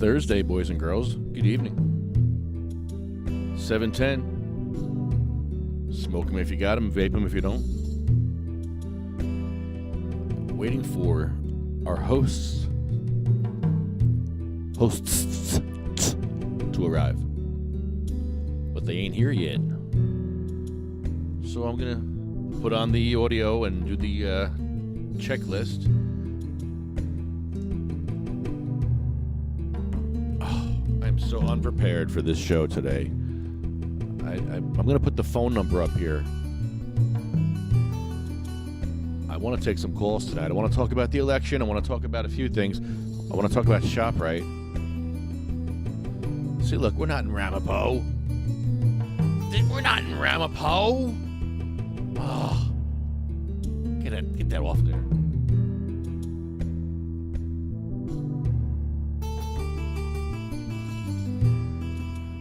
Thursday, boys and girls. Good evening. 7:10. Smoke them if you got them, vape them if you don't. Waiting for our hosts to arrive. But they ain't here yet. So I'm going to put on the audio and do the checklist. I'm so unprepared for this show today. I'm going to put the phone number up here. I want to take some calls tonight. I want to talk about the election. I want to talk about a few things. I want to talk about ShopRite. See, look, we're not in Ramapo. We're not in Ramapo. Oh, get that off there.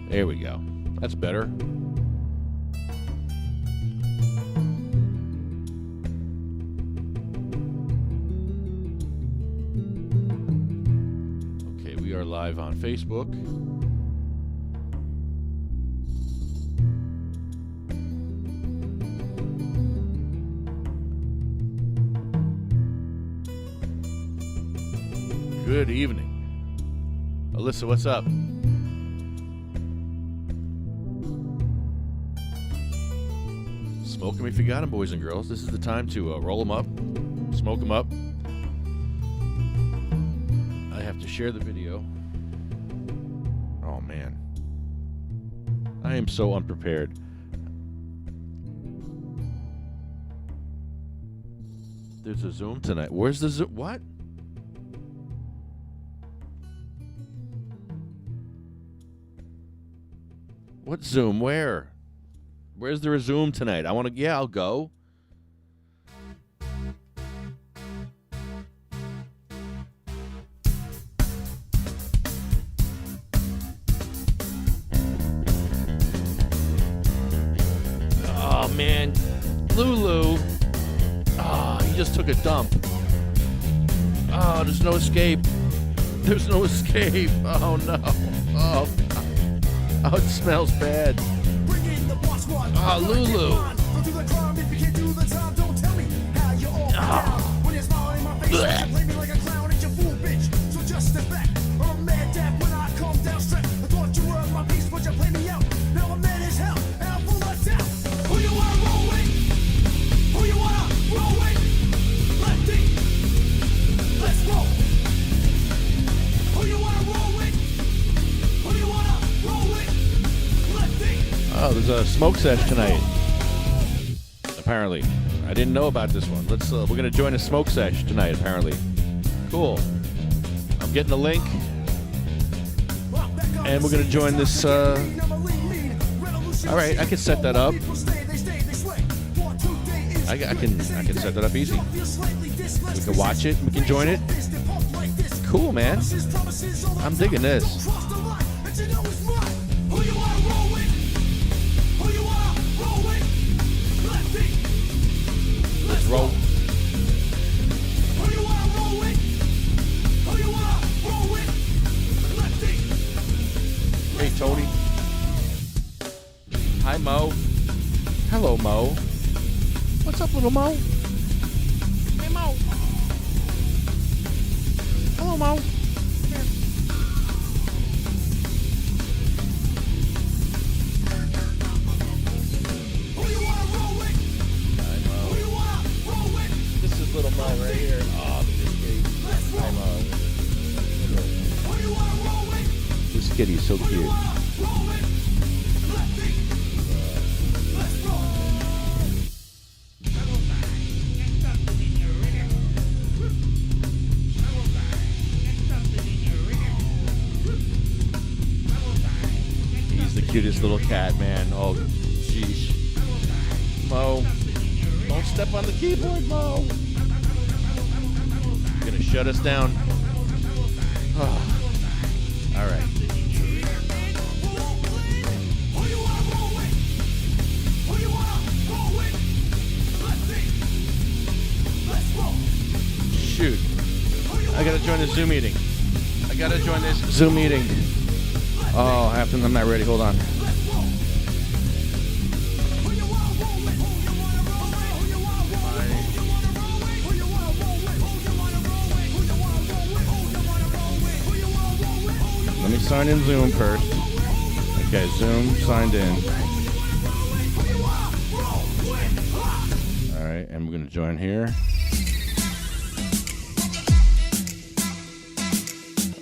There we go. That's better. Okay, we are live on Facebook. Good evening. Alyssa, what's up? Smoke them if you got them, boys and girls. This is the time to roll them up, smoke them up. I have to share the video. Oh, man. I am so unprepared. There's a Zoom tonight. Where's the Zoom? What? What Zoom? Where? Where's there a Zoom tonight? I want to... Yeah, I'll go. Oh, man. Lulu. Oh, he just took a dump. Oh, there's no escape. There's no escape. Oh, no. Oh, God. Oh, it smells bad. Oh, Lulu. Oh, there's a smoke sesh tonight. Apparently, I didn't know about this one. Let's. We're gonna join a smoke sesh tonight. Apparently, cool. I'm getting a link, and we're gonna join this. All right, I can set that up. I can set that up easy. We can watch it. We can join it. Cool, man. I'm digging this. Roll. Hey, Tony. Hi, Mo. Hello, Mo. What's up, little Mo? Hey, Mo. Hello, Mo. Here. Little Mo right here. Oh, this kitty's so cute. He's the cutest little cat, man. Oh, jeez. Mo, don't step on the keyboard, Mo. You're gonna shut us down. Oh. All right. Shoot. I gotta join a Zoom meeting. I gotta join this Zoom meeting. Oh, I'm not ready. Hold on. Let me sign in Zoom first. Okay, Zoom signed in. All right, and we're gonna join here.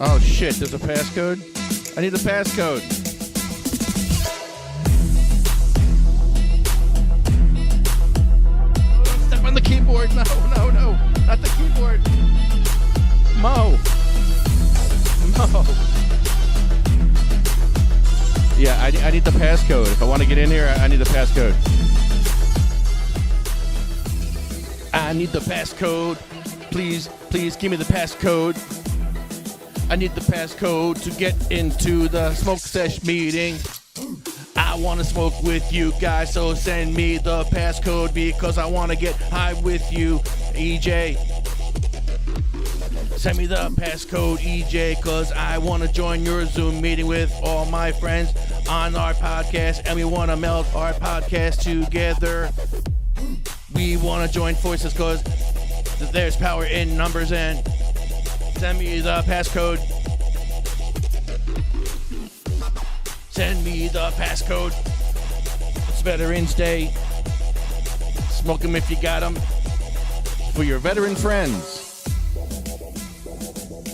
Oh shit, there's a passcode? I need a passcode. Oh, don't step on the keyboard. No, not the keyboard. Mo. Yeah, I need the passcode. If I want to get in here, I need the passcode. I need the passcode. Please give me the passcode. I need the passcode to get into the smoke sesh meeting. I want to smoke with you guys, so send me the passcode because I want to get high with you, EJ. Send me the passcode, EJ, because I want to join your Zoom meeting with all my friends on our podcast, and we want to meld our podcast together. We want to join forces because there's power in numbers, and send me the passcode. Send me the passcode. It's Veterans Day. Smoke them if you got them. For your veteran friends.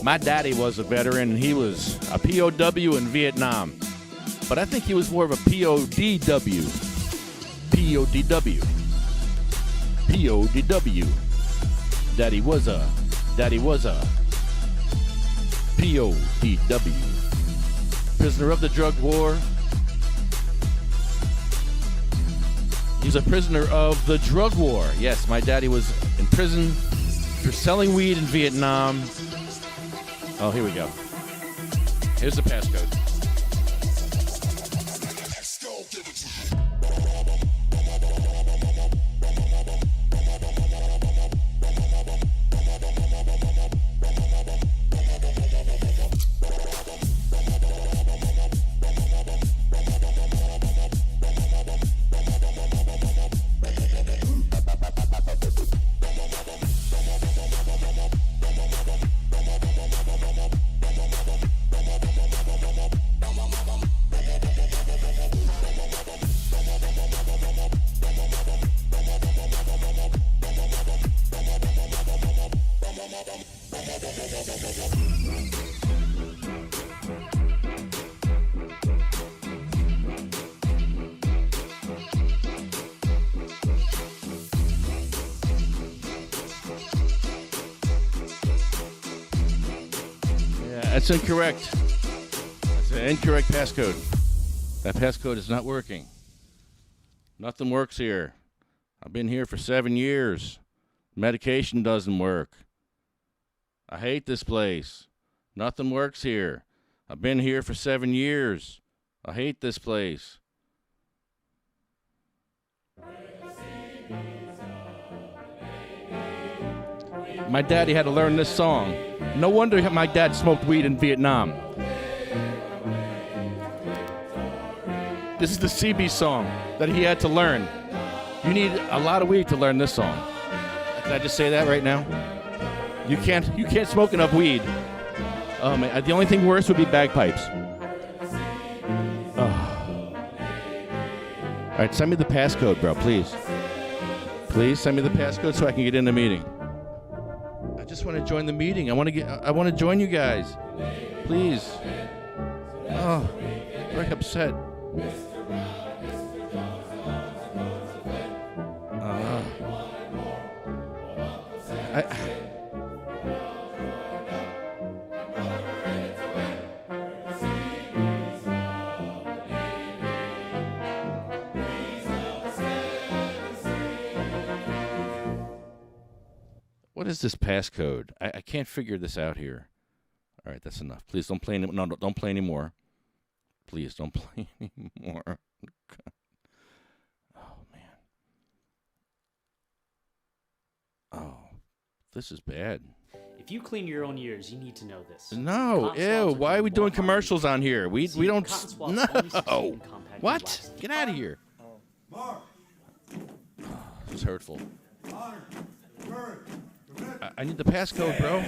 My daddy was a veteran, and he was a POW in Vietnam. But I think he was more of a PODW. PODW. PODW. Daddy was a PODW. Prisoner of the drug war. He's a prisoner of the drug war. Yes, my daddy was in prison for selling weed in Vietnam. Oh, here we go. Here's the passcode. That's incorrect. That's an incorrect passcode. That passcode is not working. Nothing works here. I've been here for 7 years. Medication doesn't work. I hate this place. Nothing works here. I've been here for 7 years. I hate this place. My daddy had to learn this song. No wonder my dad smoked weed in Vietnam. This is the CB song that he had to learn. You need a lot of weed to learn this song. Can I just say that right now? You can't smoke enough weed. Oh man, the only thing worse would be bagpipes. Oh. All right, send me the passcode, bro, please. Please send me the passcode so I can get in the meeting. I just want to join the meeting. I want to join you guys. Please. Oh, very upset. What is this passcode? I can't figure this out here. All right, that's enough. Please don't play anymore. No, don't play anymore. Please don't play anymore. Oh, man. Oh, this is bad. If you clean your own ears, you need to know this. No, Cotton ew. swabs Why are we doing commercials on here? We don't. cotton swabs only succeed No. in compacting What? wax. Get out of here. Mark, This is hurtful. honor, courage, commitment. I need the passcode, bro.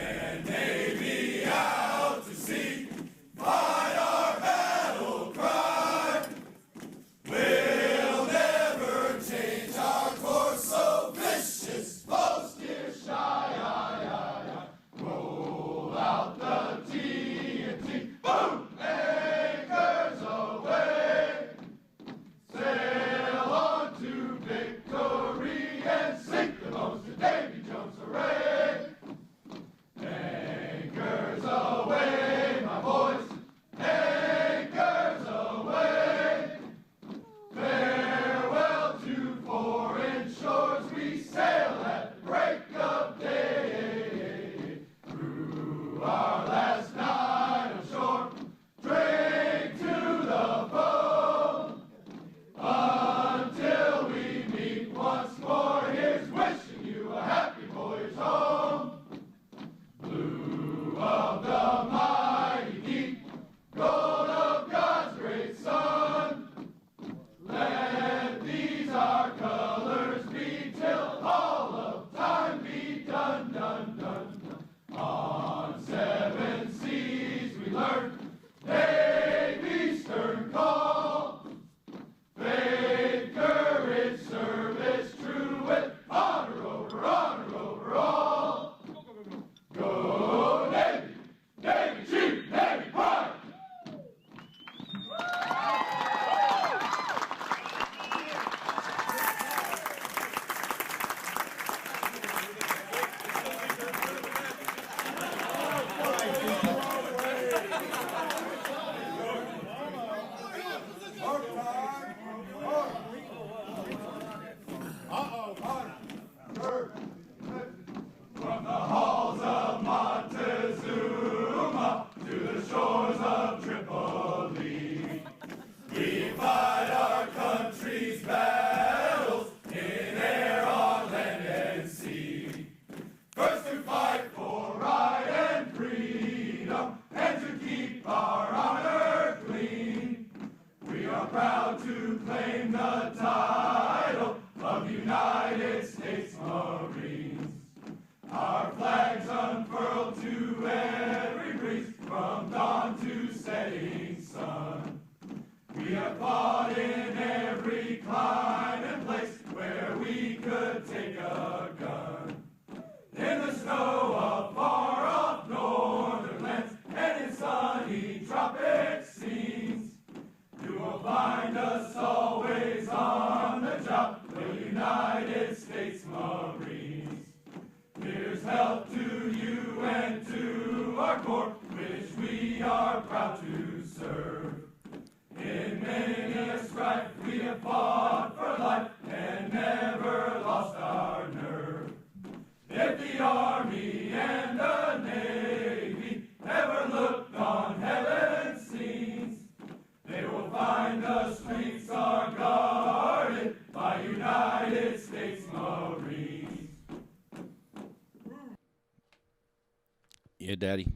Yeah, Daddy.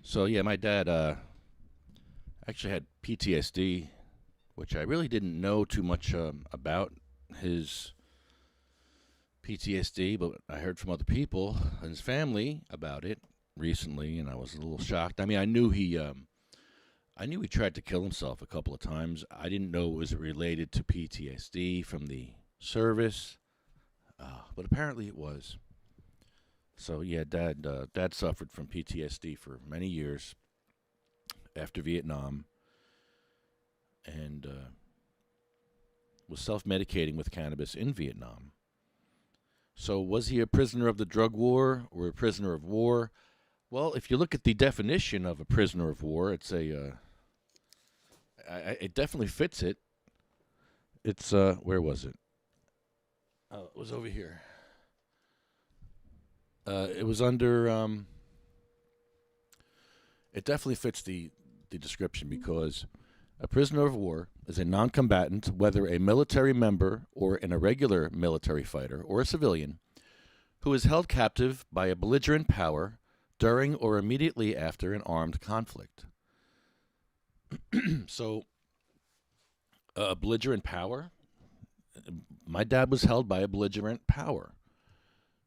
So, yeah, my dad actually had PTSD, which I really didn't know too much about his PTSD, but I heard from other people and his family about it recently, and I was a little shocked. I mean, I knew he tried to kill himself a couple of times. I didn't know it was related to PTSD from the service, but apparently it was. So yeah, Dad suffered from PTSD for many years after Vietnam, and was self-medicating with cannabis in Vietnam. So was he a prisoner of the drug war or a prisoner of war? Well, if you look at the definition of a prisoner of war, it's it definitely fits it. It's where was it? Oh, it was over here. It was under. It definitely fits the description because a prisoner of war is a non-combatant, whether a military member or an irregular military fighter or a civilian, who is held captive by a belligerent power during or immediately after an armed conflict. So, a belligerent power? My dad was held by a belligerent power.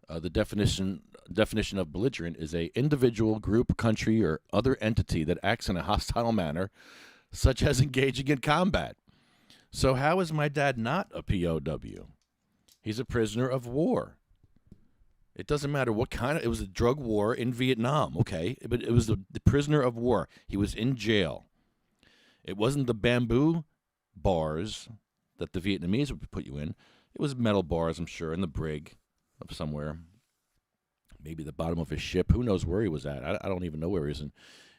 The definition of belligerent is a individual, group, country, or other entity that acts in a hostile manner, such as engaging in combat. So how is my dad not a POW? He's a prisoner of war. It doesn't matter what kind of... It was a drug war in Vietnam, okay? But it was the prisoner of war. He was in jail. It wasn't the bamboo bars that the Vietnamese would put you in. It was metal bars, I'm sure, in the brig of somewhere. Maybe the bottom of his ship. Who knows where he was at? I don't even know where he was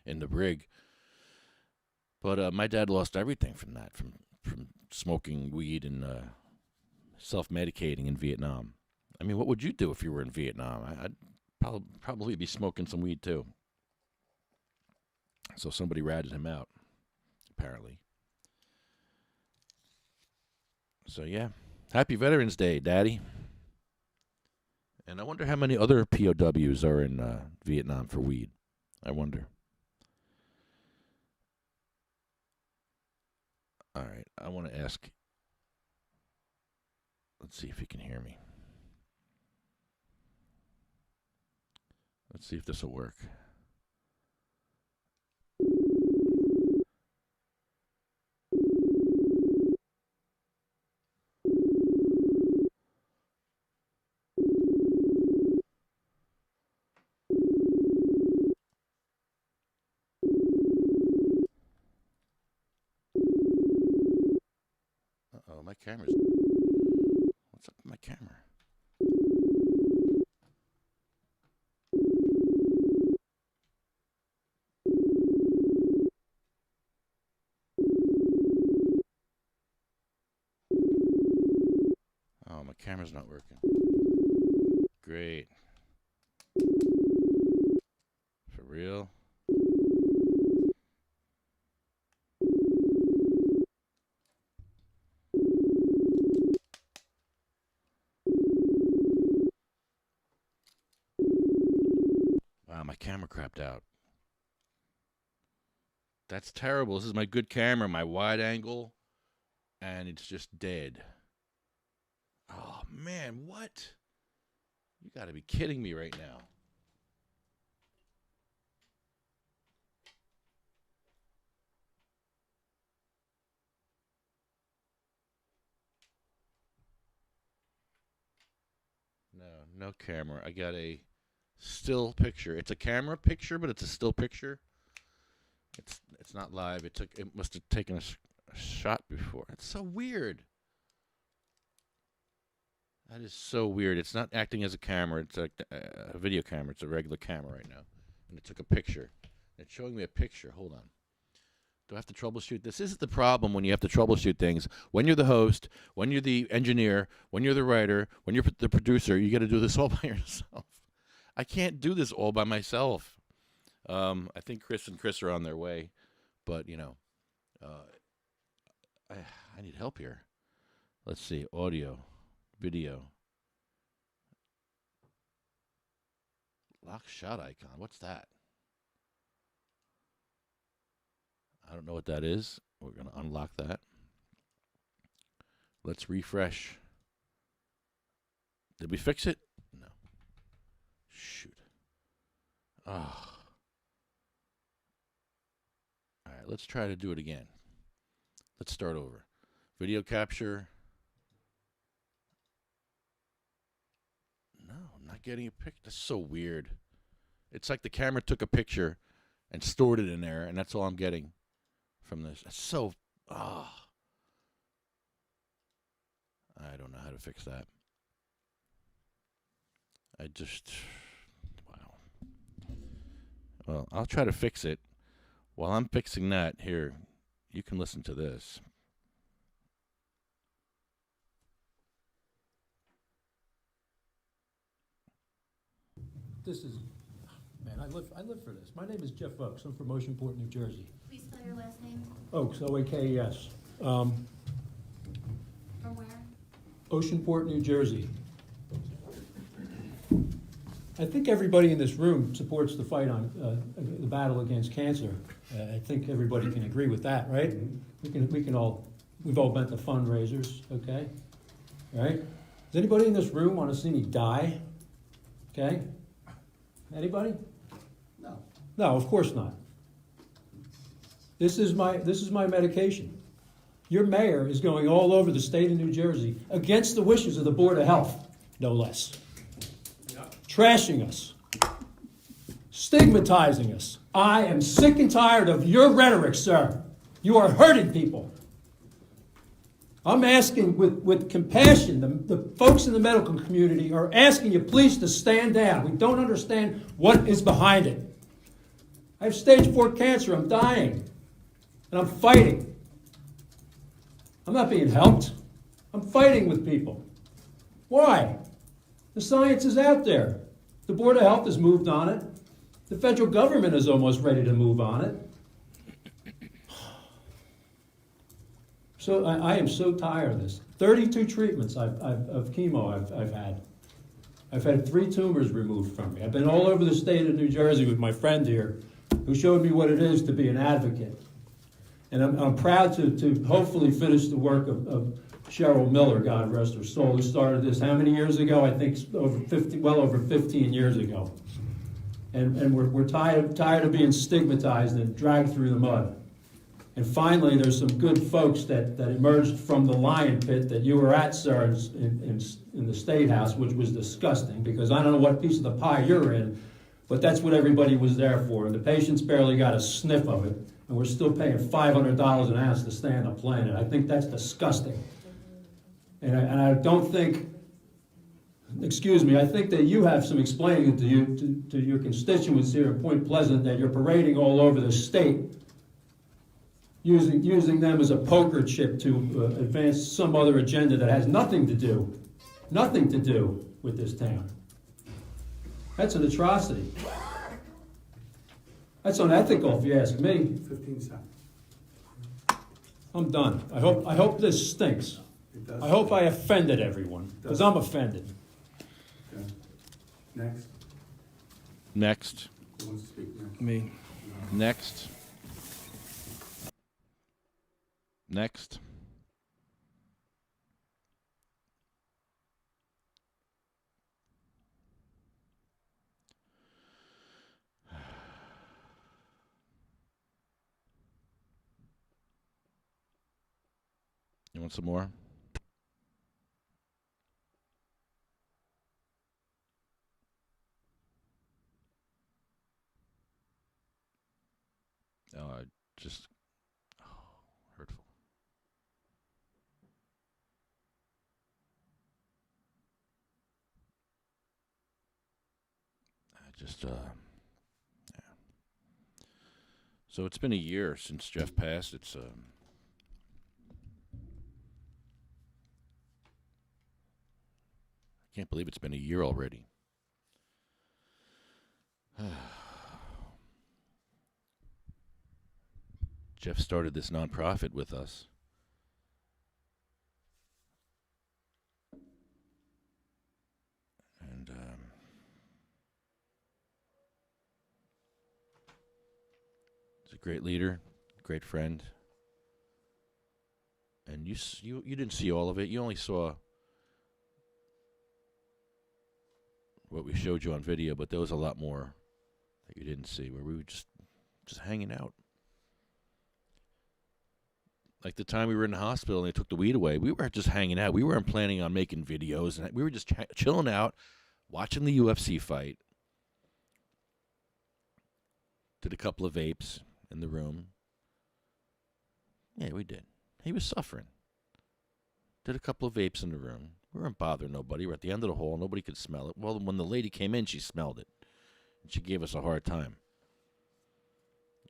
in the brig. But my dad lost everything from that, from smoking weed and self-medicating in Vietnam. I mean, what would you do if you were in Vietnam? I'd probably be smoking some weed too. So somebody ratted him out, apparently. So yeah, happy Veterans Day, Daddy. And I wonder how many other POWs are in Vietnam for weed. I wonder. All right, I want to ask. Let's see if you can hear me. Let's see if this will work. Uh-oh, my camera's... What's up with my camera? Oh, my camera's not working. Great. For real? Wow, my camera crapped out. That's terrible. This is my good camera, my wide angle, and it's just dead. Oh, man, what? You got to be kidding me right now. No camera. I got a still picture. It's a camera picture, but it's a still picture. It's not live. It must have taken a shot before. It's so weird. That is so weird. It's not acting as a camera. It's like a video camera. It's a regular camera right now. And it took a picture. It's showing me a picture. Hold on. Do I have to troubleshoot? This is the problem when you have to troubleshoot things. When you're the host, when you're the engineer, when you're the writer, when you're the producer, you got to do this all by yourself. I can't do this all by myself. I think Chris and Chris are on their way. But, you know, I need help here. Let's see. Audio. Video. Lock shot icon. What's that? I don't know what that is. We're going to unlock that. Let's refresh. Did we fix it? No. Shoot. Oh. All right, let's try to do it again. Let's start over. Video capture. No, I'm not getting a picture. That's so weird. It's like the camera took a picture and stored it in there, and that's all I'm getting from this. That's so... I don't know how to fix that. Wow. Well, I'll try to fix it. While I'm fixing that, here, you can listen to this. This is, man, I live for this. My name is Jeff Oakes. I'm from Oceanport, New Jersey. Please spell your last name. Oakes, O-A-K-E-S. From where? Oceanport, New Jersey. I think everybody in this room supports the fight on the battle against cancer. I think everybody can agree with that, right? We've all been to fundraisers, okay? Right? Does anybody in this room want to see me die? Okay? Anybody? No. No, of course not. This is my medication. Your mayor is going all over the state of New Jersey against the wishes of the Board of Health, no less. Trashing us, stigmatizing us. I am sick and tired of your rhetoric, sir. You are hurting people. I'm asking with compassion, the folks in the medical community are asking you please to stand down. We don't understand what is behind it. I have stage 4 cancer, I'm dying, and I'm fighting. I'm not being helped. I'm fighting with people. Why? The science is out there. The Board of Health has moved on it. The federal government is almost ready to move on it. So I am so tired of this. 32 treatments of chemo I've had. I've had 3 tumors removed from me. I've been all over the state of New Jersey with my friend here who showed me what it is to be an advocate. And I'm proud to hopefully finish the work of Cheryl Miller, God rest her soul, who started this how many years ago? I think well over 15 years ago. And we're tired of being stigmatized and dragged through the mud. And finally, there's some good folks that emerged from the lion pit that you were at, sir, in the State House, which was disgusting, because I don't know what piece of the pie you're in, but that's what everybody was there for. And the patients barely got a sniff of it, and we're still paying $500 an ounce to stay on the planet. I think that's disgusting. And I don't think, excuse me, I think that you have some explaining to your constituents here in Point Pleasant that you're parading all over the state, using them as a poker chip to advance some other agenda that has nothing to do with this town. That's an atrocity. That's unethical, if you ask me. 15 seconds. I'm done. I hope this stinks. It does. I hope I offended everyone, because I'm offended. Okay. Next. Next. Who wants to speak next? Me. Next. Next. You want some more? Just hurtful. Yeah. So it's been a year since Jeff passed. It's I can't believe it's been a year already. Jeff started this nonprofit with us. And he's a great leader, great friend. And you didn't see all of it. You only saw what we showed you on video, but there was a lot more that you didn't see, where we were just hanging out. Like the time we were in the hospital and they took the weed away, we were just hanging out. We weren't planning on making videos, and we were just chilling out, watching the UFC fight. Did a couple of vapes in the room. Yeah, we did. He was suffering. Did a couple of vapes in the room. We weren't bothering nobody. We're at the end of the hall. Nobody could smell it. Well, when the lady came in, she smelled it. And she gave us a hard time.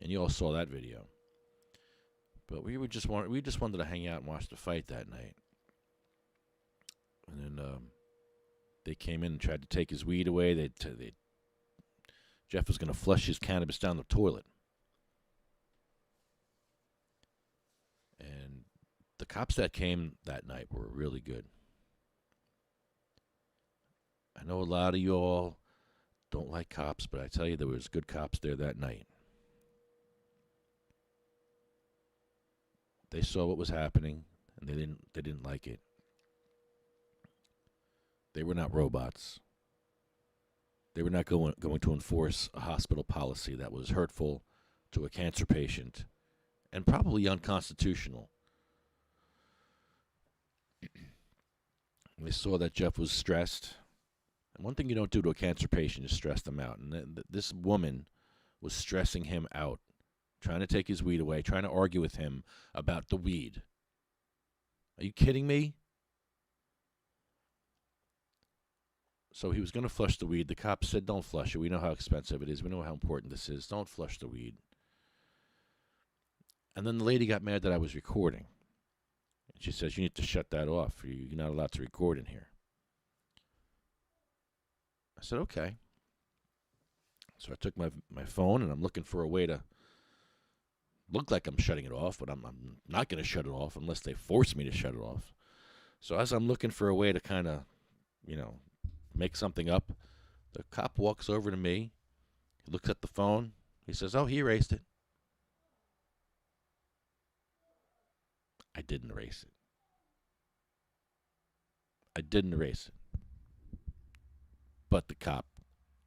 And you all saw that video. But we just wanted to hang out and watch the fight that night. And then they came in and tried to take his weed away. Jeff was going to flush his cannabis down the toilet. And the cops that came that night were really good. I know a lot of you all don't like cops, but I tell you, there was good cops there that night. They saw what was happening, and they didn't like it. They were not robots. They were not going to enforce a hospital policy that was hurtful to a cancer patient and probably unconstitutional. They saw that Jeff was stressed. And one thing you don't do to a cancer patient is stress them out. And this woman was stressing him out, trying to take his weed away, trying to argue with him about the weed. Are you kidding me? So he was going to flush the weed. The cops said, don't flush it. We know how expensive it is. We know how important this is. Don't flush the weed. And then the lady got mad that I was recording. And she says, you need to shut that off. You're not allowed to record in here. I said, okay. So I took my phone, and I'm looking for a way to look like I'm shutting it off, but I'm not going to shut it off unless they force me to shut it off. So as I'm looking for a way to kind of, make something up, the cop walks over to me. He looks at the phone. He says, oh, he erased it. I didn't erase it. I didn't erase it. But the cop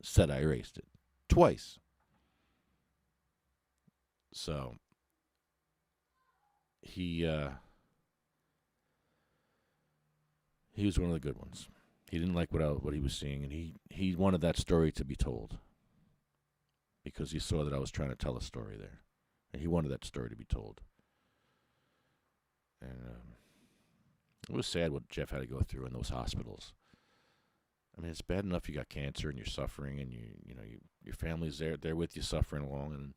said I erased it twice. So he was one of the good ones. He didn't like what he was seeing, and he wanted that story to be told because he saw that I was trying to tell a story there, and he wanted that story to be told. And it was sad what Jeff had to go through in those hospitals. I mean, it's bad enough you got cancer and you're suffering, and your family's there with you suffering along, and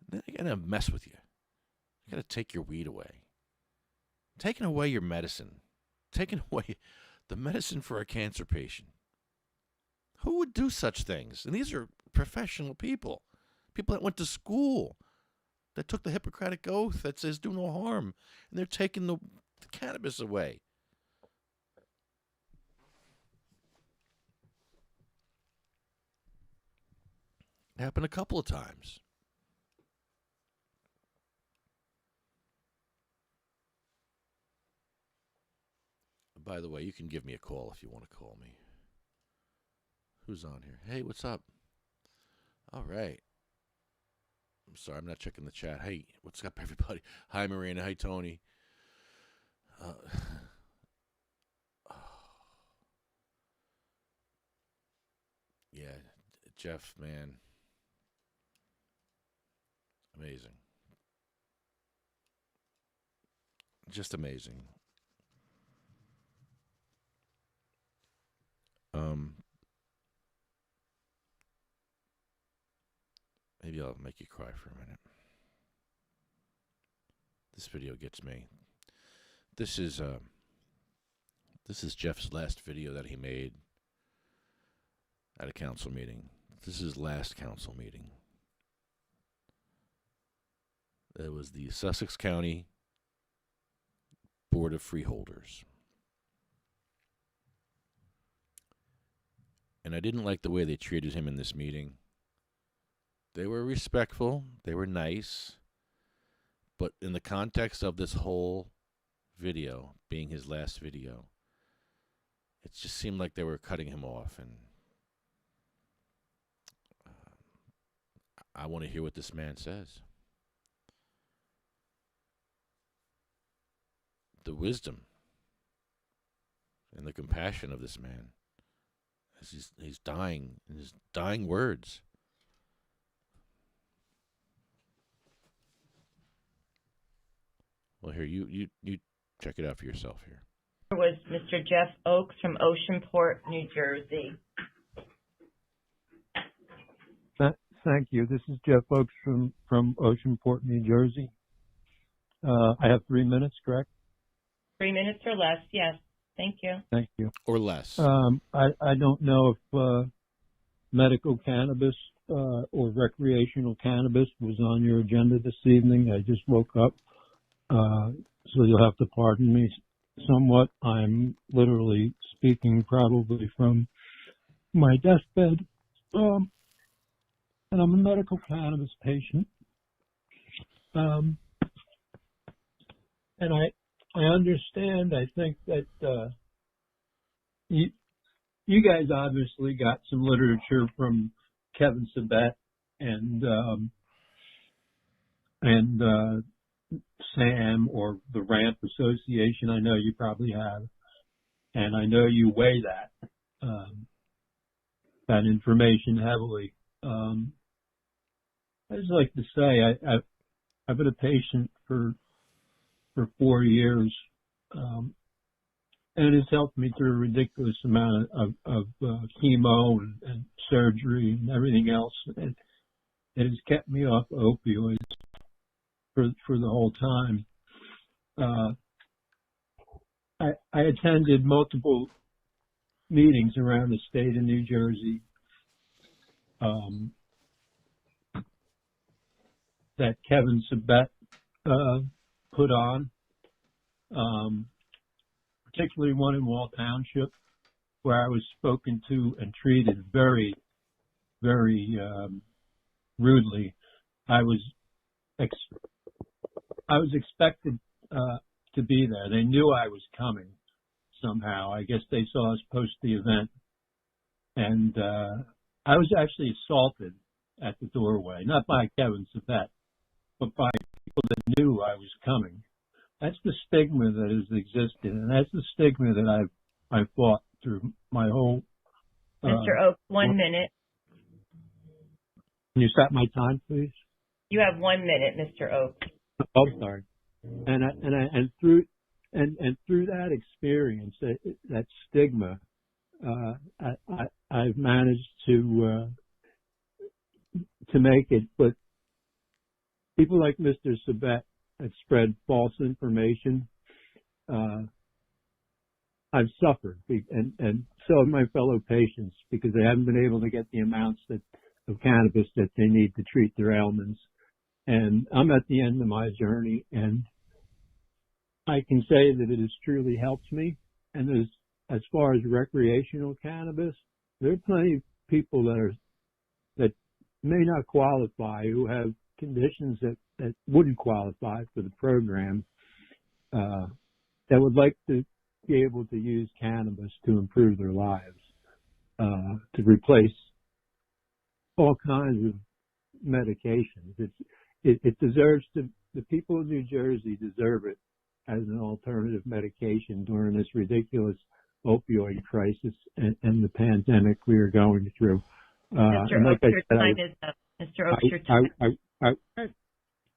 then they're gonna mess with you. You gotta take your weed away, taking away your medicine, taking away the medicine for a cancer patient. Who would do such things? And these are professional people that went to school, that took the Hippocratic Oath that says do no harm, and they're taking the cannabis away. It happened a couple of times. By the way, you can give me a call if you want to call me. Who's on here? Hey, what's up? All right. I'm sorry, I'm not checking the chat. Hey, what's up, everybody? Hi, Marina. Hi, Tony. Yeah, Jeff, man. Amazing. Just amazing. Maybe I'll make you cry for a minute. This video gets me. This is Jeff's last video that he made at a council meeting. This is his last council meeting. It was the Sussex County Board of Freeholders. And I didn't like the way they treated him in this meeting. They were respectful, they were nice, but in the context of this whole video being his last video, it just seemed like they were cutting him off, and I want to hear what this man says. The wisdom and the compassion of this man as he's dying, in his dying words. Well, here, you check it out for yourself here. Was Mr. Jeff Oakes from Oceanport, New Jersey. Thank you. This is Jeff Oakes from Oceanport, New Jersey. I have 3 minutes, correct? 3 minutes or less, yes. Thank you. Thank you. Or less. I don't know if medical cannabis or recreational cannabis was on your agenda this evening. I just woke up, so you'll have to pardon me somewhat. I'm literally speaking probably from my deathbed, and I'm a medical cannabis patient. And I understand. I think that you guys obviously got some literature from Kevin Sabet and Sam or the RAMP Association. I know you probably have, and I know you weigh that information heavily. I just like to say I've been a patient for 4 years, and it has helped me through a ridiculous amount of chemo and surgery and everything else. And it has kept me off opioids for the whole time. I attended multiple meetings around the state of New Jersey that Kevin Sabet put on, particularly one in Wall Township, where I was spoken to and treated very, very rudely. I was expected to be there. They knew I was coming somehow. I guess they saw us post the event, and I was actually assaulted at the doorway, not by Kevin Sabet, but by people that knew I was coming. That's the stigma that has existed, and that's the stigma that I've fought through my whole. Mr. Oak, 1 minute. Can you set my time, please? You have 1 minute, Mr. Oak. Oh, sorry. And through that experience, that stigma, I've managed to make it. But people like Mr. Sabet have spread false information. I've suffered, and so have my fellow patients, because they haven't been able to get the amounts of cannabis that they need to treat their ailments. And I'm at the end of my journey, and I can say that it has truly helped me. And as far as recreational cannabis, there are plenty of people that may not qualify, who have conditions that wouldn't qualify for the program, that would like to be able to use cannabis to improve their lives, to replace all kinds of medications. It deserves to. The people of New Jersey deserve it as an alternative medication during this ridiculous opioid crisis and the pandemic we are going through. Mr. Oak, your time is up. Mr. Oak, your time.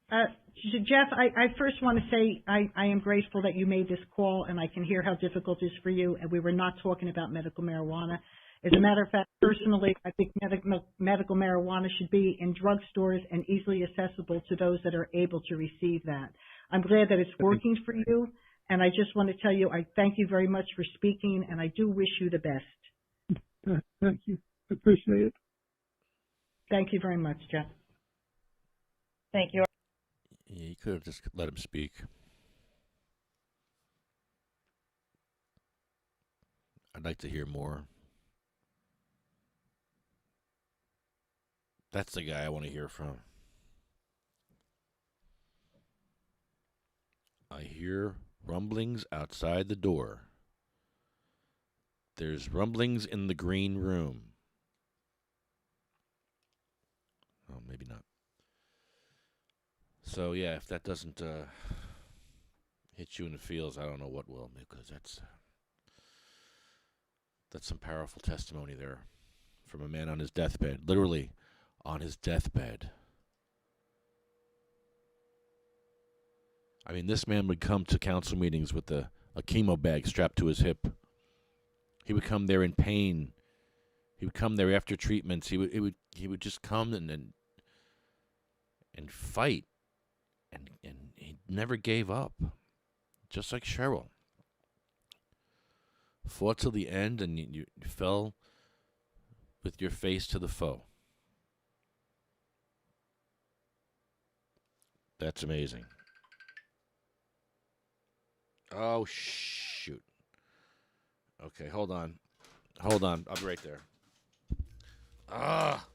So Jeff, I first want to say I am grateful that you made this call, and I can hear how difficult it is for you, and we were not talking about medical marijuana. As a matter of fact, personally, I think medical marijuana should be in drugstores and easily accessible to those that are able to receive that. I'm glad that it's working for you, and I just want to tell you I thank you very much for speaking, and I do wish you the best. Thank you. I appreciate it. Thank you very much, Jeff. Thank you. Yeah, you could have just let him speak. I'd like to hear more. That's the guy I want to hear from. I hear rumblings outside the door. There's rumblings in the green room. Oh, maybe not. So, yeah, if that doesn't hit you in the feels, I don't know what will, because that's some powerful testimony there from a man on his deathbed, literally on his deathbed. I mean, this man would come to council meetings with a chemo bag strapped to his hip. He would come there in pain. He would come there after treatments. He would just come and fight, and he never gave up, just like Cheryl. Fought till the end, and you fell with your face to the foe. That's amazing. Oh, shoot. Okay, hold on. I'll be right there. Ah.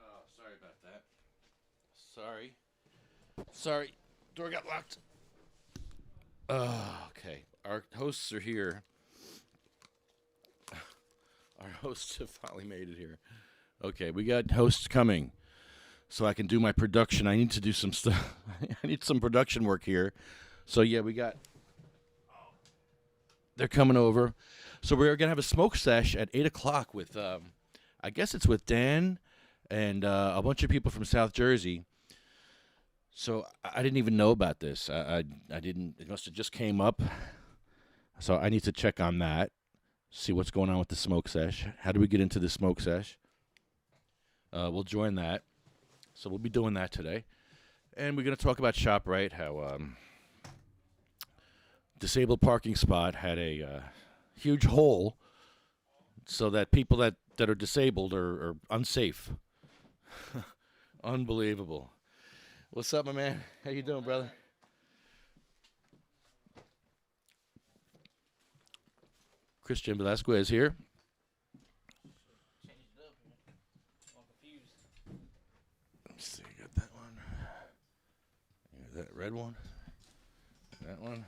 Oh, sorry about that. Sorry. Door got locked. Okay. Our hosts are here. Our hosts have finally made it here. Okay, we got hosts coming. So I can do my production. I need to do some stuff. I need some production work here. So yeah, we got... They're coming over. So we're going to have a smoke sesh at 8 o'clock with... I guess it's with Dan and a bunch of people from South Jersey. So I didn't even know about this. I didn't. It must have just came up. So I need to check on that. See what's going on with the smoke sesh. How do we get into the smoke sesh? We'll join that. So we'll be doing that today. And we're going to talk about ShopRite, how disabled parking spot had a huge hole so that people that are disabled are unsafe. Unbelievable. What's up, my man? How you doing, brother? Christian Velasquez here. Let's see, got that one. Got that red one. That one.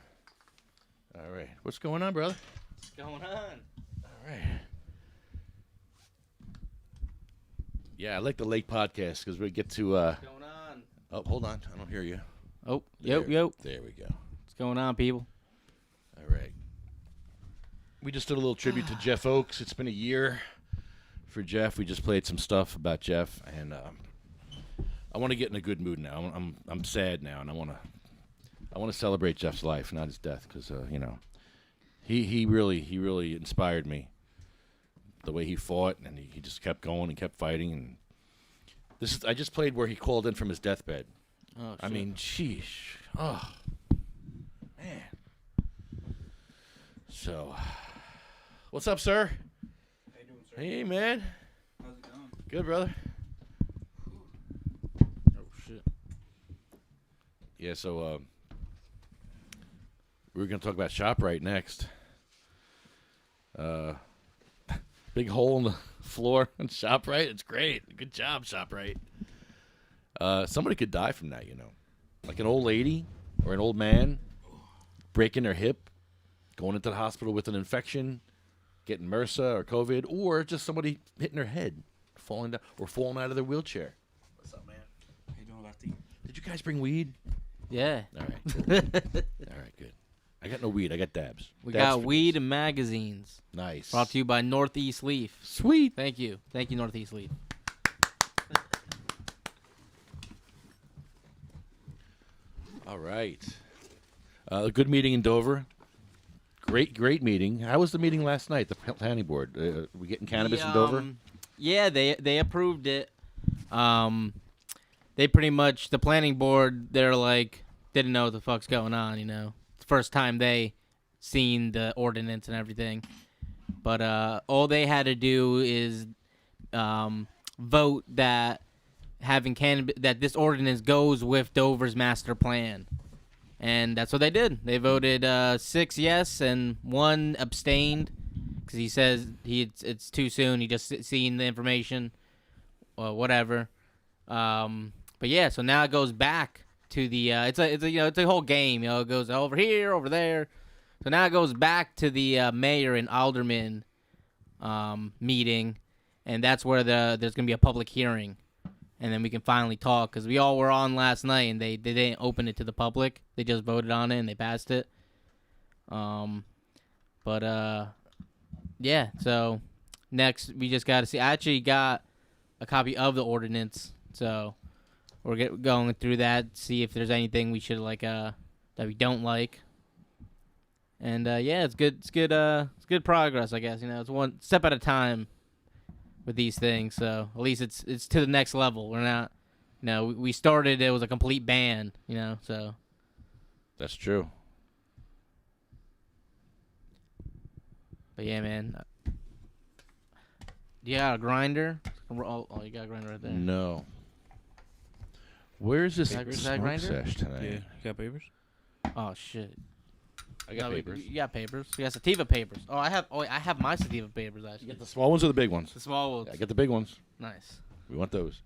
All right. What's going on, brother? What's going on? All right. Yeah, I like the late podcast because we get to... What's going on? Oh, hold on. I don't hear you. Oh, There yo. we go. What's going on, people? All right. We just did a little tribute to Jeff Oakes. It's been a year for Jeff. We just played some stuff about Jeff, and I want to get in a good mood now. I'm sad now, and I want to celebrate Jeff's life, not his death, because he really inspired me. The way he fought, and he just kept going and kept fighting, and I just played where he called in from his deathbed. Oh, shit. I mean, sheesh. Oh, man. So, what's up, sir? How you doing, sir? Hey, man. How's it going? Good, brother. Oh, shit. Yeah, so, we're going to talk about ShopRite next. Big hole in the floor on ShopRite. It's great. Good job, ShopRite. Somebody could die from that, like an old lady or an old man breaking their hip, going into the hospital with an infection, getting MRSA or COVID, or just somebody hitting their head, falling down, or falling out of their wheelchair. What's up, man? How you doing, Lefty? Did you guys bring weed? Yeah. All right. Cool. All right, good. I got no weed. I got dabs. We Dabs got for weed kids. and magazines. Nice. Brought to you by Northeast Leaf. Sweet. Thank you. Thank you, Northeast Leaf. All right. A good meeting in Dover. Great meeting. How was the meeting last night, the planning board? We getting cannabis in Dover? Yeah, they approved it. They pretty much, the planning board, they're like, didn't know what the fuck's going on, It's the first time they seen the ordinance and everything. But all they had to do is vote that having cannabis, that this ordinance goes with Dover's master plan. And that's what they did. They voted 6 yes and 1 abstained because he says it's too soon. He just seen the information or whatever. But yeah, so now it goes back to the it's a whole game. It goes over here, over there. So now it goes back to the mayor and alderman meeting, and that's where there's gonna be a public hearing. And then we can finally talk, because we all were on last night, and they didn't open it to the public. They just voted on it, and they passed it. Yeah, so next we just got to see. I actually got a copy of the ordinance, so we're going through that, see if there's anything we should that we don't like. And yeah, it's good. It's good progress, I guess. It's one step at a time with these things. So at least it's to the next level. We're No, we started. It was a complete ban. So. That's true. But yeah, man. You got a grinder? Oh, you got a grinder right there. No. Where's this Is that smoke grinder? sesh tonight? Yeah, you got papers? Oh shit. I got papers. You got papers. You got sativa papers. I have my sativa papers actually. You get the small ones or the big ones? The small ones. I get the big ones. Nice. We want those.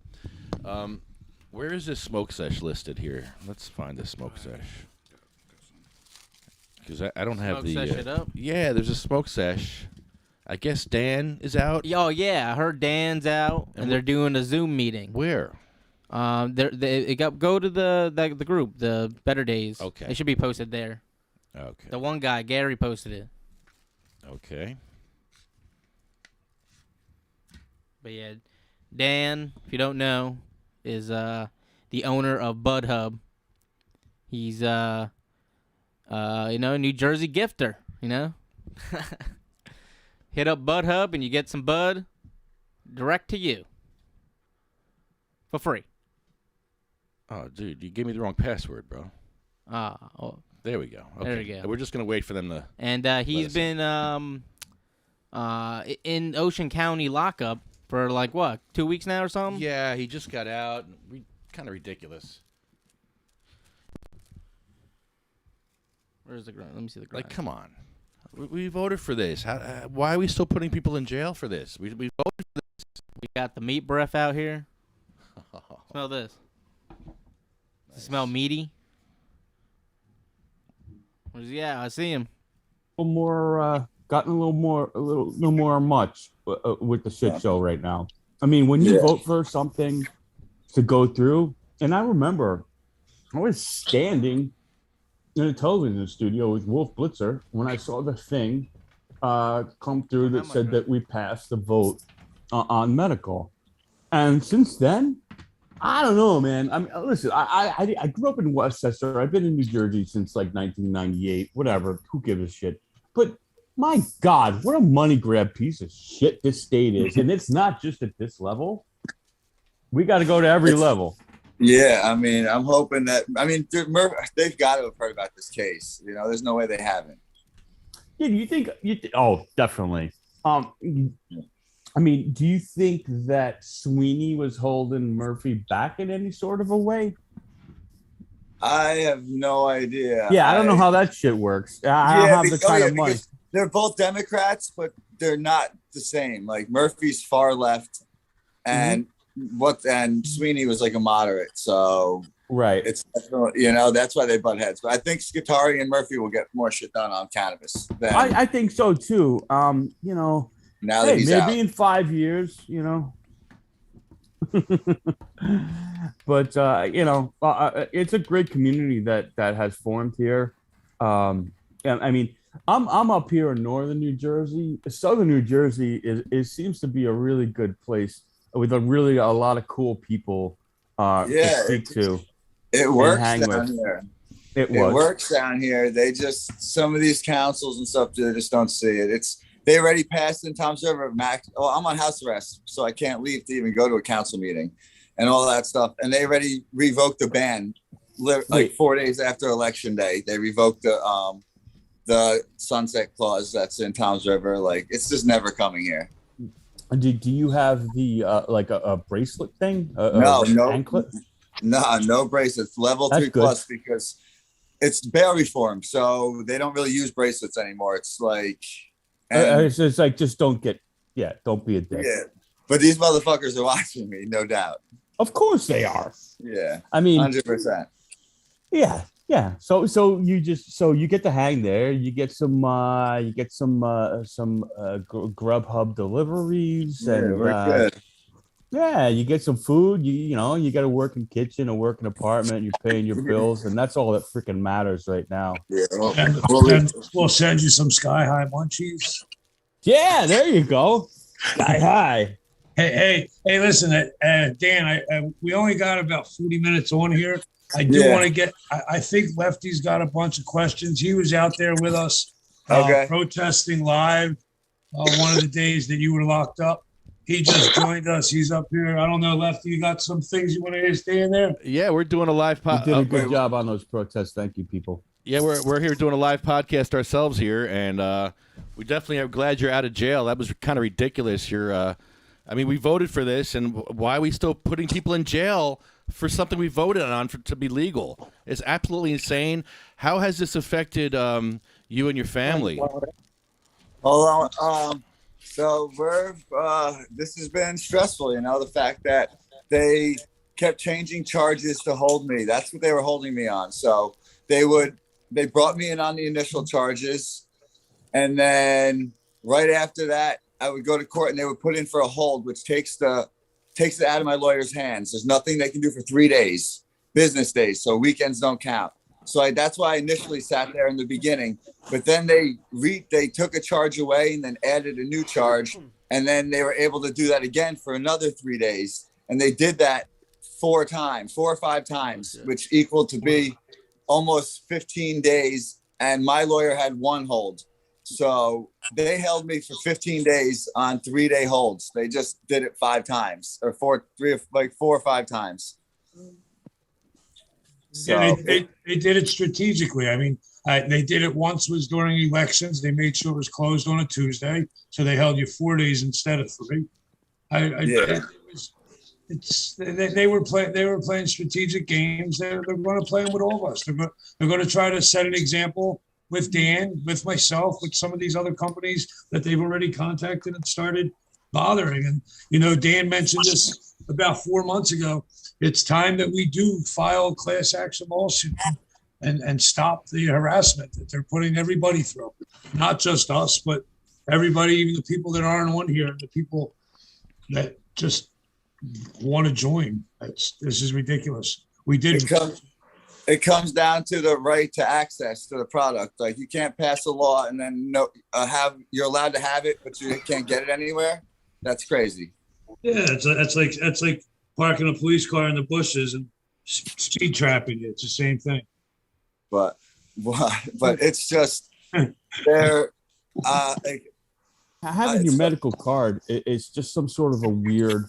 Where is this smoke sesh listed here? Let's find this smoke sesh. Because I don't have Smoke sesh it up? Yeah, there's a smoke sesh. I guess Dan is out. Oh yeah, I heard Dan's out and they're doing a Zoom meeting. Where? Go to the group, the Better Days. Okay. It should be posted there. Okay. The one guy, Gary, posted it. Okay. But yeah, Dan, if you don't know, is the owner of Bud Hub. He's New Jersey gifter. Hit up Bud Hub and you get some bud direct to you for free. Oh, dude, you gave me the wrong password, bro. There we go. Okay. There we go. We're just gonna wait for them to. And he's been in Ocean County lockup for 2 weeks now or something. Yeah, he just got out. Kind of ridiculous. Where's the grind? Let me see the grind. Come on. We voted for this. Why are we still putting people in jail for this? We voted for this. We got the meat breath out here. Smell this. Does it smell meaty? Where's he at? I see him. A little more much with the shit show right now. I mean, when you vote for something to go through, and I remember I was standing in a television studio with Wolf Blitzer when I saw the thing come through that said that we passed the vote on medical. And since then, I don't know, man. I mean, listen, I grew up in Westchester. I've been in New Jersey since 1998, whatever. Who gives a shit? But my God, what a money grab piece of shit this state is. And it's not just at this level. We got to go to every level. Yeah, I mean, I'm hoping that, they've got to have heard about this case. There's no way they haven't. Yeah, do you think, oh, definitely. Do you think that Sweeney was holding Murphy back in any sort of a way? I have no idea. Yeah, I don't know how that shit works. I don't have the kind of money. They're both Democrats, but they're not the same. Murphy's far left, and and Sweeney was a moderate. So right, it's definitely, that's why they butt heads. But I think Scutari and Murphy will get more shit done on cannabis. I think so too. Now that he's maybe out. in 5 years, but it's a great community that has formed here. And I mean, I'm up here in northern New Jersey. Southern New Jersey seems to be a really good place with a lot of cool people to speak to. It works down here. It works down here. They just, some of these councils and stuff, they just don't see it. They already passed in Tom's River. I'm on house arrest, so I can't leave to even go to a council meeting and all that stuff. And they already revoked the ban 4 days after Election Day. They revoked the sunset clause that's in Tom's River. It's just never coming here. Do you have the a bracelet thing? No anklet? No bracelets. Level That's 3 plus because it's bail reform, so they don't really use bracelets anymore. It's just don't be a dick. Yeah, but these motherfuckers are watching me, no doubt. Of course they are. Yeah, I mean, 100%. Yeah. So you get to hang there. You get some Grubhub deliveries, and we're good. Yeah, you get some food. You got a working kitchen, a working apartment. You're paying your bills, and that's all that freaking matters right now. Yeah, we'll send you some Sky High munchies. Yeah, there you go. Sky High. Hey, listen, Dan. We only got about 40 minutes on here. I do want to get. I think Lefty's got a bunch of questions. He was out there with us, protesting live one of the days that you were locked up. He just joined us. He's up here. I don't know, Lefty, you got some things you want to ask Dan there? Yeah, we're doing a live You did a good job on those protests. Thank you, people. Yeah, we're here doing a live podcast ourselves here, and we definitely are glad you're out of jail. That was kind of ridiculous. I mean, we voted for this, and why are we still putting people in jail for something we voted on to be legal? It's absolutely insane. How has this affected you and your family? Hold on. So this has been stressful, the fact that they kept changing charges to hold me. That's what they were holding me on. So they brought me in on the initial charges, and then right after that, I would go to court and they would put in for a hold, which takes it out of my lawyer's hands. There's nothing they can do for 3 days, business days. So weekends don't count. So that's why I initially sat there in the beginning, but then they took a charge away and then added a new charge. And then they were able to do that again for another 3 days. And they did that 4 or 5 times, which equaled to be almost 15 days. And my lawyer had 1 hold. So they held me for 15 days on 3-day holds. They just did it 5 times or 4 or 5 times. So Yeah, they did it strategically. I mean, they did it once was during elections. They made sure it was closed on a Tuesday, so they held you 4 days instead of 3. They were playing strategic games. They're going to play them with all of us. They're going to try to set an example with Dan, with myself, with some of these other companies that they've already contacted and started bothering. And, Dan mentioned this about 4 months ago. It's time that we do file a class action lawsuit and stop the harassment that they're putting everybody through. Not just us, but everybody, even the people that aren't on here, and the people that just want to join. This is ridiculous. We did. It comes down to the right to access to the product. Like, you can't pass a law and then you're allowed to have it, but you can't get it anywhere. That's crazy. Yeah, that's like parking a police car in the bushes and speed trapping you. It's the same thing. But it's just they're having your medical card is just some sort of a weird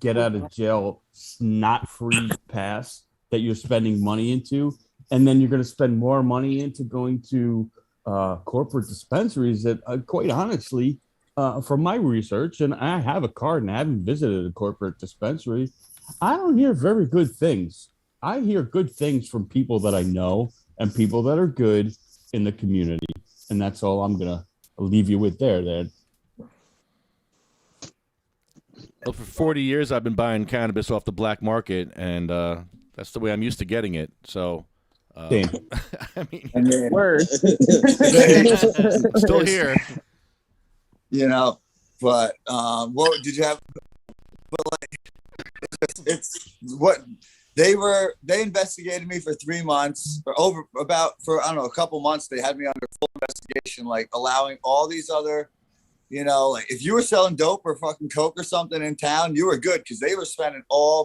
get out of jail not free pass that you're spending money into, and then you're going to spend more money into going to corporate dispensaries that quite honestly, from my research, and I have a card and I haven't visited a corporate dispensary, I don't hear very good things. I hear good things from people that I know and people that are good in the community. And that's all I'm going to leave you with there, Dad. Well, for 40 years, I've been buying cannabis off the black market, and that's the way I'm used to getting it. So, Same. I mean, word. Still here. But what did you have? But it's what they investigated me for 3 months or a couple months. They had me under full investigation, like allowing all these other, like if you were selling dope or fucking coke or something in town, you were good because they were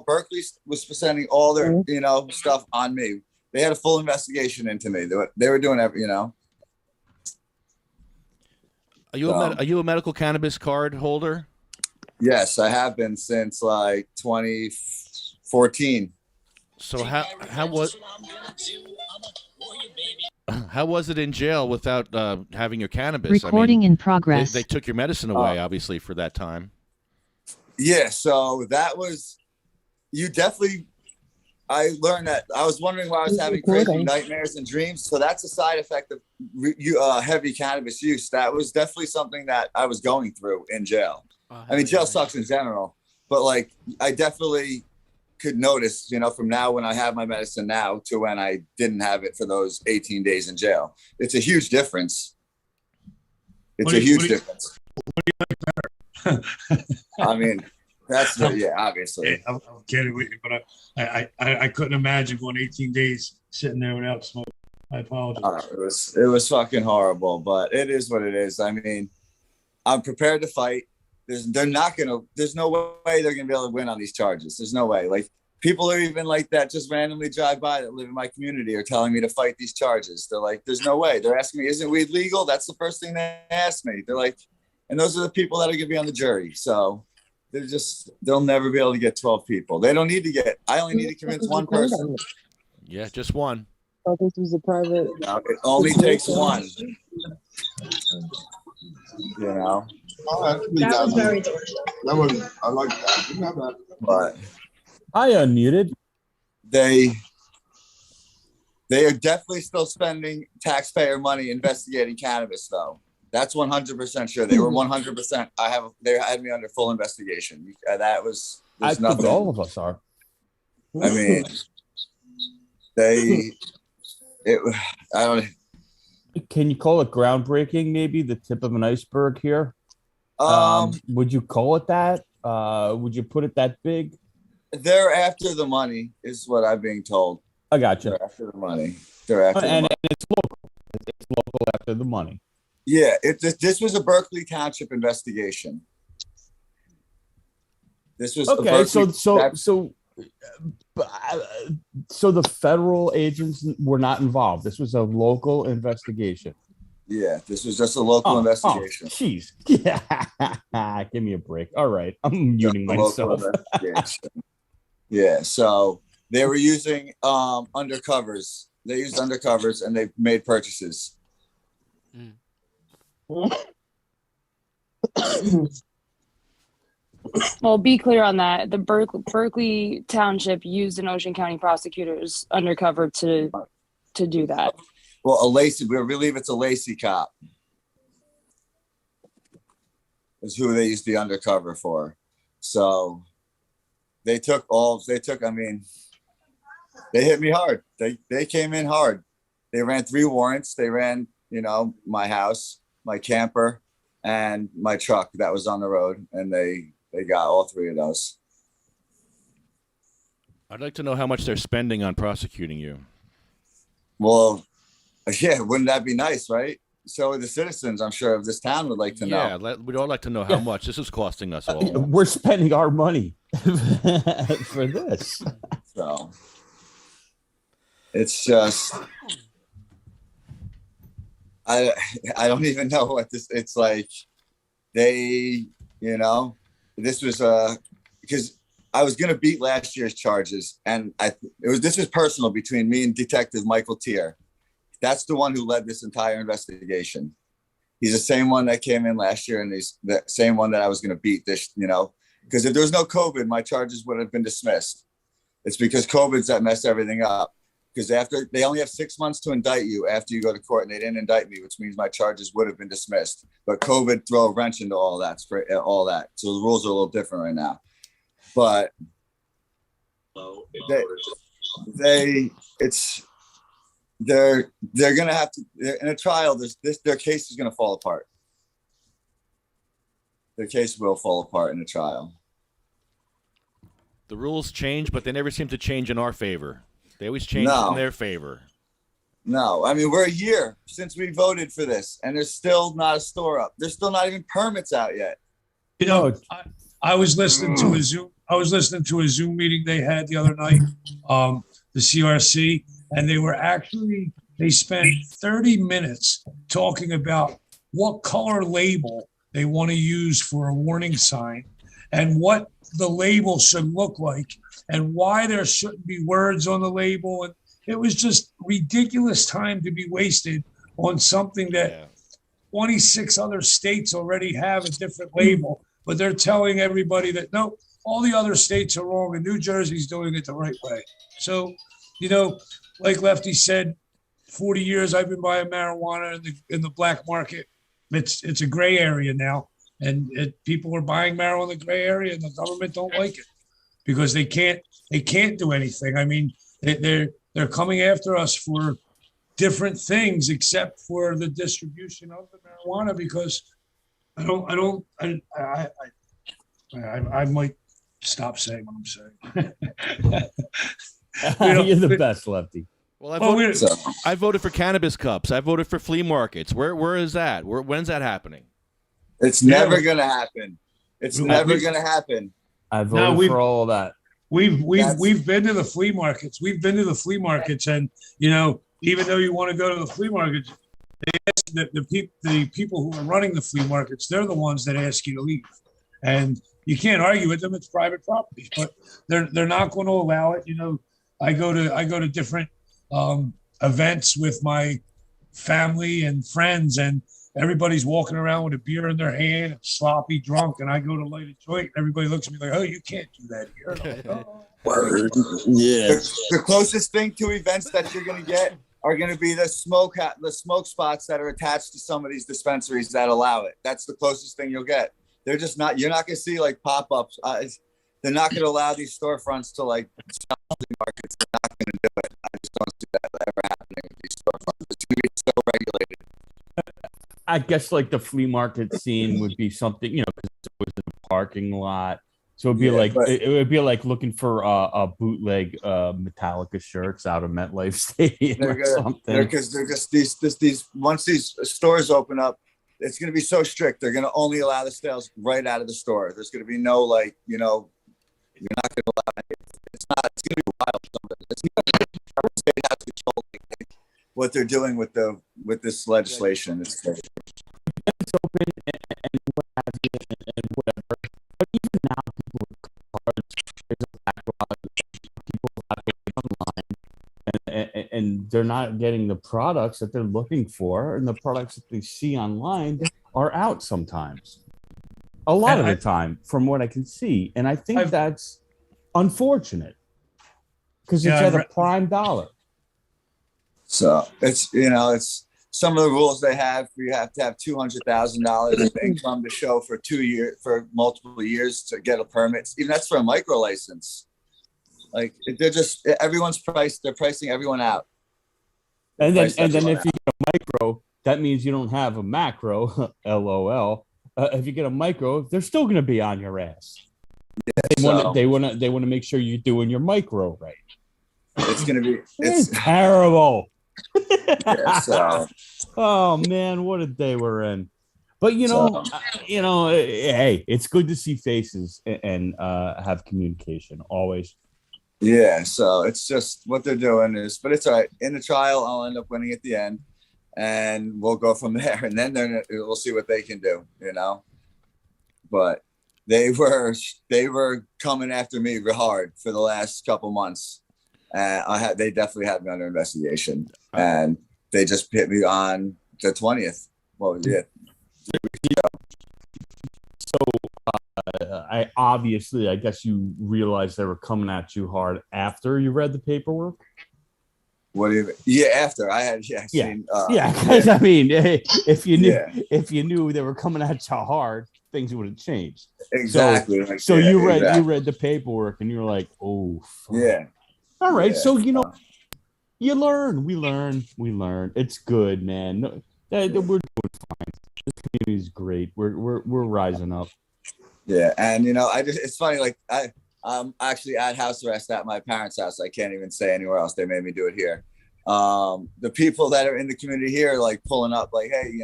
Berkeley was spending all their, stuff on me. They had a full investigation into me. They were doing everything, Are you a medical cannabis card holder? Yes, I have been since like 2014. So how was it in jail without having your cannabis? Recording in progress. They took your medicine away, obviously, for that time. Yeah, so that was I learned that. I was wondering why I was having crazy nightmares and dreams. So that's a side effect of heavy cannabis use. That was definitely something that I was going through in jail. I mean, jail sucks in general, but like I definitely could notice, from now when I have my medicine now to when I didn't have it for those 18 days in jail. It's a huge difference. It's a huge difference. What do you like better? I mean, that's obviously. I'm kidding with you, but I couldn't imagine going 18 days sitting there without smoke. I apologize. It was fucking horrible, but it is what it is. I mean, I'm prepared to fight. There's no way they're gonna be able to win on these charges. There's no way. Like, people are even like that just randomly drive by that live in my community are telling me to fight these charges. They're like, there's no way. They're asking me, isn't weed legal? That's the first thing they ask me. They're like, And those are the people that are going to be on the jury. So they'll never be able to get 12 people. They don't need to get, I only need to convince one person. Yeah, just one. Oh, this was a private. No, it only takes one. You know? That was very delicious. I like that. But I unmuted. they are definitely still spending taxpayer money investigating cannabis, though. That's 100% sure. They were 100%. They had me under full investigation. That was. I think nothing. all of us are. I mean, I don't. Can you call it groundbreaking? Maybe the tip of an iceberg here. Would you call it that? Would you put it that big? They're after the money, is what I'm being told. I got you. They're after the money. They're after the money. And it's local. It's local after the money. Yeah, this was a Berkeley Township investigation. This was okay. So the federal agents were not involved. This was a local investigation. Yeah, this was just a local investigation. Jeez. Yeah. Give me a break. All right. I'm muting myself. Yeah, so they were using undercovers. They used undercovers and they made purchases. Well, be clear on that. The Berkeley Township used an Ocean County prosecutors undercover to do that. Well, we believe it's a Lacey cop. Is who they used the undercover for. So they hit me hard. They came in hard. They ran 3 warrants. They ran, my house, my camper, and my truck that was on the road. And they got all 3 of those. I'd like to know how much they're spending on prosecuting you. Well, yeah, wouldn't that be nice, right? So the citizens, I'm sure, of this town would like to know. Yeah, we'd all like to know how much this is costing us all. We're spending our money for this. So it's just, I don't even know what this. It's like this was because I was gonna beat last year's charges, and this was personal between me and Detective Michael Tier. That's the one who led this entire investigation. He's the same one that came in last year, and he's the same one that I was going to beat this, because if there was no COVID, my charges would have been dismissed. It's because COVID's that messed everything up. Because they only have 6 months to indict you after you go to court, and they didn't indict me, which means my charges would have been dismissed. But COVID threw a wrench into all that. So the rules are a little different right now. But they're gonna have to in a trial. Their case is gonna fall apart. Their case will fall apart in a trial. The rules change, but they never seem to change in our favor. They always change in their favor. No, I mean, we're a year since we voted for this, and there's still not a store up. There's still not even permits out yet. I was listening to a Zoom. I was listening to a Zoom meeting they had the other night, the CRC, and they spent 30 minutes talking about what color label they want to use for a warning sign and what the label should look like and why there shouldn't be words on the label. And it was just ridiculous time to be wasted on something that 26 other states already have a different label, but they're telling everybody that, no, all the other states are wrong and New Jersey's doing it the right way. So, like Lefty said, 40 years I've been buying marijuana in the black market. It's a gray area now, and people are buying marijuana in the gray area, and the government don't like it because they can't do anything. I mean, they're coming after us for different things except for the distribution of the marijuana because I might stop saying what I'm saying. You're the best, Lefty. Well, I voted for cannabis cups. I voted for flea markets. Where is that? When's that happening? It's never going to happen. It's never going to happen. I voted for all of that. We've been to the flea markets. We've been to the flea markets, and even though you want to go to the flea markets, they ask the people who are running the flea markets, they're the ones that ask you to leave. And you can't argue with them. It's private property, but they're not going to allow it. You know, I go to different events with my family and friends, and everybody's walking around with a beer in their hand, and sloppy drunk, and I go to light a joint, and everybody looks at me like, "Oh, you can't do that here." And I'm like, "Oh." Yeah. The closest thing to events that you're going to get are going to be the smoke spots that are attached to some of these dispensaries that allow it. That's the closest thing you'll get. They're just not. You're not going to see like pop-ups. They're not going to allow these storefronts to like sell markets. They're not going to do it. I just don't see that ever happening with these storefronts. It's going to be so regulated. I guess like the flea market scene would be something, you know, because it was in a parking lot. So it'd be it would be like looking for a bootleg Metallica shirts out of MetLife Stadium or something. Because they're just these once these stores open up, it's going to be so strict. They're going to only allow the sales right out of the store. There's going to be no like, you know, you're not going to allow it. It's going to be wild. It's state has control what they're doing with this legislation. It's open and what have you and whatever. But even now, people with cards, there's a backlog. People have to online, and they're not getting the products that they're looking for, and the products that they see online are out sometimes. A lot of the time, from what I can see, and I think that's unfortunate because it's at a prime dollar. So it's, you know, it's some of the rules they have. You have to have $200,000 of income to show for multiple years to get a permit. Even that's for a micro license. Like they're pricing everyone out. And then if you get a micro, that means you don't have a macro. LOL. If you get a micro, they're still going to be on your ass. Yeah, they want to make sure you're doing your micro right. It's going to be it's terrible. Yeah, so. Oh man, what a day we're in. But hey, it's good to see faces and have communication always. Yeah, so it's just what they're doing but it's all right. In the trial, I'll end up winning at the end, and we'll go from there. And then we'll see what they can do, you know. But they were coming after me real hard for the last couple months. They definitely had me under investigation, and they just hit me on the 20th. Well, yeah. So I guess you realized they were coming at you hard after you read the paperwork. What do you mean? Yeah, after I had because I mean, if you knew they were coming at you hard, things would have changed. Exactly. You read the paperwork and you were like, oh, fuck. Yeah. All right, so you learn. We learn. It's good, man. We're doing fine. This community is great. We're rising up. Yeah, and it's funny. Like I'm actually at house arrest at my parents' house. I can't even say anywhere else. They made me do it here. The people that are in the community here are like pulling up, like, hey,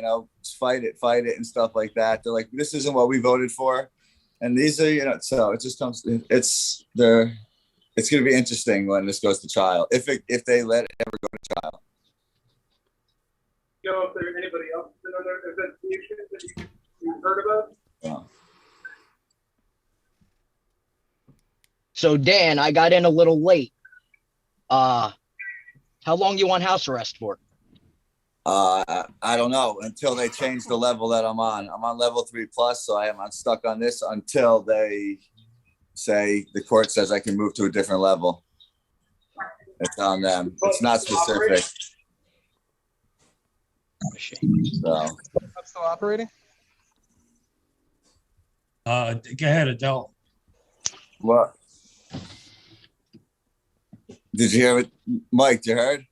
fight it, and stuff like that. They're like, this isn't what we voted for, and these are, so it just comes. It's going to be interesting when this goes to trial, if they let it ever go to trial. If there's anybody else in other investigations that you've heard about? Yeah. So Dan, I got in a little late. How long you on house arrest for? I don't know until they change the level that I'm on. I'm on level 3+, so I'm stuck on this until they say the court says I can move to a different level. It's on them. It's not specific. So. I'm still operating? Go ahead, Adele. What? Did you hear it? Mike, you heard?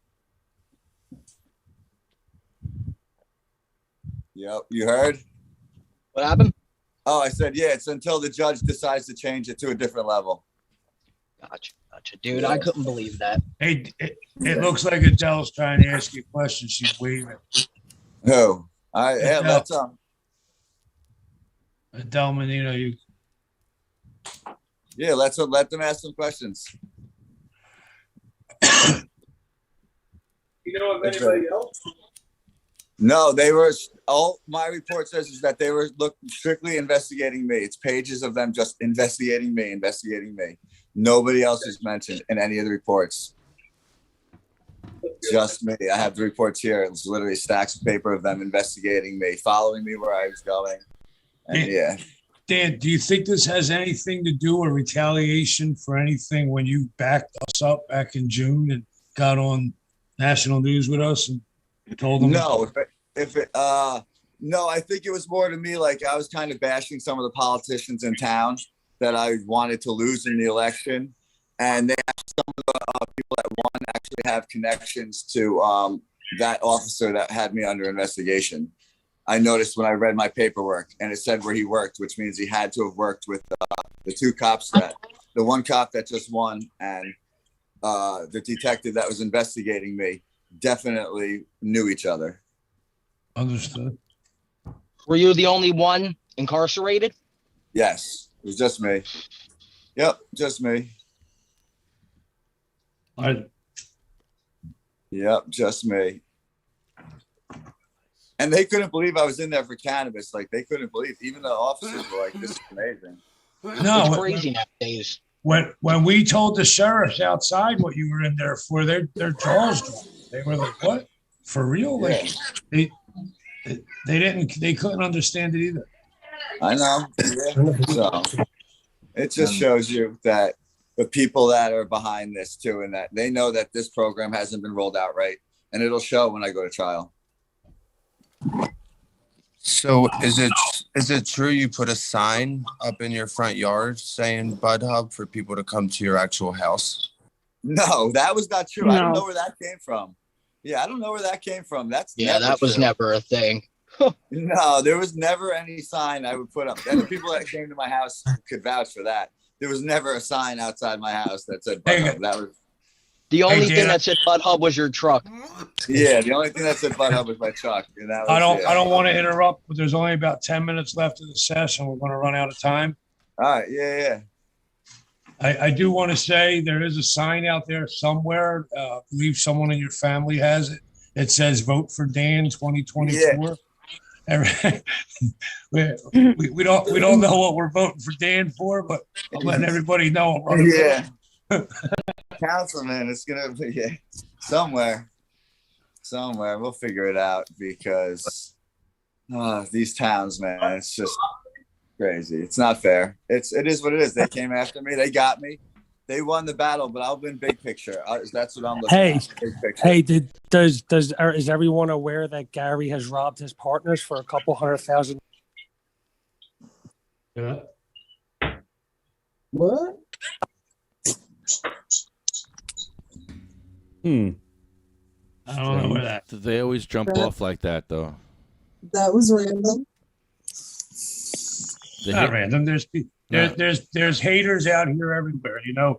Yep, you heard? What happened? Oh, I said, yeah, it's until the judge decides to change it to a different level. Gotcha. Dude, I couldn't believe that. Hey, it looks like Adele's trying to ask you a question. She's waving. Who? Let's Adele Menino, you. Yeah, let them ask some questions. You know of anybody else? No, they were. All my report says is that they were strictly investigating me. It's pages of them just investigating me. Nobody else is mentioned in any of the reports. Just me. I have the reports here. It was literally stacks of paper of them investigating me, following me where I was going. And yeah. Dan, do you think this has anything to do or retaliation for anything when you backed us up back in June and got on national news with us and told them? No, no, I think it was more to me like I was kind of bashing some of the politicians in town that I wanted to lose in the election. And they some of the people that won actually have connections to that officer that had me under investigation. I noticed when I read my paperwork and it said where he worked, which means he had to have worked with the two cops the one cop that just won and the detective that was investigating me definitely knew each other. Understood. Were you the only one incarcerated? Yes, it was just me. Yep, just me. Yep, just me. And they couldn't believe I was in there for cannabis. Like they couldn't believe. Even the officers were like, "This is amazing." No, it's crazy nowadays. When we told the sheriffs outside what you were in there for, their jaws dropped. They were like, "What? For real?" Like they couldn't understand it either. I know. Yeah. So it just shows you that the people that are behind this too, and that they know that this program hasn't been rolled out right, and it'll show when I go to trial. So is it true you put a sign up in your front yard saying Bud Hub for people to come to your actual house? No, that was not true. No. I don't know where that came from. Yeah, I don't know where that came from. That was never a thing. No, there was never any sign I would put up. And the people that came to my house could vouch for that. There was never a sign outside my house that said Bud Hub. That was the only thing that said Bud Hub was your truck. Yeah, the only thing that said Bud Hub was my truck. And that was, I don't want to interrupt, but there's only about 10 minutes left of the session. We're going to run out of time. All right, yeah. I do want to say there is a sign out there somewhere. I believe someone in your family has it. It says "Vote for Dan 2024." We don't know what we're voting for Dan for, but I'm letting everybody know. Yeah. Councilman, it's gonna be somewhere. We'll figure it out because these towns, man, it's just crazy. It's not fair. It is what it is. They came after me. They got me. They won the battle, but I'll win big picture. That's what I'm looking at. Big picture. Hey, is everyone aware that Gary has robbed his partners for a couple $100,000? Yeah. What? I don't know where that. They always jump off like that, though. That was random. Not random. There's haters out here everywhere. You know,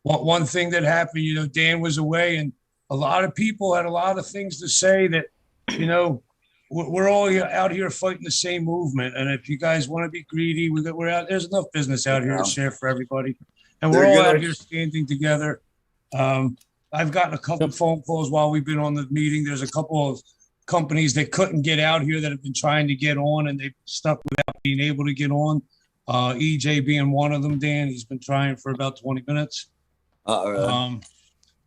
one thing that happened. You know, Dan was away, and a lot of people had a lot of things to say. That you know, we're all out here fighting the same movement. And if you guys want to be greedy, we're out. There's enough business out here to share for everybody, and we're all out here standing together. I've gotten a couple phone calls while we've been on the meeting. There's a couple of companies that couldn't get out here that have been trying to get on, and they've stuck without being able to get on. EJ being one of them, Dan. He's been trying for about 20 minutes. Really?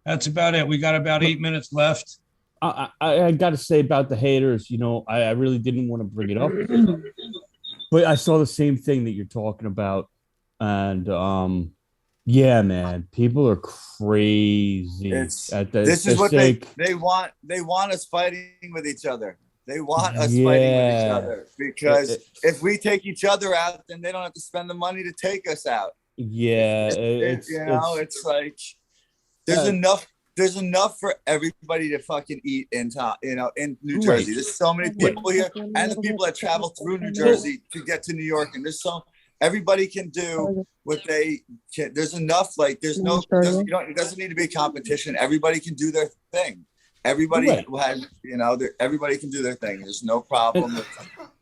That's about it. We got about 8 minutes left. I got to say about the haters, you know, I really didn't want to bring it up, but I saw the same thing that you're talking about. And yeah, man, people are crazy. This is what they want. They want us fighting with each other. They want us fighting with each other because if we take each other out, then they don't have to spend the money to take us out. Yeah, it's like there's enough. There's enough for everybody to fucking eat in town, you know, in New Jersey. There's so many people here, and the people that travel through New Jersey to get to New York, and everybody can do what they can. There's enough. Like it doesn't need to be a competition. Everybody can do their thing. Everybody has, you know, everybody can do their thing. There's no problem.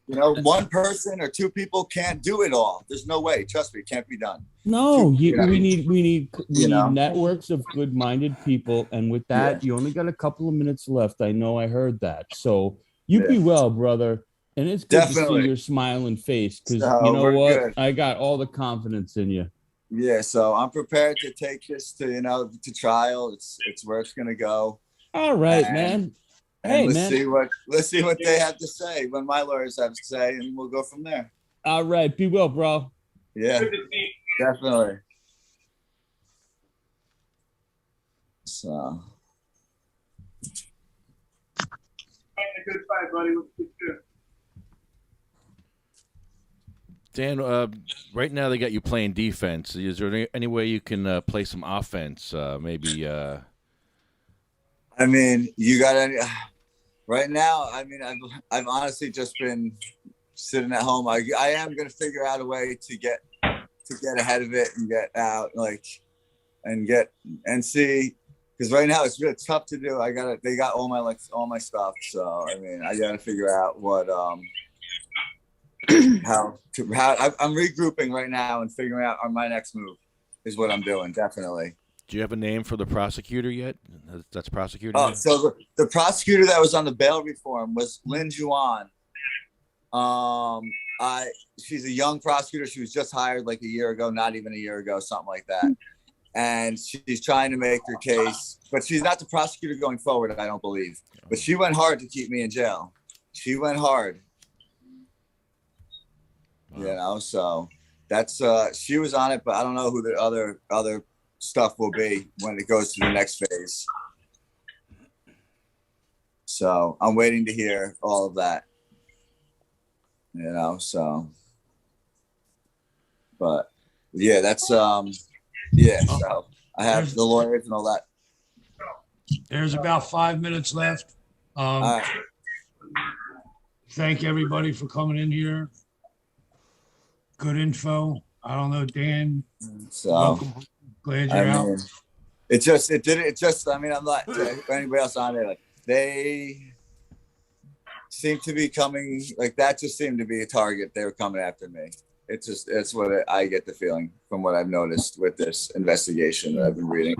You know, one person or two people can't do it all. There's no way. Trust me, it can't be done. No, we need networks of good-minded people, and with that, you only got a couple of minutes left. I know I heard that. So You be well, brother. And it's good to Definitely. see your smiling face because So, you know we're what? good. I got all the confidence in you. Yeah, so I'm prepared to take this to trial. It's where it's gonna go. All right, And- man. And Hey, let's man. see what they have to say, when my lawyers have to say, and we'll go from there. All right. Be well, bro. Yeah, definitely. So. Good fight, buddy. Let's get you. Dan, right now they got you playing defense. Is there any way you can play some offense? Maybe. I mean, you got any? Right now, I mean, I've honestly just been sitting at home. I am gonna figure out a way to get ahead of it and get out, and see, because right now it's really tough to do. They got all my stuff, so I mean, I gotta figure out what how I'm regrouping right now and figuring out my next move is what I'm doing. Definitely. Do you have a name for the prosecutor yet? That's prosecuting. Oh, you? so the prosecutor that was on the bail reform was Lynn Juan. She's a young prosecutor. She was just hired like a year ago, not even a year ago, something like that. And she's trying to make her case, but she's not the prosecutor going forward, I don't believe. But she went hard to keep me in jail. She went hard. Wow. So that's she was on it, but I don't know who the other stuff will be when it goes to the next phase. So I'm waiting to hear all of that. So but yeah, that's so I have the lawyers and all that. There's about 5 minutes left. All right. Thank everybody for coming in here. Good info. I don't know, Dan. So welcome. Glad you're out. I mean, I'm not anybody else on there. Like they seem to be coming, like that just seemed to be a target. They were coming after me. It's what I get the feeling from what I've noticed with this investigation that I've been reading.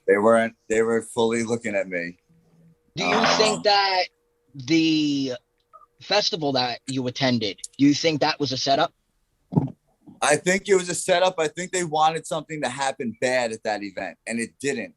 They were fully looking at me. Do you think that the festival that you attended, do you think that was a setup? I think it was a setup. I think they wanted something to happen bad at that event, and it didn't.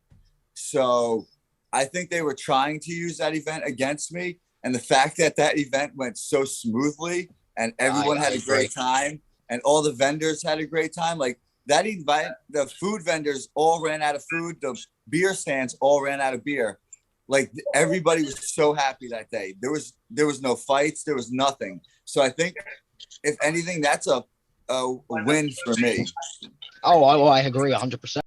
So I think they were trying to use that event against me. And the fact that event went so smoothly and everyone had a great time and all the vendors had a great time, like that event, the food vendors all ran out of food. The beer stands all ran out of beer. Like everybody was so happy that day. There was no fights. There was nothing. So I think if anything, that's a win for me. Oh, I agree 100%.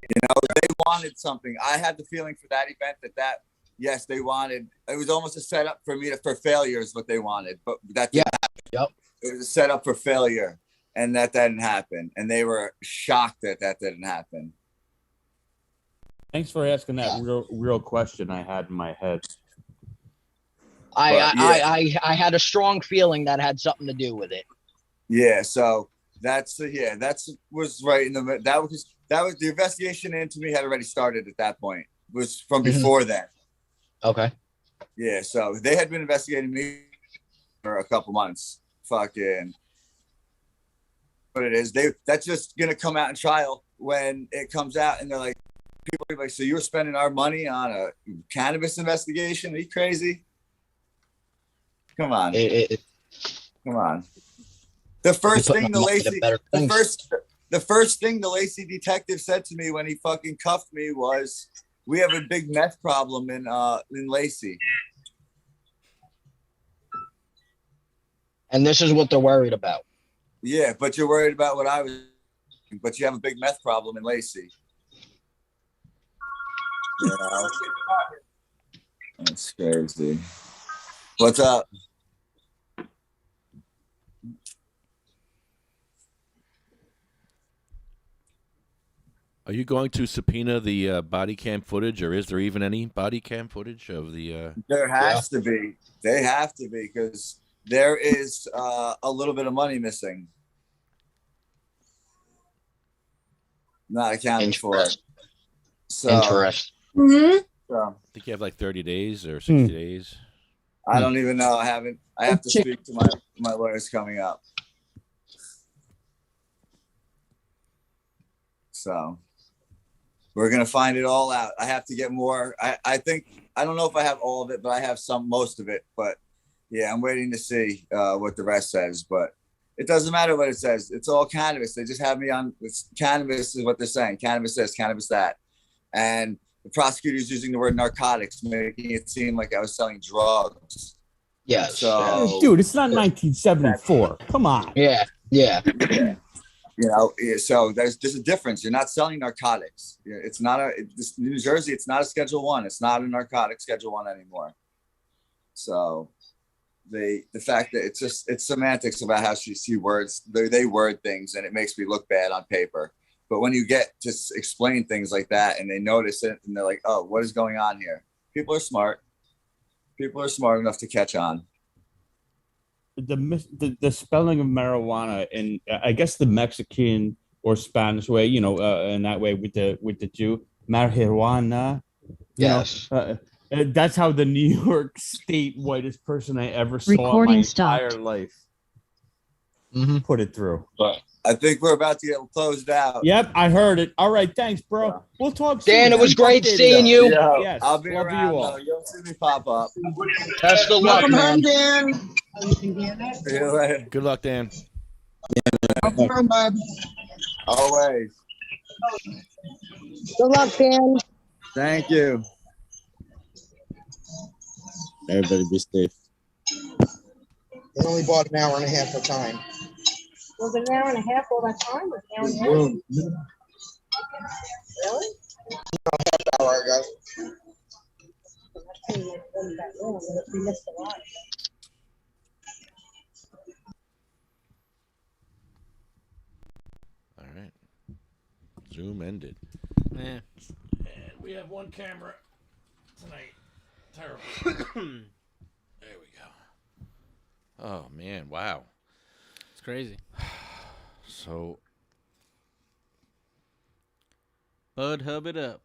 They wanted something. I had the feeling for that event that yes, they wanted. It was almost a setup for me for failure is what they wanted, but that didn't happen. Yep. It was a setup for failure, and that didn't happen, and they were shocked that didn't happen. Thanks for asking that real question I had in my head. I had a strong feeling that had something to do with it. Yeah, so that's was right in the that was the investigation into me had already started at that point. It was from before that. Okay. Yeah, so they had been investigating me for a couple months. Fucking what it is. That's just gonna come out in trial when it comes out, and they're like, people are like, so you were spending our money on a cannabis investigation? Are you crazy? Come on. Come on. The first thing the Lacey detective said to me when he fucking cuffed me was, "We have a big meth problem in Lacey." And this is what they're worried about. Yeah, but you're worried about what I was, but you have a big meth problem in Lacey. You know? That's crazy. What's up? Are you going to subpoena the body cam footage, or is there even any body cam footage of the? There has to be. They have to be, because there is a little bit of money missing, not accounted for. So, Interesting. So, I think you have like 30 days or 60 days. I don't even know. I have to speak to my lawyers coming up. So we're going to find it all out. I have to get more. I think, I don't know if I have all of it, but I have most of it. But yeah, I'm waiting to see what the rest says. But it doesn't matter what it says. It's all cannabis. They just have me on. Cannabis is what they're saying. Cannabis this, cannabis that. And the prosecutor's using the word narcotics, making it seem like I was selling drugs. Yes. So, dude, it's not 1974. Come on. Yeah. You know, so there's a difference. You're not selling narcotics. It's not New Jersey. It's not a Schedule 1. It's not a narcotic Schedule 1 anymore. So the fact that it's semantics about how she words. They word things, and it makes me look bad on paper. But when you get to explain things like that, and they notice it, and they're like, "Oh, what is going on here?" People are smart. People are smart enough to catch on. The spelling of marijuana, and I guess the Mexican or Spanish way, in that way with the Jew, marijuana. Yes. That's how the New York State whitest person I ever saw in my entire life put it through. But I think we're about to get closed out. Yep, I heard it. All right, thanks, bro. Yeah. We'll talk soon. Dan, it was great seeing you. Yeah. Yes, I'll be love around. you all. You'll see me pop up. Best of luck, man. See you later. Good luck, Dan. Always. Good luck, Dan. Thank you. Everybody be safe. They only bought an hour and a half of time. Was it an hour and a half all that time? Was it an hour and a half? Really? Half hour ago. We missed a lot. All right. Zoom ended. Yeah. And we have one camera tonight. Terrible. There we go. Oh, man. Wow. It's crazy. So. Bud hub it up.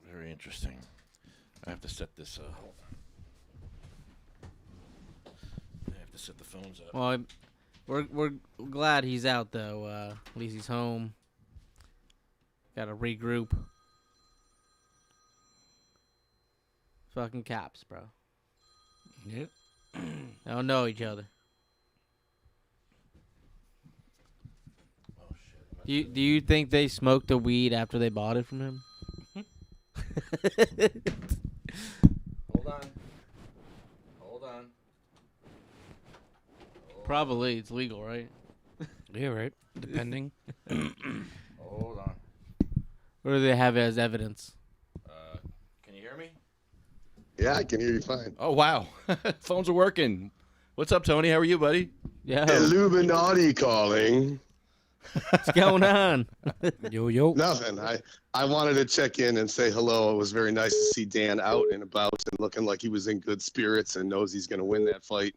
Very interesting. I have to set this up. I have to set the phones up. Well, we're glad he's out though. At least he's home. Got to regroup. Fucking cops, bro. Yep. They don't know each other. Do you think they smoked the weed after they bought it from him? Hold on. Probably. It's legal, right? Yeah, right. Depending. Hold on. Or do they have it as evidence? Can you hear me? Yeah, I can hear you fine. Oh, wow. Phones are working. What's up, Tony? How are you, buddy? Yeah. Illuminati calling. What's going on? Yo. Nothing. I wanted to check in and say hello. It was very nice to see Dan out and about and looking like he was in good spirits and knows he's going to win that fight.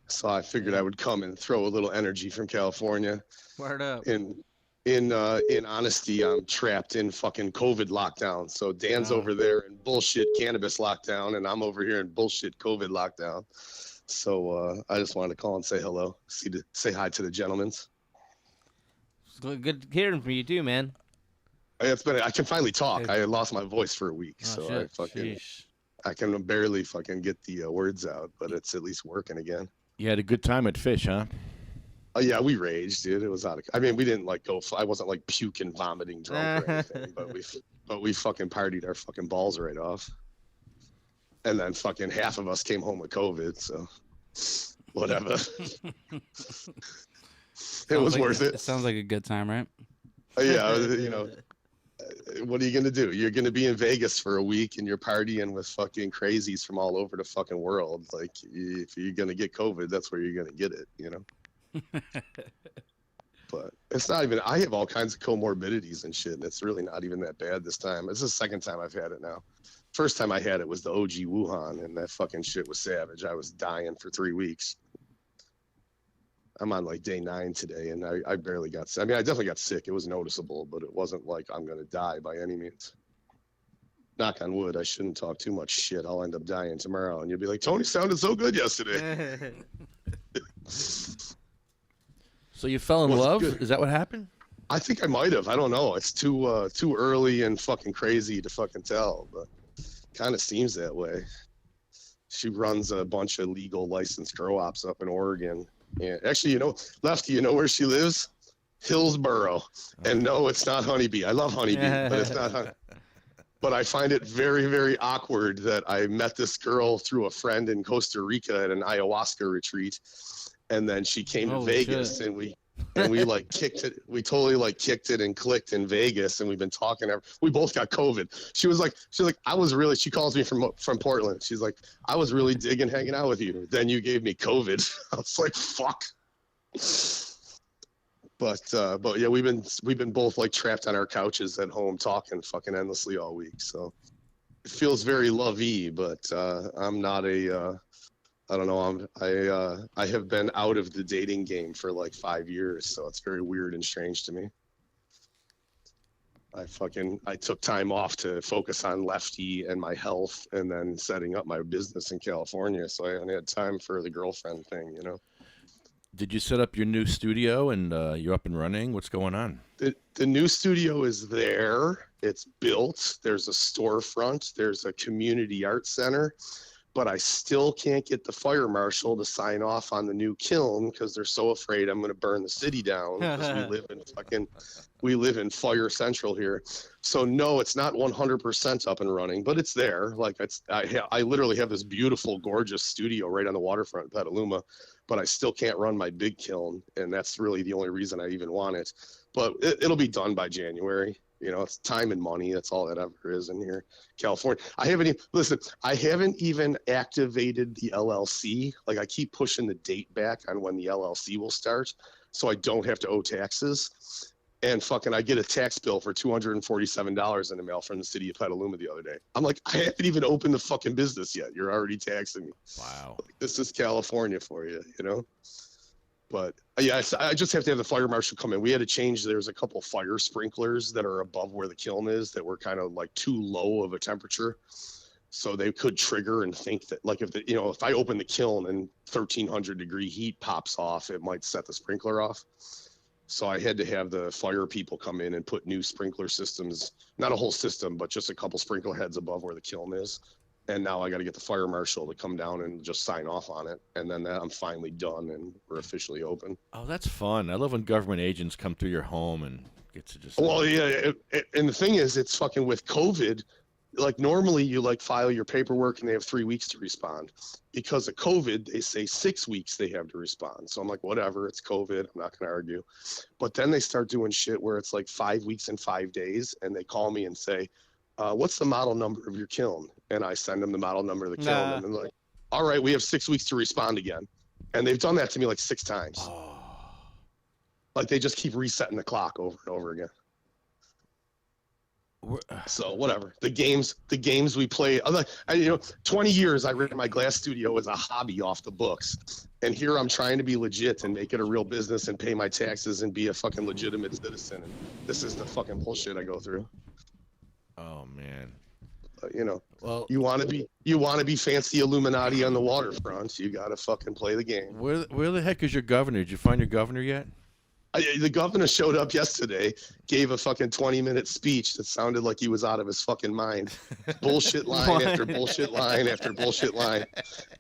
So I figured I would come and throw a little energy from California. Word up. In honesty, I'm trapped in fucking COVID lockdown. So Dan's over there in bullshit cannabis lockdown, and I'm over here in bullshit COVID lockdown. So I just wanted to call and say hello. Say hi to the gentlemen. Good hearing from you too, man. It's been. I can finally talk. I lost my voice for a week, so shit. I can barely fucking get the words out, but it's at least working again. You had a good time at Fish, huh? Oh yeah, we raged, dude. It was out of. I mean, we didn't like go. I wasn't like puking, vomiting, drunk or anything, but we fucking partied our fucking balls right off. And then fucking half of us came home with COVID, so whatever. It was worth it. It sounds like a good time, right? Yeah, what are you gonna do? You're gonna be in Vegas for a week and you're partying with fucking crazies from all over the fucking world. Like, if you're gonna get COVID, that's where you're gonna get it, But it's not even. I have all kinds of comorbidities and shit, and it's really not even that bad this time. It's the second time I've had it now. First time I had it was the OG Wuhan, and that fucking shit was savage. I was dying for 3 weeks. I'm on like day 9 today, and I barely got sick. I mean, I definitely got sick. It was noticeable, but it wasn't like I'm going to die by any means. knock on wood, I shouldn't talk too much shit. I'll end up dying tomorrow. And you'll be like, Tony sounded so good yesterday. So you fell in love? Is that what happened? I think I might have. I don't know. It's too early and fucking crazy to fucking tell, but kind of seems that way. She runs a bunch of legal licensed grow ops up in Oregon. And actually, Lefty, you know where she lives? Hillsboro. And no, it's not Honeybee. I love Honeybee, but it's not Honeybee. But I find it very, very awkward that I met this girl through a friend in Costa Rica at an ayahuasca retreat. And then she came to Vegas and we like kicked it. We totally like kicked it and clicked in Vegas, and we've been talking. We both got COVID. She was like, she calls me from Portland. She's like, I was really digging hanging out with you. Then you gave me COVID. I was like, fuck. But yeah, we've been both like trapped on our couches at home talking fucking endlessly all week. So it feels very lovey, but I'm not I don't know. I have been out of the dating game for like 5 years, so it's very weird and strange to me. I took time off to focus on Lefty and my health, and then setting up my business in California. So I only had time for the girlfriend thing, Did you set up your new studio and you're up and running? What's going on? The new studio is there. It's built. There's a storefront. There's a community art center. But I still can't get the fire marshal to sign off on the new kiln because they're so afraid I'm going to burn the city down. Because we live in Fire Central here. So no, it's not 100% up and running, but it's there. Like I literally have this beautiful, gorgeous studio right on the waterfront in Petaluma, but I still can't run my big kiln, and that's really the only reason I even want it. But it'll be done by January. It's time and money. That's all that ever is in here, California. I haven't even activated the LLC. Like I keep pushing the date back on when the LLC will start, so I don't have to owe taxes. And fucking, I get a tax bill for $247 in the mail from the city of Petaluma the other day. I'm like, I haven't even opened the fucking business yet. You're already taxing me. Wow. Like, this is California for you, But yeah, I just have to have the fire marshal come in. We had to change. There's a couple fire sprinklers that are above where the kiln is that were kind of like too low of a temperature. So they could trigger and think that like if I open the kiln and 1300 degree heat pops off, it might set the sprinkler off. So I had to have the fire people come in and put new sprinkler systems, not a whole system, but just a couple sprinkler heads above where the kiln is. And now I got to get the fire marshal to come down and just sign off on it. And then I'm finally done and we're officially open. Oh, that's fun. I love when government agents come through your home and get to just... Well, yeah. And the thing is, it's fucking with COVID. Like normally you like file your paperwork and they have 3 weeks to respond. Because of COVID, they say 6 weeks they have to respond. So I'm like, whatever, it's COVID. I'm not going to argue. But then they start doing shit where it's like 5 weeks and 5 days. And they call me and say, what's the model number of your kiln? And I send them the model number of the kiln. And they're like, all right, we have 6 weeks to respond again. And they've done that to me like 6 times. Oh. Like they just keep resetting the clock over and over again. So whatever. The games we play, 20 years I ran my glass studio as a hobby off the books. And here I'm trying to be legit and make it a real business and pay my taxes and be a fucking legitimate citizen. And this is the fucking bullshit I go through. Oh man. Well, you want to be fancy Illuminati on the waterfront. You got to fucking play the game. Where the heck is your governor? Did you find your governor yet? The governor showed up yesterday, gave a fucking 20-minute speech that sounded like he was out of his fucking mind. Bullshit line after bullshit line after bullshit line.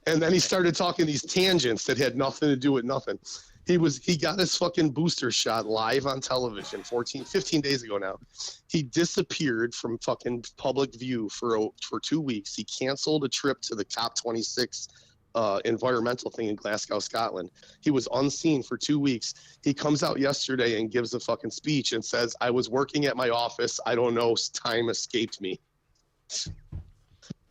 And then he started talking these tangents that had nothing to do with nothing. He got his fucking booster shot live on television 15 days ago now. He disappeared from fucking public view for 2 weeks. He canceled a trip to the COP26 environmental thing in Glasgow, Scotland. He was unseen for 2 weeks. He comes out yesterday and gives a fucking speech and says, I was working at my office. I don't know. Time escaped me.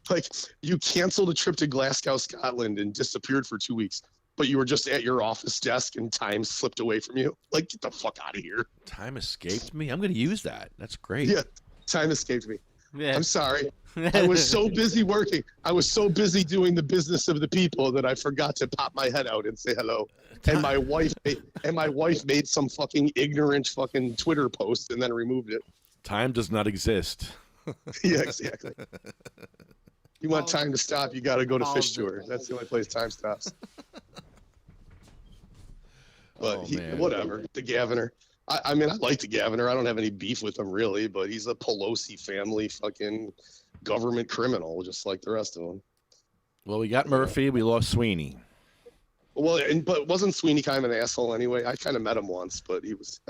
Like, you canceled a trip to Glasgow, Scotland and disappeared for 2 weeks. But you were just at your office desk and time slipped away from you. Like, get the fuck out of here. Time escaped me? I'm going to use that. That's great. Yeah, time escaped me. Yeah. I'm sorry. I was so busy working. I was so busy doing the business of the people that I forgot to pop my head out and say hello. And my wife made some fucking ignorant fucking Twitter post and then removed it. Time does not exist. Yeah, exactly. You want time to stop, you got to go to Fish Tour. That's the only place time stops. But whatever, the governor. I mean, I like the governor. I don't have any beef with him really, but he's a Pelosi family fucking government criminal, just like the rest of them. Well, we got Murphy. We lost Sweeney. Well, but wasn't Sweeney kind of an asshole anyway? I kind of met him once, but he was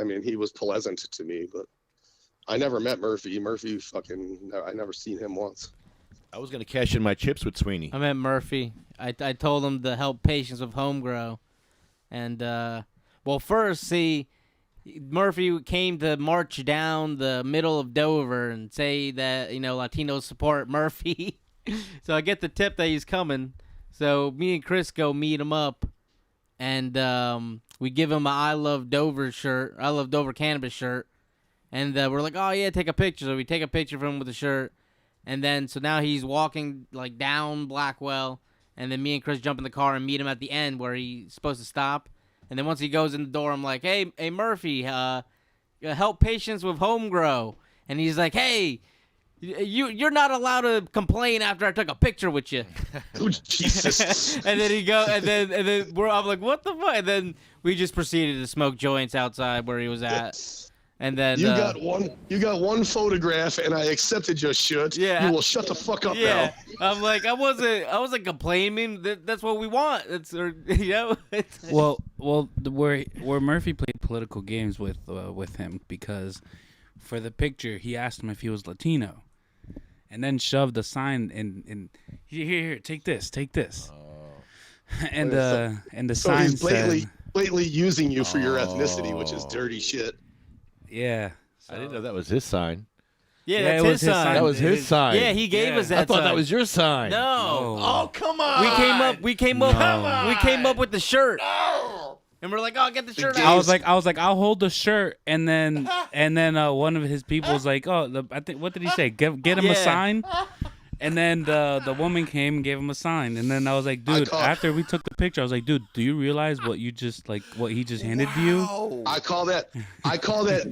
pleasant to me, but I never met Murphy. Murphy I never seen him once. I was going to cash in my chips with Sweeney. I met Murphy. I told him to help patients with home grow. And, first, see, Murphy came to march down the middle of Dover and say that, Latinos support Murphy. So I get the tip that he's coming. So me and Chris go meet him up, and we give him a I Love Dover shirt, I Love Dover Cannabis shirt. And we're like, oh, yeah, take a picture. So we take a picture of him with the shirt. And then, so now he's walking, down Blackwell. And then me and Chris jump in the car and meet him at the end where he's supposed to stop. And then once he goes in the door, I'm like, hey Murphy, help patients with home grow. And he's like, hey, you're not allowed to complain after I took a picture with you. Oh, Jesus. And then I'm like, what the fuck? And then we just proceeded to smoke joints outside where he was at. And then you got one photograph, and I accepted your shit. Yeah. You will shut the fuck up yeah. now. I'm like, I wasn't complaining. That's what we want. Well, where Murphy played political games with him, because for the picture he asked him if he was Latino, and then shoved a sign in here, take this. And the so sign he's said, blatantly using you for your ethnicity, which is dirty shit. Yeah. I didn't know that was his sign. Yeah, that's his sign. That was his sign. Yeah, he gave us that I thought sign. that was your sign. No. Oh, come on. We came up with the shirt. No. And we're like, oh, get the shirt out. I was like, I'll hold the shirt, and then one of his people was like, oh, I think, what did he say? Get him a sign. And then the woman came and gave him a sign, and then I was like, dude, after we took the picture, I was like, dude, do you realize what he just handed to you? I call that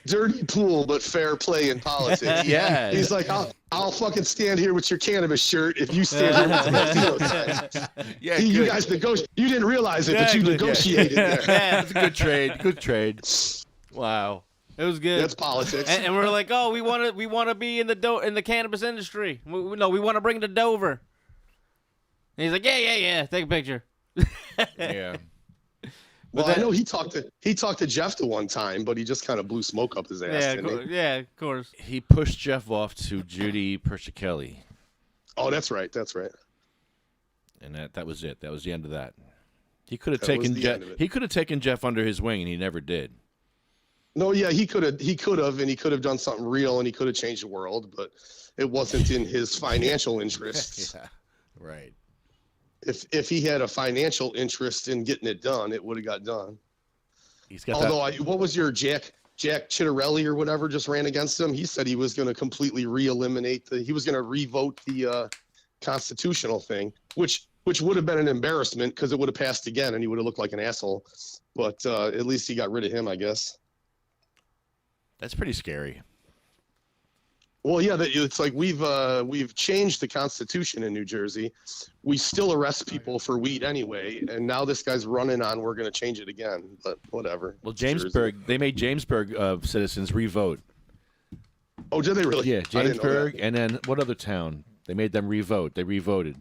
dirty pool, but fair play in politics. Yeah. He's like, I'll fucking stand here with your cannabis shirt if you stand here with the Latino sign. Yeah, you guys negotiate. You didn't realize it, but you negotiated there. Yeah, that's a good trade. Good trade. Wow. It was good. That's politics. And we're like, oh, we want to be in the cannabis industry. We want to bring it to Dover. And he's like, yeah, take a picture. Yeah. Well, I know he talked to Jeff the one time, but he just kind of blew smoke up his ass. Yeah, of course. He pushed Jeff off to Judy Persicelli. Oh, that's right. And that was it. That was the end of that. He could have taken Jeff. He could have taken Jeff under his wing, and he never did. No, yeah, he could have, and he could have done something real, and he could have changed the world, but it wasn't in his financial interests. Yeah, right. If he had a financial interest in getting it done, it would have got done. He's got. What was your Jack Chittarelli or whatever just ran against him? He said he was going to completely re-eliminate he was going to revote the constitutional thing, which would have been an embarrassment because it would have passed again, and he would have looked like an asshole. But at least he got rid of him, I guess. That's pretty scary. Well, yeah, it's like we've changed the Constitution in New Jersey. We still arrest people for weed anyway, and now this guy's running on we're going to change it again. But whatever. Well, they made Jamesburg citizens re-vote. Oh, did they really? Yeah, Jamesburg, and then what other town? They made them re-vote. They re-voted.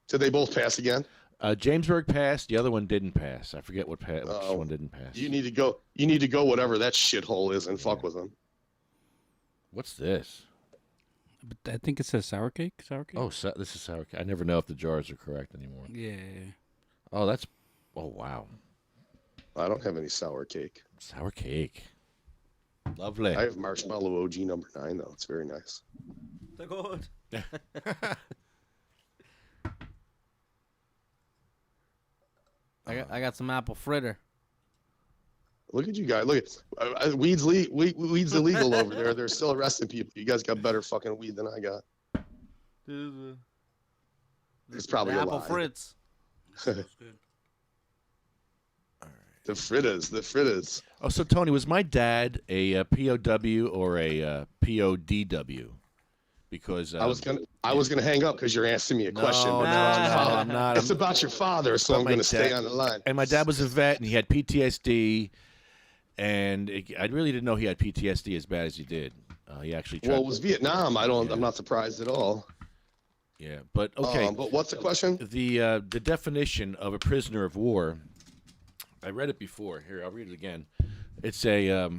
Did they both pass again? Jamesburg passed. The other one didn't pass. I forget which one didn't pass. You need to go whatever that shithole is and fuck with them. What's this? But I think it says sour cake. Sour cake. Oh, this is sour cake. I never know if the jars are correct anymore. Yeah. Oh, that's. Oh, wow. I don't have any sour cake. Sour cake. Lovely. I have marshmallow OG number 9 though. It's very nice. They're good. I got some apple fritter. Look at you guys. Look at weed's illegal over there. They're still arresting people. You guys got better fucking weed than I got. It's probably a apple lie. fritz. The fritters. Oh, so Tony, was my dad a POW or a PODW? because I was gonna hang up because you're asking me a question. No, but I'm not. It's about your father, so But I'm my gonna stay dad- on the line. And my dad was a vet, and he had PTSD, and I really didn't know he had PTSD as bad as he did. He actually tried. Well, it was Vietnam. I'm not surprised at all. Yeah, but okay. But what's the question? The definition of a prisoner of war. I read it before. Here, I'll read it again. It's a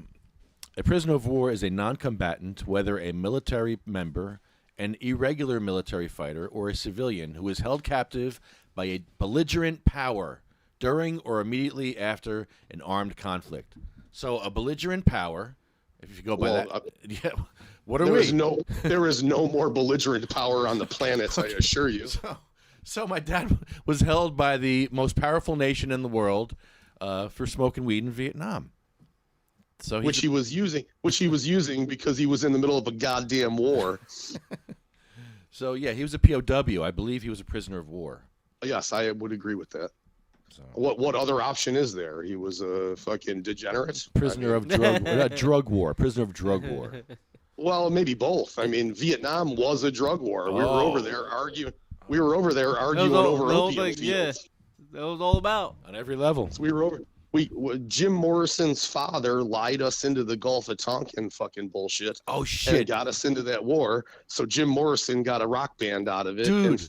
prisoner of war is a non-combatant, whether a military member, an irregular military fighter, or a civilian who is held captive by a belligerent power during or immediately after an armed conflict. So a belligerent power, if you go by that, yeah. What are there we? There is no more belligerent power on the planet, I assure you. So my dad was held by the most powerful nation in the world for smoking weed in Vietnam. So Which he was using because he was in the middle of a goddamn war. So yeah, he was a POW. I believe he was a prisoner of war. Yes, I would agree with that. What other option is there? He was a fucking degenerate. Prisoner of drug war. Prisoner of drug war. Well, maybe both. I mean, Vietnam was a drug war. We were over there arguing. Over opium fields. Yeah, that was all about on every level. So we were over. Jim Morrison's father lied us into the Gulf of Tonkin fucking bullshit. Oh shit! And got us into that war. So Jim Morrison got a rock band out of it, and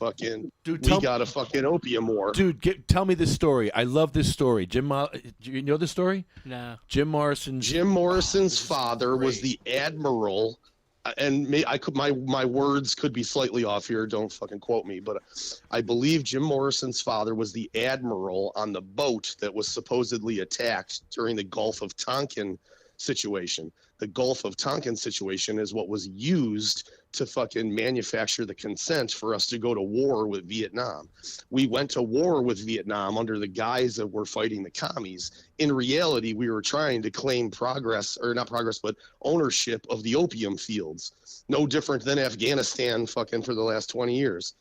we got a fucking opium war. Dude, tell me this story. I love this story. Do you know this story? No. Jim Morrison's father was the admiral. And my words could be slightly off here. Don't fucking quote me, but I believe Jim Morrison's father was the admiral on the boat that was supposedly attacked during the Gulf of Tonkin situation. The Gulf of Tonkin situation is what was used to fucking manufacture the consent for us to go to war with Vietnam. We went to war with Vietnam under the guise of we're fighting the commies. In reality, we were trying to claim but ownership of the opium fields. No different than Afghanistan fucking for the last 20 years.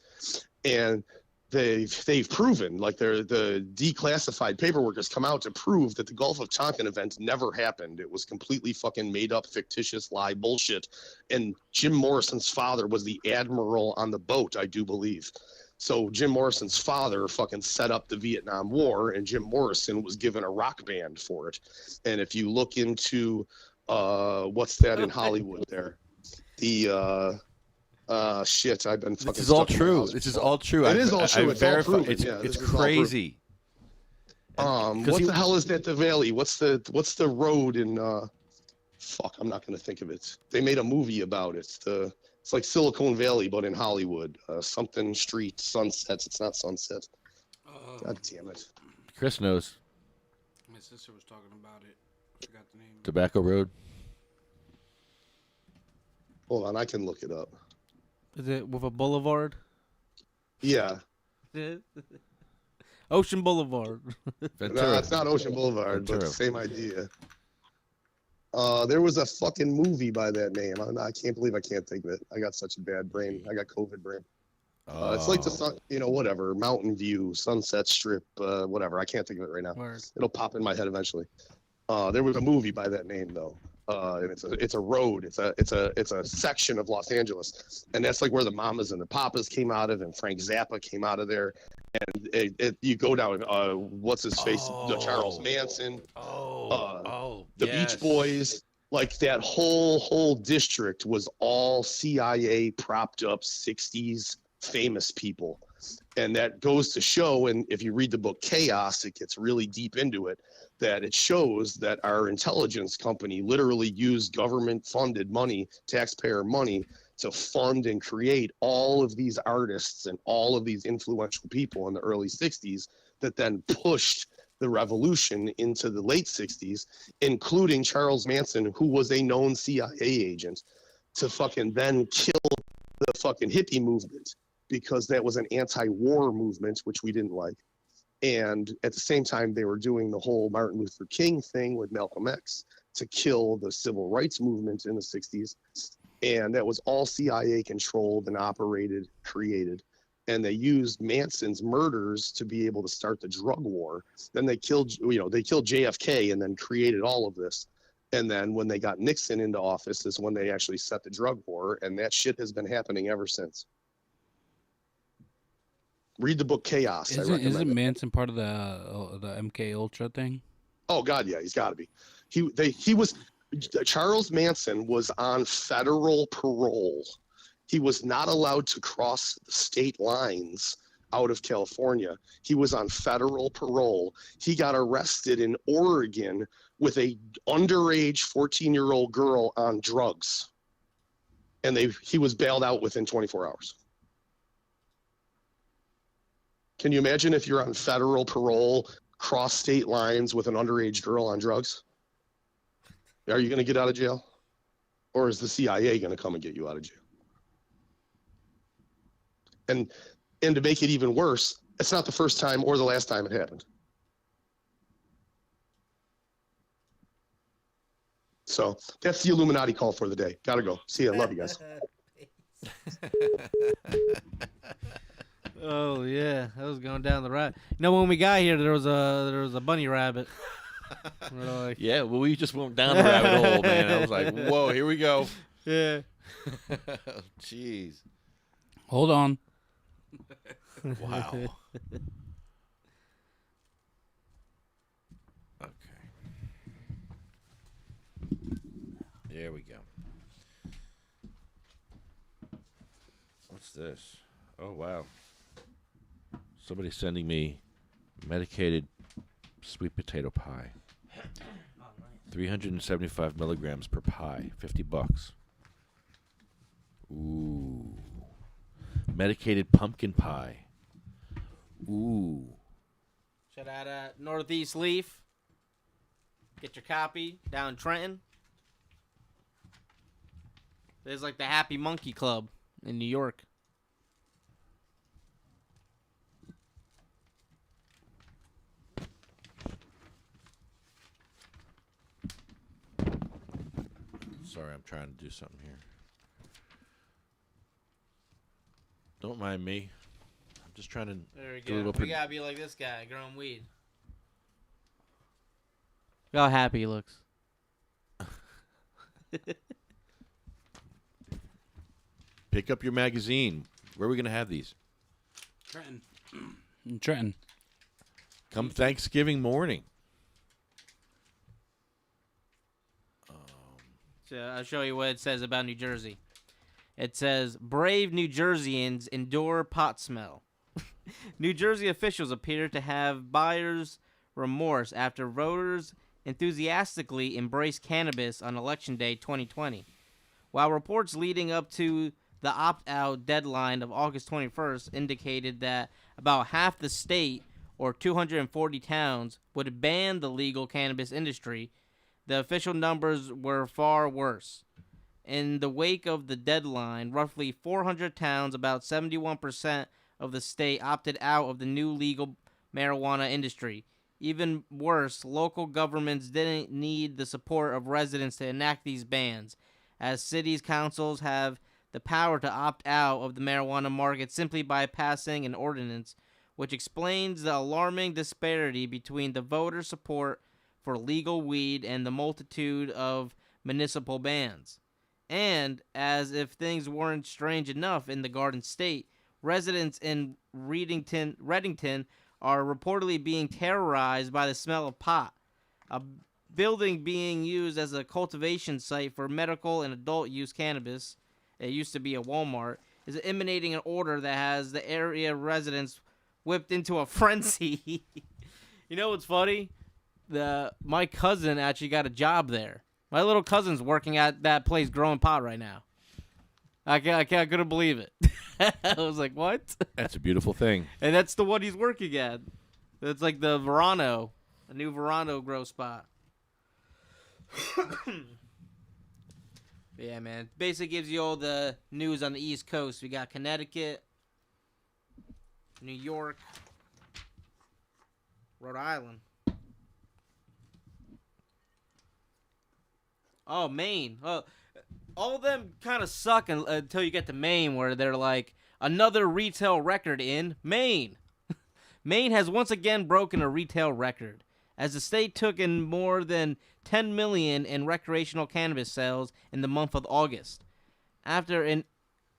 And they've proven, like the declassified paperwork has come out to prove that the Gulf of Tonkin event never happened. It was completely fucking made up, fictitious lie bullshit. And Jim Morrison's father was the admiral on the boat, I do believe. So Jim Morrison's father fucking set up the Vietnam War, and Jim Morrison was given a rock band for it. And if you look into what's that in Hollywood there, shit, I've been fucking. This is all true. This is all true. It is all true. It's all proven. It's crazy. What the hell is that? The valley? What's the road in? Fuck, I'm not gonna think of it. They made a movie about it. It's like Silicon Valley, but in Hollywood. Something Street, Sunsets. It's not Sunset. God damn it. Chris knows. My sister was talking about it. I forgot the name. Tobacco Road. Hold on, I can look it up. Is it with a boulevard? Yeah. Ocean Boulevard. No, it's not Ocean Boulevard, but same idea. There was a fucking movie by that name. I can't believe I can't think of it. I got such a bad brain. I got COVID brain. It's like the sun, whatever, Mountain View, Sunset Strip, whatever. I can't think of it right now. Word. It'll pop in my head eventually. There was a movie by that name though. And it's a road. It's a section of Los Angeles, and that's like where the Mamas and the Papas came out of, and Frank Zappa came out of there. And you go down, what's his face, Charles Manson, the yes. Beach Boys, like that whole district was all CIA propped up 60s famous people. And that goes to show, and if you read the book Chaos, it gets really deep into it, that it shows that our intelligence company literally used government-funded money, taxpayer money, to fund and create all of these artists and all of these influential people in the early 60s that then pushed the revolution into the late 60s, including Charles Manson, who was a known CIA agent, to fucking then kill the fucking hippie movement, because that was an anti-war movement, which we didn't like. And at the same time, they were doing the whole Martin Luther King thing with Malcolm X to kill the civil rights movement in the 60s. And that was all CIA controlled and operated, created. And they used Manson's murders to be able to start the drug war. Then they killed JFK and then created all of this. And then when they got Nixon into office is when they actually set the drug war, and that shit has been happening ever since. Read the book Chaos. Isn't Manson part of the MK Ultra thing? Oh God, yeah, he's got to be. Charles Manson was on federal parole. He was not allowed to cross the state lines out of California. He was on federal parole. He got arrested in Oregon with a underage 14-year-old girl on drugs. And he was bailed out within 24 hours. Can you imagine if you're on federal parole, cross state lines with an underage girl on drugs? Are you going to get out of jail? Or is the CIA going to come and get you out of jail? And to make it even worse, it's not the first time or the last time it happened. So that's the Illuminati call for the day. Gotta go. See ya. Love you guys. Oh yeah, that was going down the right. When we got here, there was a bunny rabbit. Like, yeah, well, we just went down the rabbit hole, man. I was like, whoa, here we go. Yeah. Jeez. Hold on. Wow. Okay. There we go. What's this? Oh, wow. Somebody's sending me medicated sweet potato pie. 375 milligrams per pie. $50. Ooh. Medicated pumpkin pie. Ooh. shout out Northeast Leaf. Get your copy down in Trenton. There's like the Happy Monkey Club in New York. Sorry, I'm trying to do something here. Don't mind me. I'm just trying to There we do a go. little We gotta be like this guy, growing weed. Look how happy he looks. Pick up your magazine. Where are we going to have these? Trenton. Trenton. Come Thanksgiving morning. So I'll show you what it says about New Jersey. It says, brave New Jerseyans endure pot smell. New Jersey officials appear to have buyer's remorse after voters enthusiastically embraced cannabis on Election Day 2020. While reports leading up to the opt-out deadline of August 21st indicated that about half the state, or 240 towns, would ban the legal cannabis industry, the official numbers were far worse. In the wake of the deadline, roughly 400 towns, about 71% of the state, opted out of the new legal marijuana industry. Even worse, local governments didn't need the support of residents to enact these bans, as cities' councils have the power to opt out of the marijuana market simply by passing an ordinance, which explains the alarming disparity between the voter support for legal weed and the multitude of municipal bans. And, as if things weren't strange enough in the Garden State, residents in Reddington are reportedly being terrorized by the smell of pot. A building being used as a cultivation site for medical and adult use cannabis, it used to be a Walmart, is emanating an odor that has the area residents whipped into a frenzy. You know what's funny? My cousin actually got a job there. My little cousin's working at that place growing pot right now. I couldn't believe it. I was like, what? That's a beautiful thing. And that's the one he's working at. It's like the Verano, a new Verano grow spot. Yeah, man. Basically gives you all the news on the East Coast. We got Connecticut, New York, Rhode Island. Oh, Maine. All of them kind of suck until you get to Maine, where they're like, another retail record in Maine. Maine has once again broken a retail record, as the state took in more than $10 million in recreational cannabis sales in the month of August. After an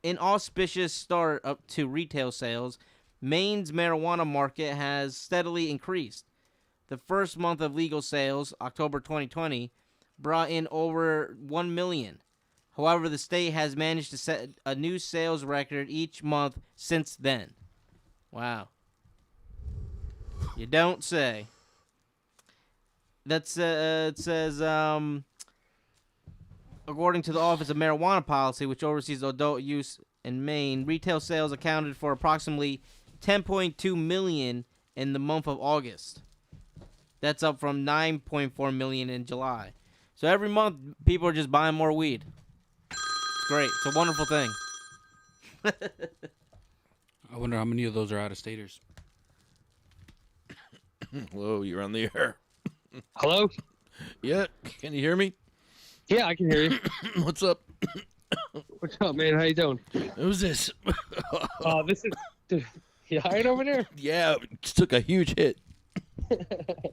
inauspicious start up to retail sales, Maine's marijuana market has steadily increased. The first month of legal sales, October 2020, brought in over $1 million. However, the state has managed to set a new sales record each month since then. Wow. You don't say. It says, according to the Office of Marijuana Policy, which oversees adult use in Maine, retail sales accounted for approximately $10.2 million in the month of August. That's up from $9.4 million in July. So every month, people are just buying more weed. It's great. It's a wonderful thing. I wonder how many of those are out-of-staters. Whoa, you're on the air. Hello? Yeah, can you hear me? Yeah, I can hear you. What's up? What's up, man? How you doing? Who's this? This is... You hired over there? Yeah, just took a huge hit.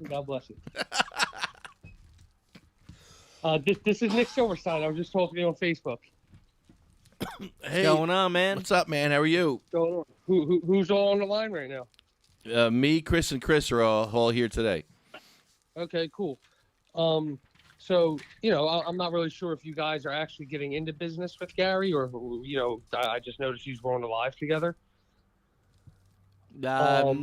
God bless you. This is Nick Silverstein. I was just talking to you on Facebook. Hey, what's going on, man? What's up, man? How are you? What's going on? Who's all on the line right now? Me, Chris, and Chris are all here today. Okay, cool. So, I'm not really sure if you guys are actually getting into business with Gary or, I just noticed you were on the live together. No.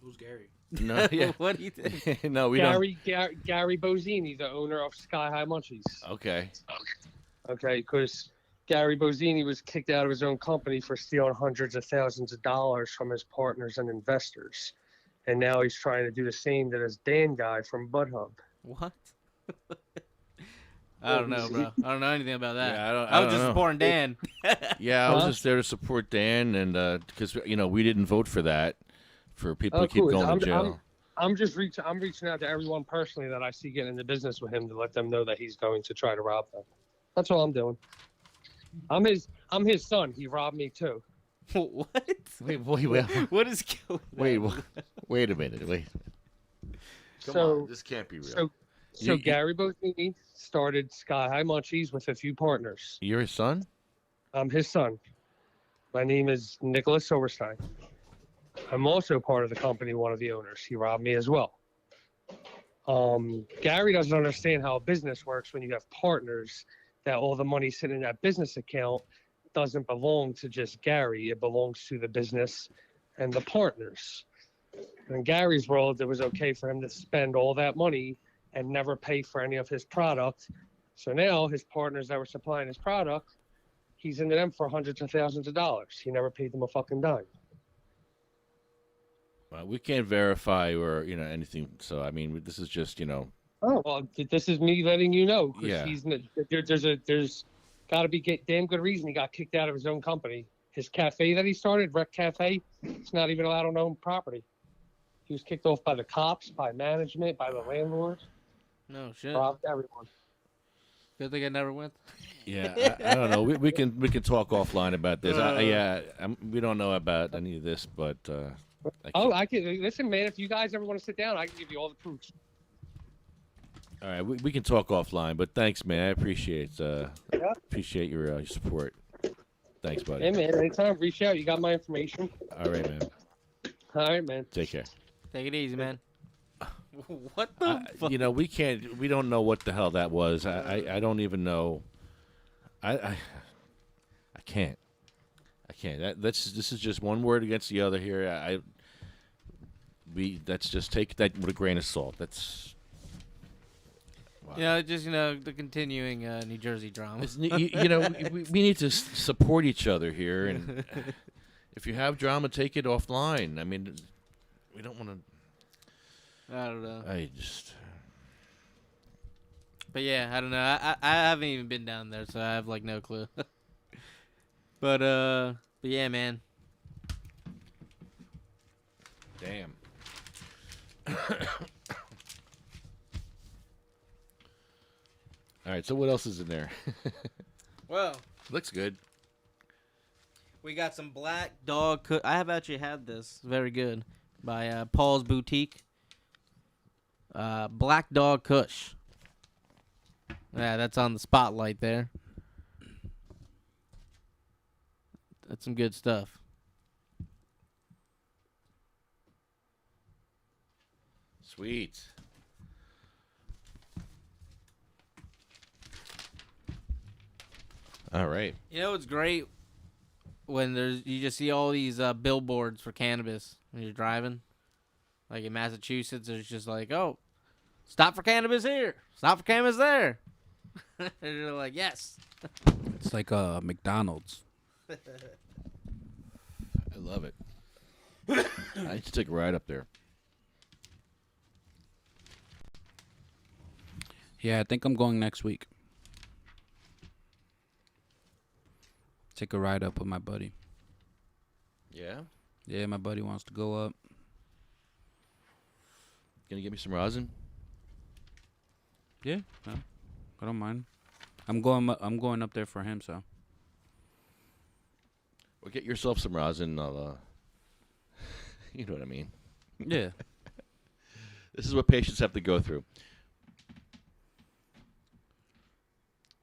Who's Gary? No, yeah. What do you think? No, we Gary Bozzini, the owner of Sky High Munchies. don't. Okay. Okay, because Gary Bozzini was kicked out of his own company for stealing hundreds of thousands of dollars from his partners and investors. And now he's trying to do the same to this Dan guy from BudHub. What? I don't know, bro. I don't know anything about that. Yeah, I was don't just know. supporting Dan. Yeah, I was just there to support Dan, and because we didn't vote for that, for people to keep cool. going to jail. I'm reaching out to everyone personally that I see getting into business with him to let them know that he's going to try to rob them. That's all I'm doing. I'm his son. He robbed me too. What? Wait. What is going on? Wait a minute. Come on, this can't be real. So Gary Bozzini started Sky High Munchies with a few partners. You're his son? I'm his son. My name is Nicholas Silverstein. I'm also part of the company, one of the owners. He robbed me as well. Gary doesn't understand how a business works when you have partners, that all the money sitting in that business account doesn't belong to just Gary. It belongs to the business and the partners. In Gary's world, it was okay for him to spend all that money and never pay for any of his product. So now his partners that were supplying his product, he's into them for hundreds of thousands of dollars. He never paid them a fucking dime. Well, we can't verify or anything. So I mean, this is just Oh well, this is me letting you know. 'Cause Yeah. There's got to be damn good reason he got kicked out of his own company. His cafe that he started, Rec Cafe, it's not even allowed on own property. He was kicked off by the cops, by management, by the landlord. No shit. Robbed everyone. Good thing I never went. Yeah, I don't know. We can talk offline about this. We don't know about any of this, but I can listen, man. If you guys ever want to sit down, I can give you all the proofs. all right, we can talk offline. But thanks, man. I appreciate your support. Thanks, buddy. Hey, man. Anytime, reach out. You got my information. All right, man. All right, man. Take care. Take it easy, man. What the fuck? We don't know what the hell that was. I don't even know. I can't. This is just one word against the other here. Let's just take that with a grain of salt. That's wow. Just the continuing New Jersey drama. We need to support each other here, and if you have drama, take it offline. I mean, we don't want to. I don't know. But yeah, I don't know. I haven't even been down there, so I have no clue. But yeah, man. Damn. All right, so what else is in there? Well, looks good. We got some black dog. I have actually had this. Very good. By Paul's Boutique. Black Dog Kush. Yeah, that's on the spotlight there. That's some good stuff. Sweet. All right. You know, it's great when you just see all these billboards for cannabis when you're driving. Like in Massachusetts, there's just like, oh, stop for cannabis here, stop for cannabis there. And you're like, yes. It's like McDonald's. I love it. I need to take a ride up there. Yeah, I think I'm going next week. Take a ride up with my buddy. Yeah? Yeah, my buddy wants to go up. Gonna get me some rosin? Yeah, no, I don't mind. I'm going up there for him, so. Well, get yourself some rosin. I'll, you know what I mean. Yeah. This is what patients have to go through.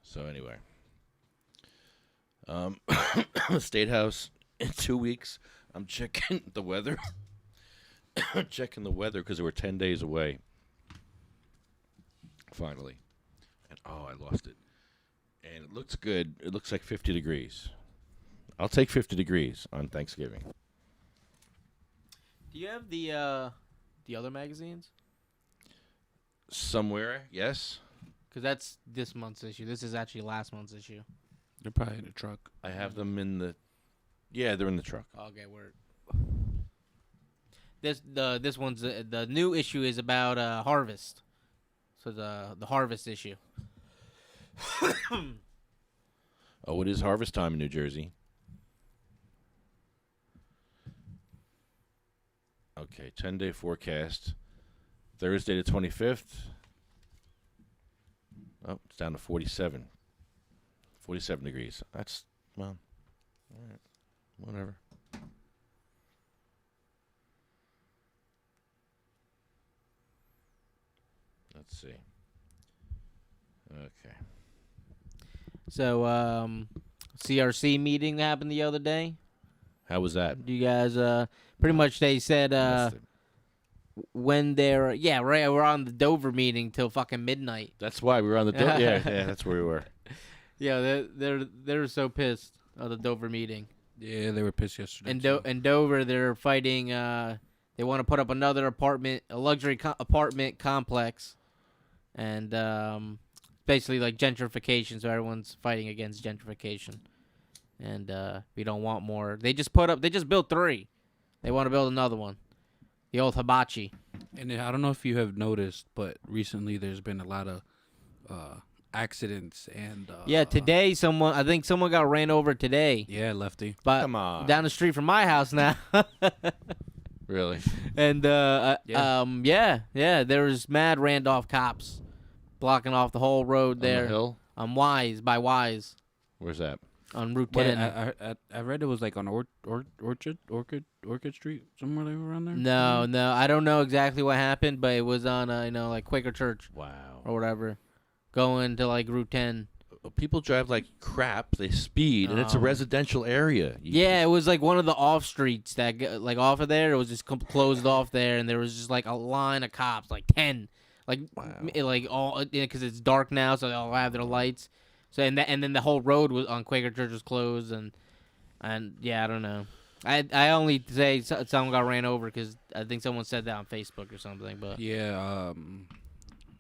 So anyway, State House in 2 weeks. I'm checking the weather. Checking the weather because we were 10 days away. Finally, and I lost it. And it looks good. It looks like 50 degrees. I'll take 50 degrees on Thanksgiving. Do you have the other magazines? Somewhere, yes. Because that's this month's issue. This is actually last month's issue. They're probably in the truck. I have them in the. Yeah, they're in the truck. Okay, word. This one's the new issue is about harvest. So the harvest issue. Oh, it is harvest time in New Jersey. Okay, 10-day forecast. Thursday the 25th. Oh, it's down to 47. 47 degrees. That's, well, all right. Whatever. Let's see. Okay. So, CRC meeting happened the other day. How was that? You guys, pretty much they said, when they're, yeah, right, we're on the Dover meeting till fucking midnight. That's why we were on the Dover. Yeah, that's where we were. Yeah, they're so pissed on the Dover meeting. Yeah, they were pissed yesterday. In Dover, they're fighting. They want to put up another apartment, a luxury apartment complex, and basically like gentrification. So everyone's fighting against gentrification, and we don't want more. They just built 3. They want to build another one, the old hibachi. And I don't know if you have noticed, but recently there's been a lot of accidents and yeah, today I think someone got ran over today. Yeah, Lefty. But come on, down the street from my house now. Really? And yeah, there was mad Randolph cops blocking off the whole road there. On the hill? On Wise, by Wise. Where's that? On Route 10. I read it was like on Orchard Street, somewhere around there. No, I don't know exactly what happened, but it was on like Quaker Church. Wow. Or whatever. Going to like Route 10. People drive like crap. They speed, and it's a residential area. Yeah, it was like one of the off streets that like off of there. It was just closed off there, and there was just like a line of cops, like 10, like like all because it's dark now, so they all have their lights. So and then the whole road was on Quaker Church was closed, and yeah, I don't know. I only say someone got ran over because I think someone said that on Facebook or something. But yeah,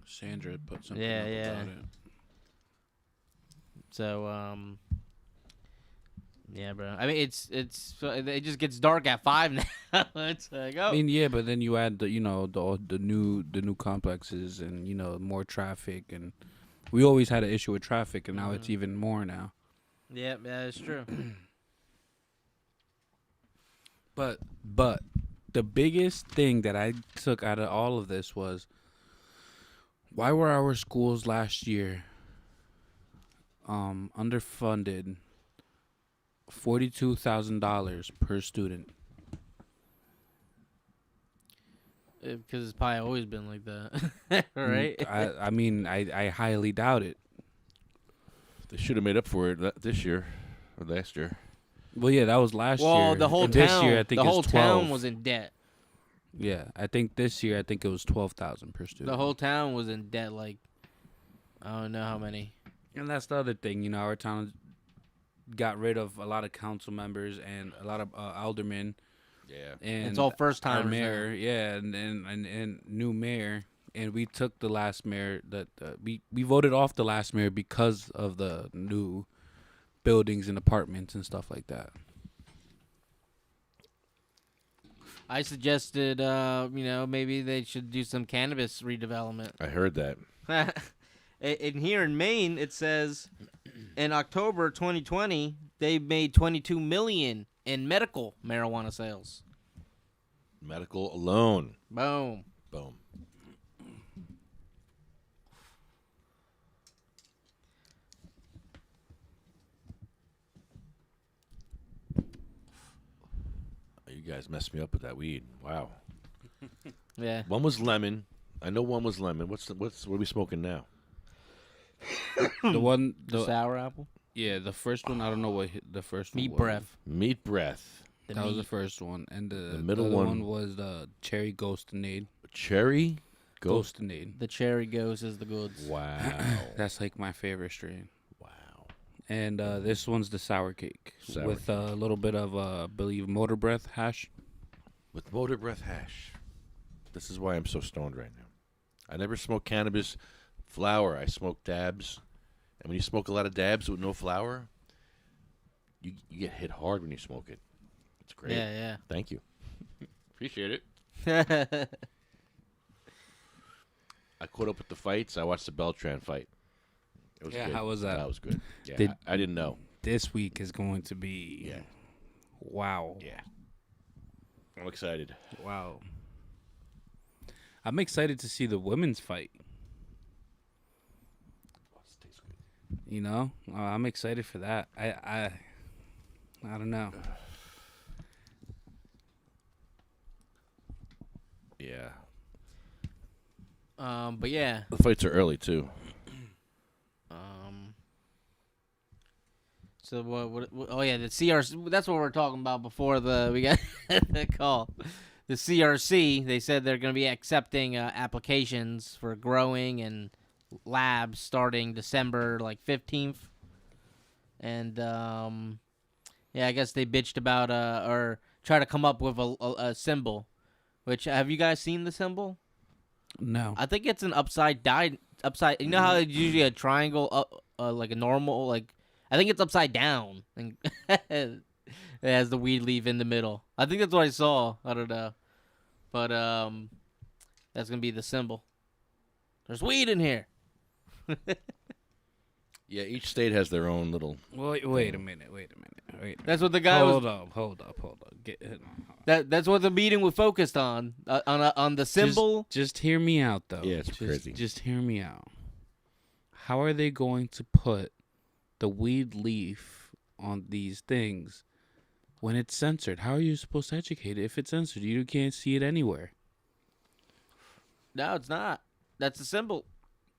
Sandra put something up about it. So, yeah, bro. I mean, it just gets dark at 5 now. It's like, oh. I mean, yeah, but then you add the new complexes and more traffic, and we always had an issue with traffic, and now it's even more now. Yeah, that's true. But the biggest thing that I took out of all of this was, why were our schools last year underfunded $42,000 per student? Because it's probably always been like that, right? I mean, I highly doubt it. They should have made up for it this year or last year. Well, yeah, that was last year. Well, the whole And town. This year, I think the whole it's 12. town was in debt. Yeah, I think this year, I think it was 12,000 per student. The whole town was in debt. Like, I don't know how many. And that's the other thing, you know, our town got rid of a lot of council members and a lot of aldermen. Yeah, and it's all first our timers. mayor, yeah, and new mayor, and we took the last mayor that we voted off the last mayor because of the new buildings and apartments and stuff like that. I suggested, maybe they should do some cannabis redevelopment. I heard that. In here in Maine, it says in October 2020 they made $22 million in medical marijuana sales. Medical alone. Boom. Boom. You guys messed me up with that weed. Wow. Yeah. One was lemon. I know one was lemon. What are we smoking now? The sour apple. Yeah, the first one. I don't know what the first one Meat was. breath. Meat breath. That was the first one, and The middle other one was the cherry ghostinade. Cherry ghostinade. The cherry ghost is the goods. Wow. That's like my favorite strain. Wow. And this one's the sour cake Sour with a little bit of I believe motor breath hash. With motor breath hash. This is why I'm so stoned right now. I never smoked cannabis flower. I smoke dabs. And when you smoke a lot of dabs with no flower, you get hit hard when you smoke it. It's great. Yeah, yeah. Thank you. Appreciate it. I caught up with the fights. I watched the Beltran fight. It was good. How was that? That was good. Yeah, I didn't know. This week is going to be wow. Yeah. I'm excited. Wow. I'm excited to see the women's fight. You know, I'm excited for that. I don't know. Yeah. But yeah. The fights are early too. So what? Oh yeah, the CRC. That's what we were talking about before we got the call. The CRC. They said they're going to be accepting applications for growing and labs starting December 15th. And I guess they bitched about or try to come up with a symbol. Which have you guys seen the symbol? No. I think it's an upside. You know how it's usually a triangle up, like a normal I think it's upside down, and it has the weed leaf in the middle. I think that's what I saw. I don't know, but that's gonna be the symbol. There's weed in here. Yeah, each state has their own little. Wait a minute. That's what the guy Hold was. Hold up. That's what the meeting was focused on the symbol. Just hear me out, though. Yeah, it's crazy. Just hear me out. How are they going to put the weed leaf on these things when it's censored? How are you supposed to educate it if it's censored? You can't see it anywhere. No, it's not. That's the symbol.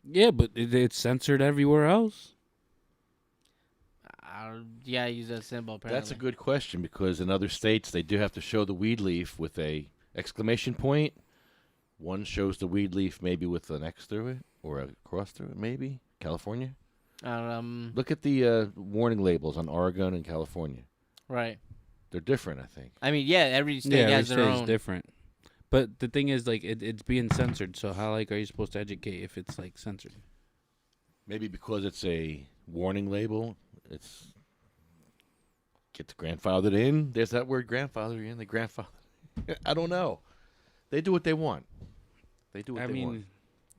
Yeah, but it's censored everywhere else. Yeah, I use that symbol. Apparently, That's a good question because in other states they do have to show the weed leaf with a exclamation point. One shows the weed leaf maybe with an X through it or a cross through it. Maybe California. Look at the warning labels on Oregon and California. Right. They're different, I think. I mean, yeah, every state has their own. Different. But the thing is, it's being censored. So how, are you supposed to educate if it's censored? Maybe because it's a warning label, gets grandfathered in. There's that word, grandfather in. The grandfather. I don't know. They do what they want. They do what they want.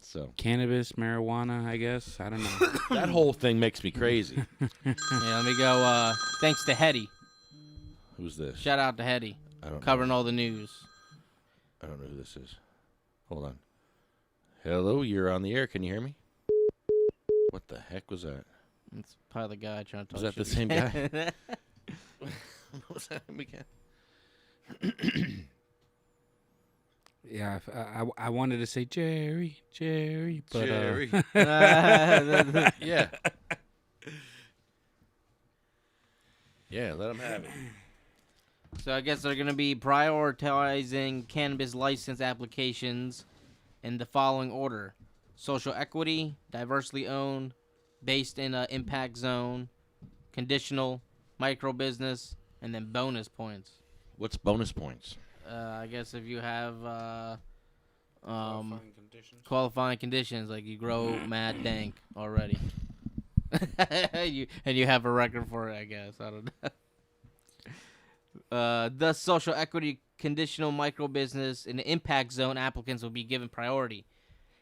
So cannabis, marijuana, I guess. I don't know. That whole thing makes me crazy. Yeah, let me go. Thanks to Hetty. Who's this? Shout out to Hetty. I don't covering know. all the news. I don't know who this is. Hold on. Hello, you're on the air. Can you hear me? What the heck was that? It's probably the guy trying to talk Was that the shit same guy? again. What was that him again? Yeah, I wanted to say Jerry, but Jerry. Yeah. Yeah, let them have it. So I guess they're going to be prioritizing cannabis license applications in the following order: social equity, diversely owned, based in an impact zone, conditional, micro business, and then bonus points. What's bonus points? I guess if you have qualifying conditions, like you grow mad dank already, you have a record for it. I guess I don't know. Thus, social equity, conditional, micro business, and impact zone applicants will be given priority.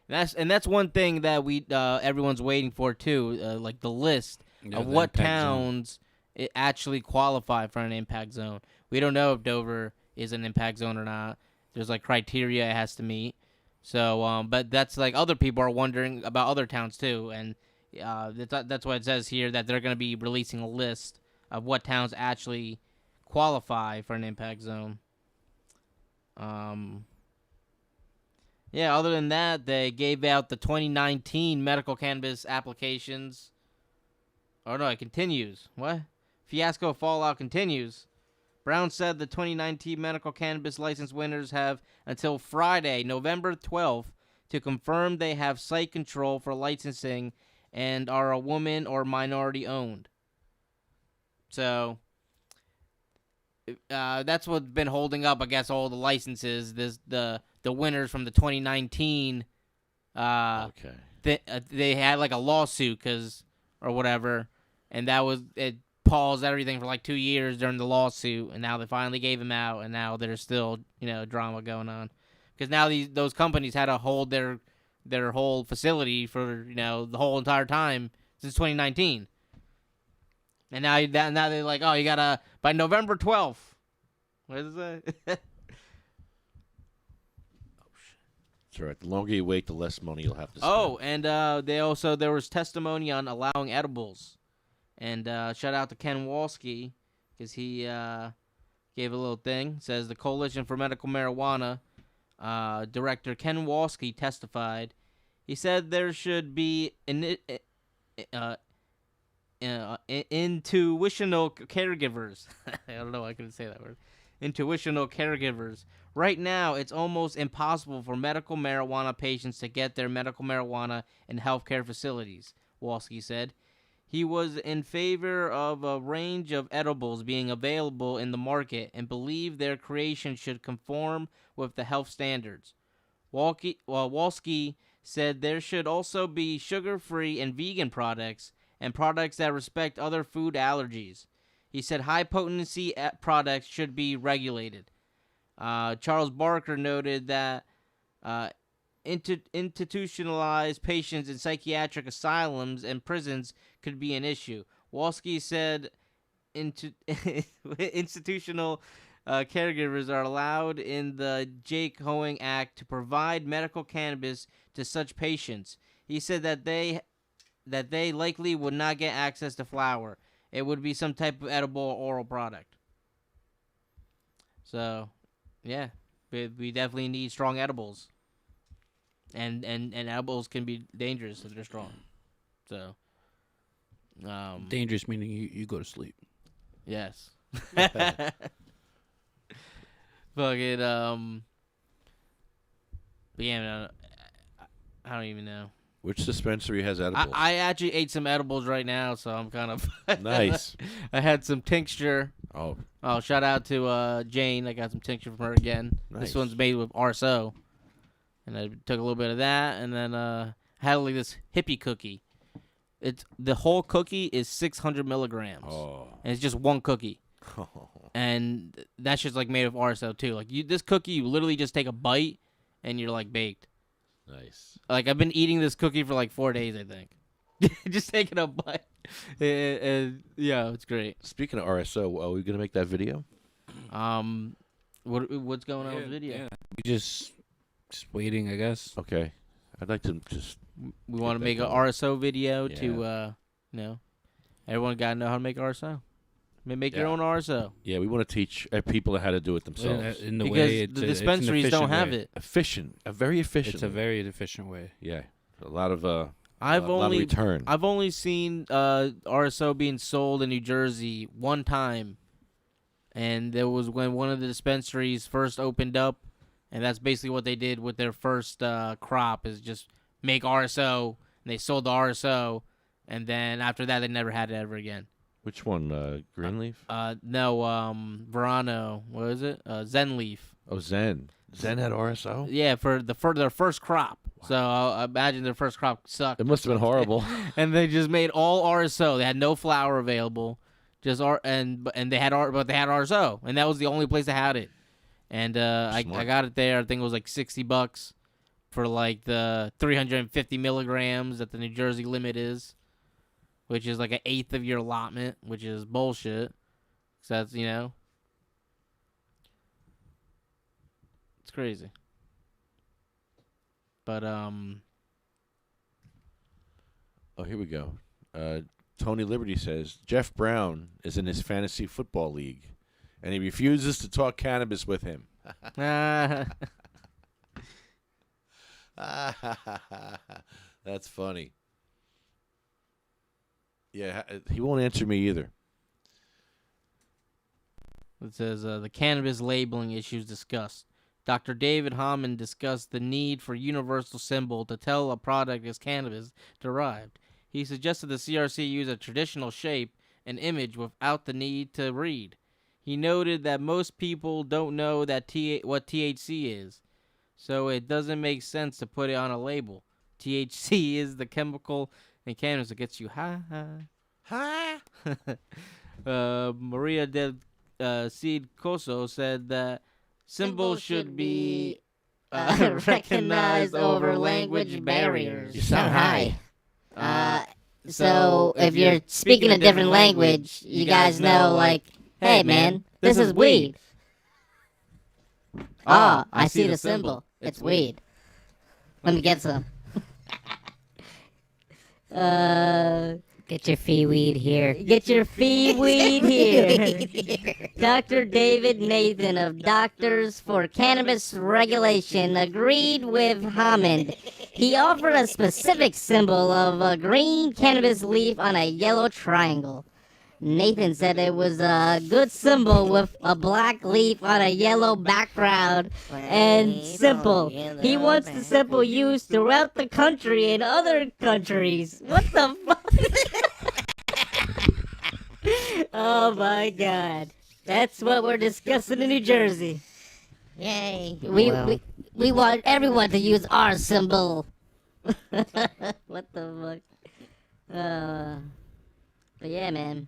And that's one thing that we everyone's waiting for too, like the list of what towns it actually qualify for an impact zone. We don't know if Dover is an impact zone or not. There's like criteria it has to meet. So, but that's like other people are wondering about other towns too, and that's why it says here that they're going to be releasing a list of what towns actually qualify for an impact zone. Yeah, other than that, they gave out the 2019 medical cannabis applications. Oh, no, it continues. What? Fiasco fallout continues. Brown said the 2019 medical cannabis license winners have until Friday, November 12th, to confirm they have site control for licensing and are a woman or minority owned. So that's what's been holding up, I guess, all the licenses. The winners from the 2019. They had like a lawsuit or whatever, and it paused everything for like 2 years during the lawsuit, and now they finally gave them out, and now there's still drama going on because now those companies had to hold their whole facility for the whole entire time since 2019. And now they're like, oh, you gotta by November 12th. What is it? That's right. The longer you wait, the less money you'll have to spend. Oh, and there was testimony on allowing edibles, and shout out to Ken Walski because he gave a little thing. Says the Coalition for Medical Marijuana director Ken Walski testified. He said there should be intuitional caregivers. I don't know why I couldn't say that word. Intuitional caregivers. Right now, it's almost impossible for medical marijuana patients to get their medical marijuana in healthcare facilities, Walski said. He was in favor of a range of edibles being available in the market and believed their creation should conform with the health standards. Walski said there should also be sugar-free and vegan products and products that respect other food allergies. He said high-potency products should be regulated. Charles Barker noted that institutionalized patients in psychiatric asylums and prisons could be an issue. Walski said institutional caregivers are allowed in the Jake Hoeing Act to provide medical cannabis to such patients. He said that they likely would not get access to flower. It would be some type of edible or oral product. So, yeah, we definitely need strong edibles. And edibles can be dangerous if they're strong. So, dangerous meaning you go to sleep. Yes. Fucking but yeah, I don't even know. Which dispensary has edibles? I actually ate some edibles right now, so I'm kind of nice. I had some tincture. Oh, shout out to Jane. I got some tincture from her again. Nice. This one's made with RSO, and I took a little bit of that, and then I had like this hippie cookie. The whole cookie is 600 milligrams, and it's just one cookie. And that shit's like made of RSO too. Like this cookie, you literally just take a bite, and you're like baked. Nice. Like I've been eating this cookie for like 4 days, I think. Just taking a bite. And yeah, it's great. Speaking of RSO, are we gonna make that video? What's going on with the video? Yeah. We just waiting, I guess. Okay. I'd like to just. We want to make an RSO video to, everyone got to know how to make RSO. Make your own RSO. Yeah, we want to teach people how to do it themselves. In the Because way the dispensaries it's an don't have way. it. Very efficient. It's a very efficient way. Yeah, a lot of lot of I've return. only seen RSO being sold in New Jersey one time, and there was when one of the dispensaries first opened up, and that's basically what they did with their first crop is just make RSO, and they sold the RSO, and then after that they never had it ever again. Which one? Greenleaf? No, Verano. What is it? Zen Leaf. Oh, Zen. Zen had RSO? Yeah, for their first crop. Wow. So I imagine their first crop sucked. It must have been horrible. And they just made all RSO. They had no flour available, but they had RSO, and that was the only place that had it. And I got it there. I think it was like $60 for like the 350 milligrams that the New Jersey limit is, which is like an eighth of your allotment, which is bullshit. So that's it's crazy. But oh, here we go. Tony Liberty says Jeff Brown is in his fantasy football league, and he refuses to talk cannabis with him. That's funny. Yeah, he won't answer me either. It says the cannabis labeling issues discussed. Dr. David Hammond discussed the need for universal symbol to tell a product is cannabis derived. He suggested the CRC use a traditional shape and image without the need to read. He noted that most people don't know what THC is, so it doesn't make sense to put it on a label. THC is the chemical in cannabis that gets you high. Maria del Cid Coso said that symbols should be recognized over language barriers. You sound high. So if you're speaking a different language, you guys know, like, hey man, this is weed. Oh, I see the symbol. It's weed. Let me get some. Get your fee weed here. Get your fee weed here. Dr. David Nathan of Doctors for Cannabis Regulation agreed with Hammond. He offered a specific symbol of a green cannabis leaf on a yellow triangle. Nathan said it was a good symbol with a black leaf on a yellow background and simple. He wants the symbol used throughout the country and other countries. What the fuck? Oh my god. That's what we're discussing in New Jersey. Yay. We want everyone to use our symbol. What the fuck? But yeah, man.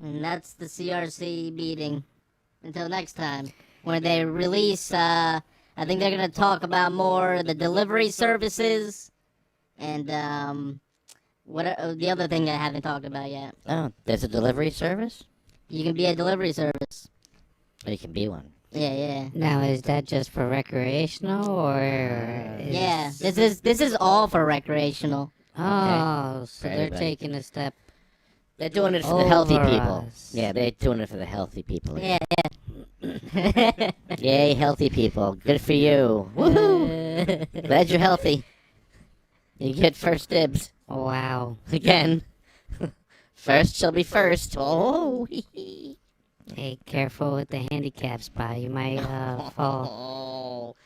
And that's the CRC meeting. Until next time, when they release, I think they're gonna talk about more the delivery services, and what the other thing I haven't talked about yet. Oh, there's a delivery service? You can be a delivery service. Oh, you can be one. Yeah. Now, is that just for recreational, or? Yeah, this is all for recreational. Oh, Okay. so they're taking a step. They're doing it for the healthy people. Yeah, they're doing it for the healthy people. Yeah. Yay, healthy people. Good for you. Woohoo! Glad you're healthy. You get first dibs. Oh, wow. Again. First shall be first. Oh. Hey, careful with the handicap spot. You might fall.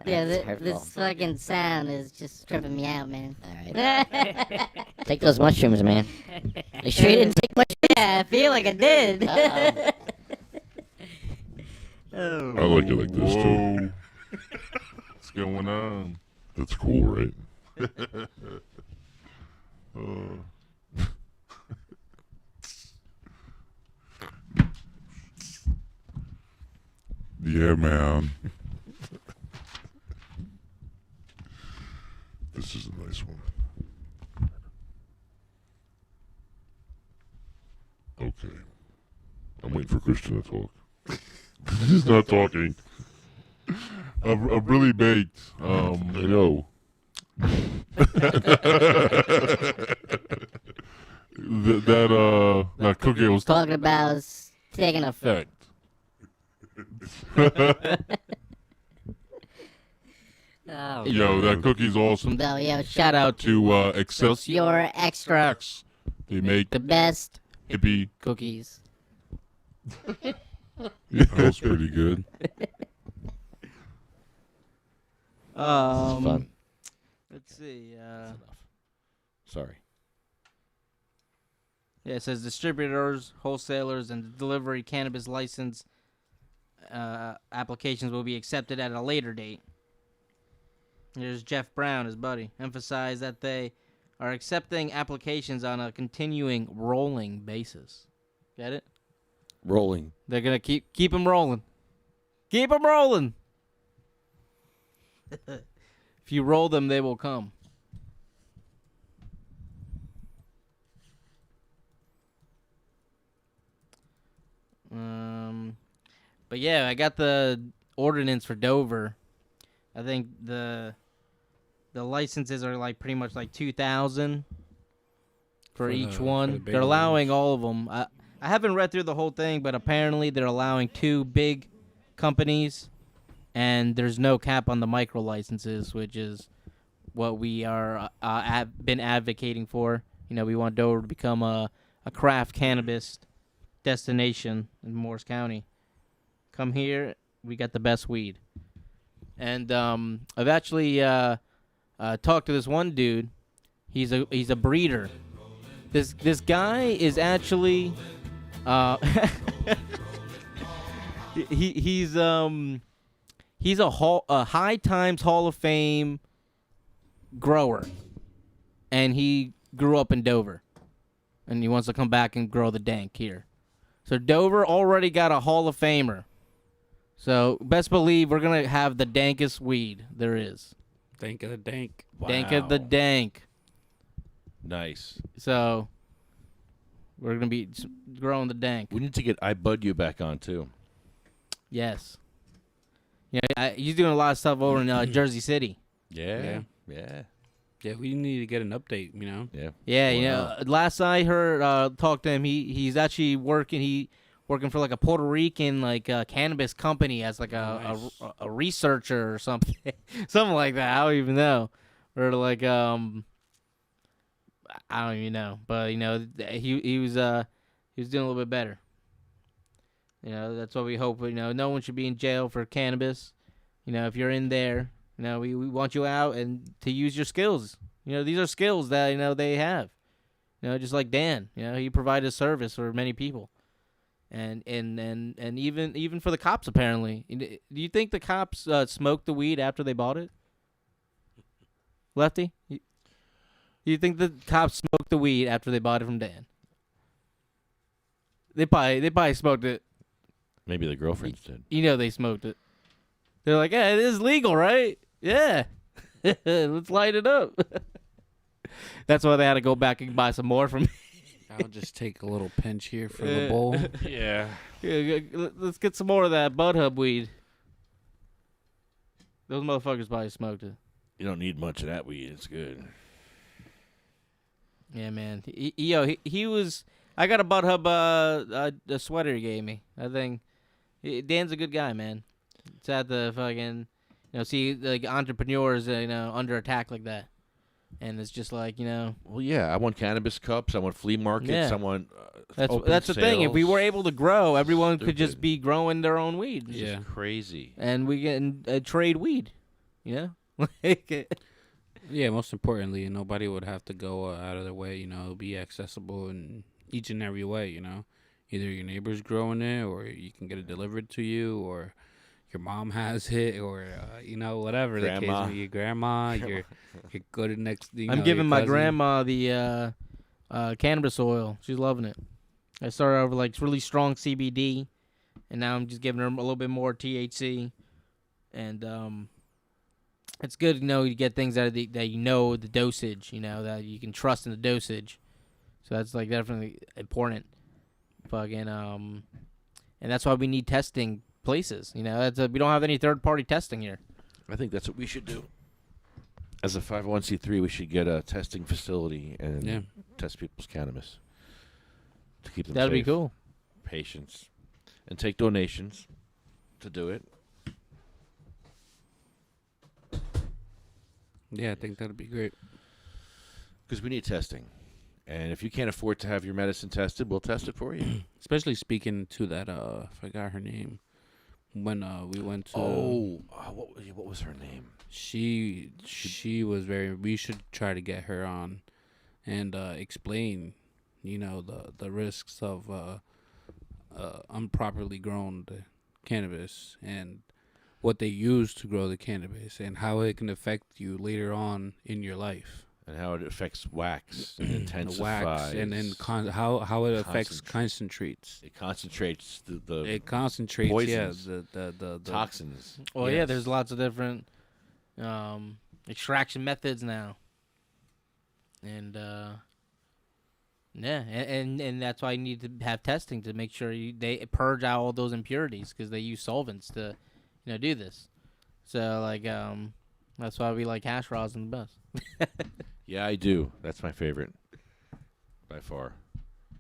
Yeah, this fucking sound is just tripping me out, man. Alright. Take those mushrooms, man. You sure you didn't take mushrooms? Yeah, I feel like I did. I like it like this too. What's going on? That's cool, right? Yeah, man. This is a nice one. Okay. I'm waiting for Christian to talk. He's not talking. I'm really baked. I know. It was that cookie was Talking about is taking effect. Oh, Yo, that cookie's awesome. No, yo, shout out to Excelsior Extracts. They make the best hippie cookies. That was pretty good. Fun. Let's see. Sorry. Yeah, it says distributors, wholesalers, and delivery cannabis license applications will be accepted at a later date. Here's Jeff Brown, his buddy, emphasized that they are accepting applications on a continuing rolling basis. Get it? Rolling. They're gonna keep them rolling. Keep them rolling. If you roll them, they will come. But yeah, I got the ordinance for Dover. I think the licenses are like pretty much like 2,000 for each one. big They're allowing ones. all of them. I haven't read through the whole thing, but apparently they're allowing 2 big companies, and there's no cap on the micro licenses, which is what we are been advocating for. You know, we want Dover to become a craft cannabis destination in Morris County. Come here, we got the best weed. And I've actually talked to this one dude. He's a breeder. This guy is actually he's a High Times Hall of Fame grower, and he grew up in Dover, and he wants to come back and grow the dank here. So Dover already got a Hall of Famer. So best believe we're gonna have the dankest weed there is. Dank of the dank. Dank of the dank. Nice. So we're gonna be growing the dank. We need to get I Bud You back on too. Yes. Yeah, he's doing a lot of stuff over in Jersey City. Yeah. Yeah, we need to get an update, you know? Yeah. Yeah, you know, last I heard, talked to him, he's actually working for like a Puerto Rican cannabis company as like a researcher or something, something like that. I don't even know, or like I don't even know, but you know he was doing a little bit better. You know, that's what we hope. You know, no one should be in jail for cannabis. You know, if you're in there, you know, we want you out and to use your skills. You know, these are skills that, you know, they have. You know, just like Dan, you know, he provided service for many people. And even for the cops, apparently. Do you think the cops smoked the weed after they bought it? Lefty? Do you think the cops smoked the weed after they bought it from Dan? They probably smoked it. Maybe the girlfriends did. You know they smoked it. They're like, yeah, it is legal, right? Yeah. Let's light it up. That's why they had to go back and buy some more from me. I'll just take a little pinch here for the bowl. Yeah. Let's get some more of that Bud Hub weed. Those motherfuckers probably smoked it. You don't need much of that weed. It's good. Yeah, man. He was... I got a Bud Hub a sweater he gave me. I think Dan's a good guy, man. It's at the fucking... You know, see, like, entrepreneurs, you know, under attack like that. And it's just like, you know... Well, yeah, I want cannabis cups. I want flea markets. Yeah. I want That's the thing. If we were able to grow, everyone could just Stupid. be growing their own weed. It's just crazy. And we can trade weed, you know? Yeah, most importantly, nobody would have to go out of their way, you know, be accessible in each and every way, you know. Either your neighbor's growing it, or you can get it delivered to you, or your mom has it, or, you know, whatever the case may be. Your grandma, your go to next, you I'm know, giving your my cousin. grandma the cannabis oil. She's loving it. I started over like really strong CBD, and now I'm just giving her a little bit more THC. And it's good, you know, you get things that you know the dosage, you know, that you can trust in the dosage. So that's like definitely important. Fucking and that's why we need testing places. You know, we don't have any third-party testing here. I think that's what we should do. As a 501c3, we should get a testing facility and test people's cannabis. to keep them That'd be safe. cool. Patients. And take donations to do it. Yeah, I think that'd be great. Because we need testing. And if you can't afford to have your medicine tested, we'll test it for you. Especially speaking to that, I forgot her name. When we went to... what was her name? She was very... We should try to get her on and explain, the risks of improperly grown cannabis and what they use to grow the cannabis and how it can affect you later on in your life. And how it affects wax and intensifies. The wax and then how it affects concentrates. It concentrates the it concentrates poisons, the toxins. Well, yeah, there's lots of different extraction methods now, and and that's why you need to have testing to make sure they purge out all those impurities because they use solvents to do this. So like that's why we like hash rosin the best. Yeah, I do. That's my favorite, by far.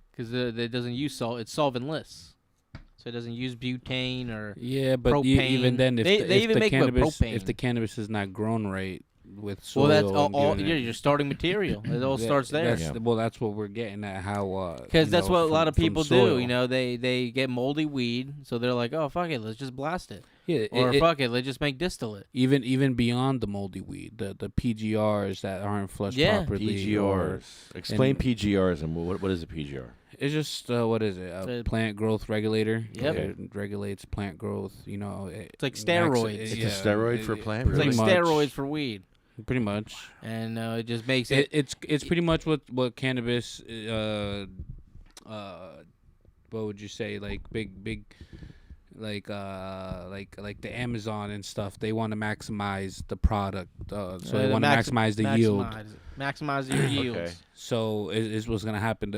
Because it doesn't use salt; it's solventless, so it doesn't use butane or but propane. even then, if propane. the cannabis is not grown right with soil, well, that's all your starting material. It all starts there. Well, that's what we're getting at. How because that's what a lot of people soil. do. They get moldy weed, so they're like, oh fuck it, let's just blast it. Yeah, or fuck it, let's just make distillate. Even beyond the moldy weed, the PGRs that aren't flushed properly. PGRs. Explain PGRs and what is a PGR? It's just what is it? A plant growth regulator. Yep. It regulates plant growth. It's like steroids. It's a steroid for plant. It's like steroids for weed. Pretty much. And it just makes it's pretty much what cannabis. What would you say? Like big. Like the Amazon and stuff, they want to maximize the product, so they want to maximize the yield. Maximize your yields. Okay. So is what's gonna happen.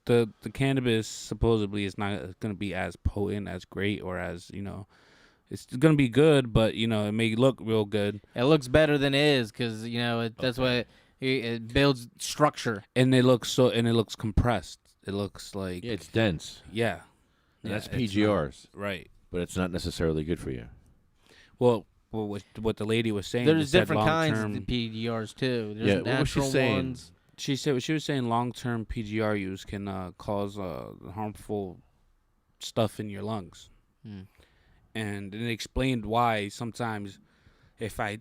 The cannabis supposedly is not gonna be as potent, as great, or as it's gonna be good, but it may look real good. It looks better than it is because that's why it builds structure. And it looks compressed. It looks like it's dense. Yeah. And that's PGRs, right? But it's not necessarily good for you. Well, what the lady was saying. There's different kinds of PGRs too. There's what was she saying? Ones. She was saying long-term PGR use can cause harmful stuff in your lungs, and it explained why sometimes if I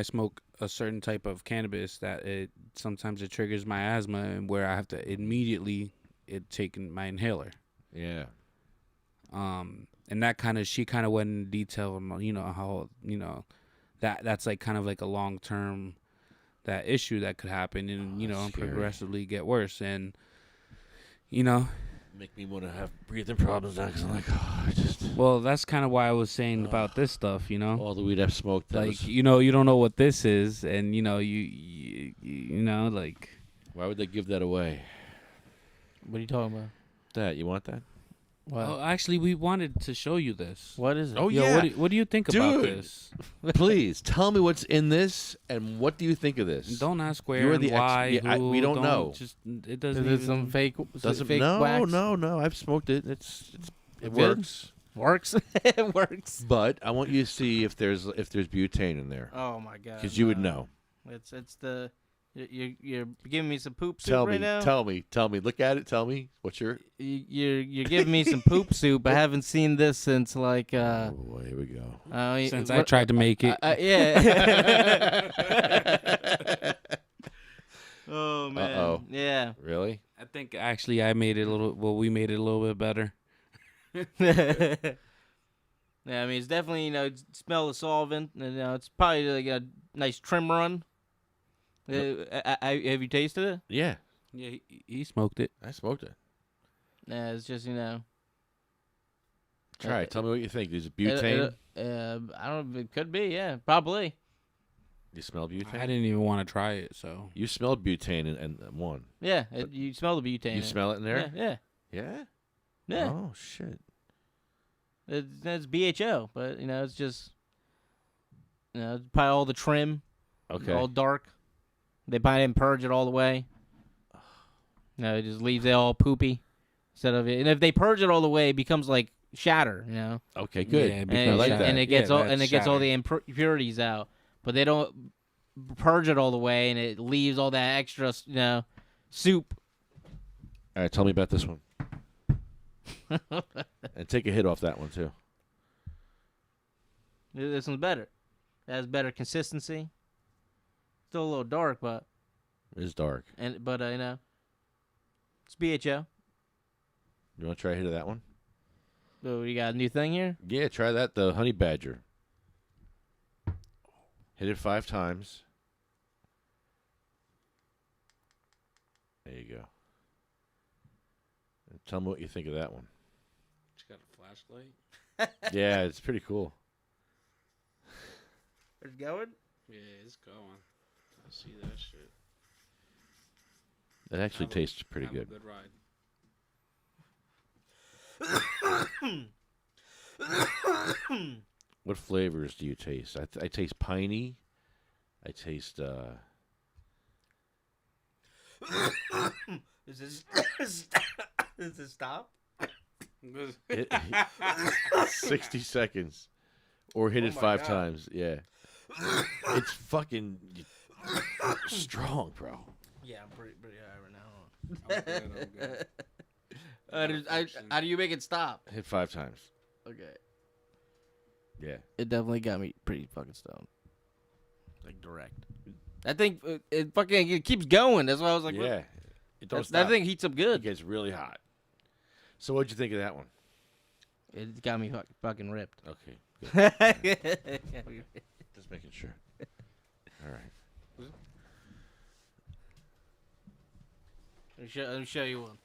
smoke a certain type of cannabis that sometimes it triggers my asthma and where I have to immediately taking my inhaler. Yeah. And that she kind of went in detail on how that's like kind of like a long term that issue that could happen and progressively get worse and make me want to have breathing problems now because I'm like, well, that's kind of why I was saying about this stuff, all the weed I've smoked, like you don't know what this is, and you like, why would they give that away? What are you talking about? That you want that? Well, actually, we wanted to show you this. What is it? Oh yeah. What do you think about this? Please tell me what's in this and what do you think of this? Don't ask where and why. We don't know. Just it doesn't. Is it some fake? Fake no, wax? no. I've smoked it. It good? works. Works. It works. But I want you to see if there's butane in there. Oh my god. Because you would know. It's the. You're giving me some poop soup Tell right now? Tell me. Look at it. Tell me what's your. You're giving me some poop soup. I haven't seen this since like. Oh, here we go. Since I tried to make it. Yeah. Oh man. Uh-oh. Yeah. Really? I think actually I made it we made it a little bit better. Yeah, I mean it's definitely it smell the solvent. And, it's probably like a nice trim run. Have you tasted it? Yeah. Yeah, he smoked it. I smoked it. Yeah, it's just Try it. Tell me what you think. Is it butane? I don't know. It could be. Yeah, probably. You smell butane? I didn't even want to try it. So you smelled butane and one. Yeah, you smell the butane. You smell it in there? Yeah. Yeah. Yeah. Oh shit. It's BHO, but it's just it's probably all the trim. Okay. All dark. They probably didn't purge it all the way. No, it just leaves it all poopy instead of it. And if they purge it all the way, it becomes like shatter. Okay, good. Yeah, I like that. And it gets all shatter. the impurities out. But they don't purge it all the way, and it leaves all that extra, soup. All right, tell me about this one. And take a hit off that one too. This one's better. It has better consistency. Still a little dark, but It is dark. it's BHO. You want to try a hit of that one? So you got a new thing here? Yeah, try that. The honey badger. Hit it 5 times. There you go. And tell me what you think of that one. It's got a flashlight. Yeah, it's pretty cool. It's going? Yeah, it's going. I see that shit. It actually tastes pretty Have good. A good ride. What flavors do you taste? I taste piney. I taste Is this stop? 60 seconds. Or hit Oh it my 5 God. times. Yeah. It's fucking strong, bro. Yeah, I'm pretty high right now. I'm good. How do you make it stop? Hit 5 times. Okay. Yeah. It definitely got me pretty fucking stoned. Like direct. I think it keeps going. That's why I was like, Yeah. It don't that stop. thing heats up good. It gets really hot. So what'd you think of that one? It got me fucking ripped. Okay. Good. All right. Just making sure. All right. Let me show you one.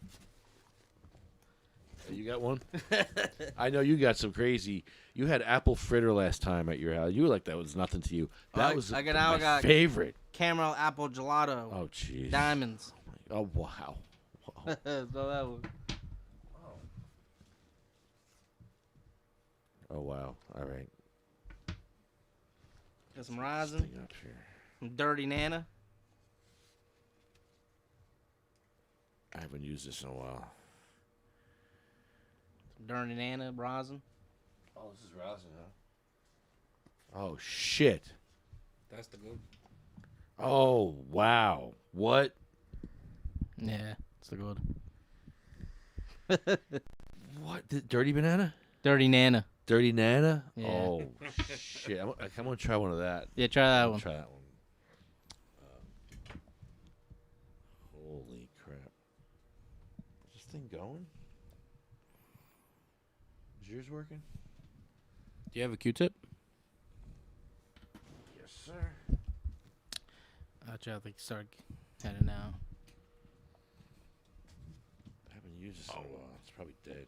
You got one? I know you got some crazy. You had apple fritter last time at your house. You were like, that was nothing to you. That was I my got favorite. caramel apple gelato. Oh, jeez. Diamonds. Oh, wow. So that was. Oh, wow. All right. Got some rosin. Up here. Some dirty Nana. I haven't used this in a while. Some dirty Nana rosin. Oh, this is rosin, huh? Oh, shit. That's the good. Oh, wow. What? Yeah, it's the good. What? The dirty banana? Dirty Nana. Dirty Nana? Yeah. Oh, shit. I'm going to try one of that. Yeah, try that one. Try that one. Holy crap. Is this thing going? Is yours working? Do you have a Q-tip? Yes, sir. I'll try to start heading out. I haven't used this in a while. It's probably dead.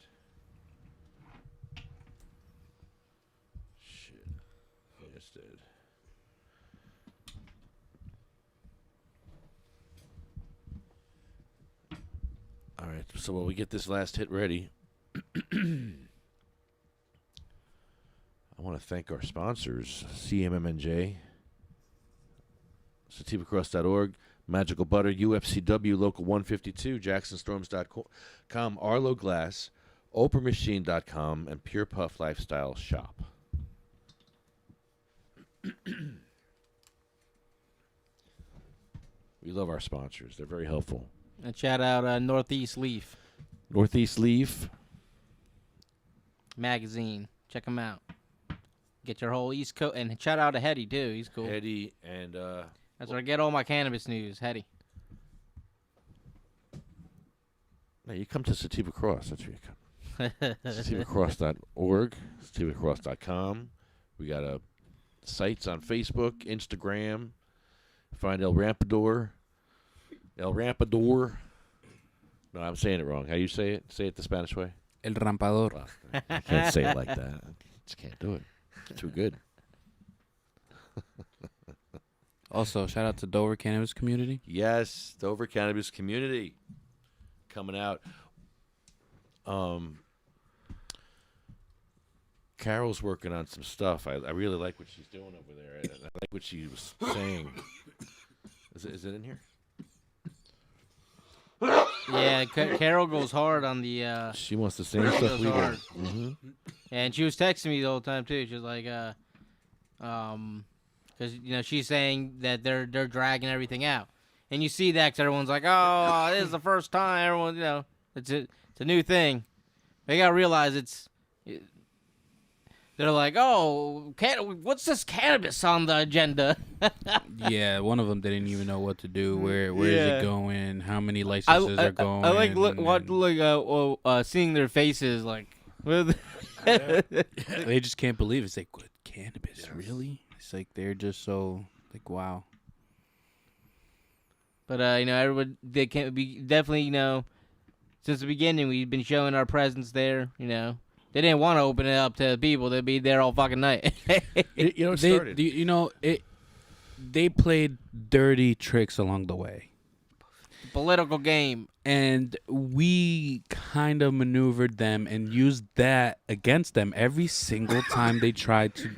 Shit. Yeah, it's dead. All right, so while we get this last hit ready, I want to thank our sponsors, CMMNJ, SativaCross.org, Magical Butter, UFCW Local 152, JacksonStorms.com, Arlo Glass, OprahMachine.com, and Pure Puff Lifestyle Shop. We love our sponsors. They're very helpful. And shout out Northeast Leaf Northeast Leaf. magazine. Check them out. Get your whole East Coast. And shout out to Hetty, too. He's cool. Hetty and... That's where I get all my cannabis news. Hetty. No, you come to Sativa Cross. That's where you come. SativaCross.org, SativaCross.com. We got sites on Facebook, Instagram. Find El Rampador. El Rampador. No, I'm saying it wrong. How do you say it? Say it the Spanish way. El Rampador. Well, I can't say it like that. I just can't do it. It's too good. Also, shout out to Dover Cannabis Community. Yes, Dover Cannabis Community coming out. Carol's working on some stuff. I really like what she's doing over there. I like what she was saying. Is it in here? Yeah, Carol goes hard on the. She wants the same she stuff goes we do. hard. Mm-hmm. And she was texting me the whole time too. She was like, because she's saying that they're dragging everything out, and you see that 'cause everyone's like, oh, this is the first time. Everyone, it's a new thing. They gotta realize they're like, oh, what's this cannabis on the agenda? Yeah, one of them didn't even know what to do. Where is Yeah. it going? How many licenses are going? I like seeing their faces like. They just can't believe it's like, what, cannabis, really? It's like they're just so like, wow. But everybody, they can't be definitely since the beginning we've been showing our presence there. They didn't want to open it up to people. They'd be there all fucking night. It started. They played dirty tricks along the way. Political game. And we kind of maneuvered them and used that against them every single time they tried to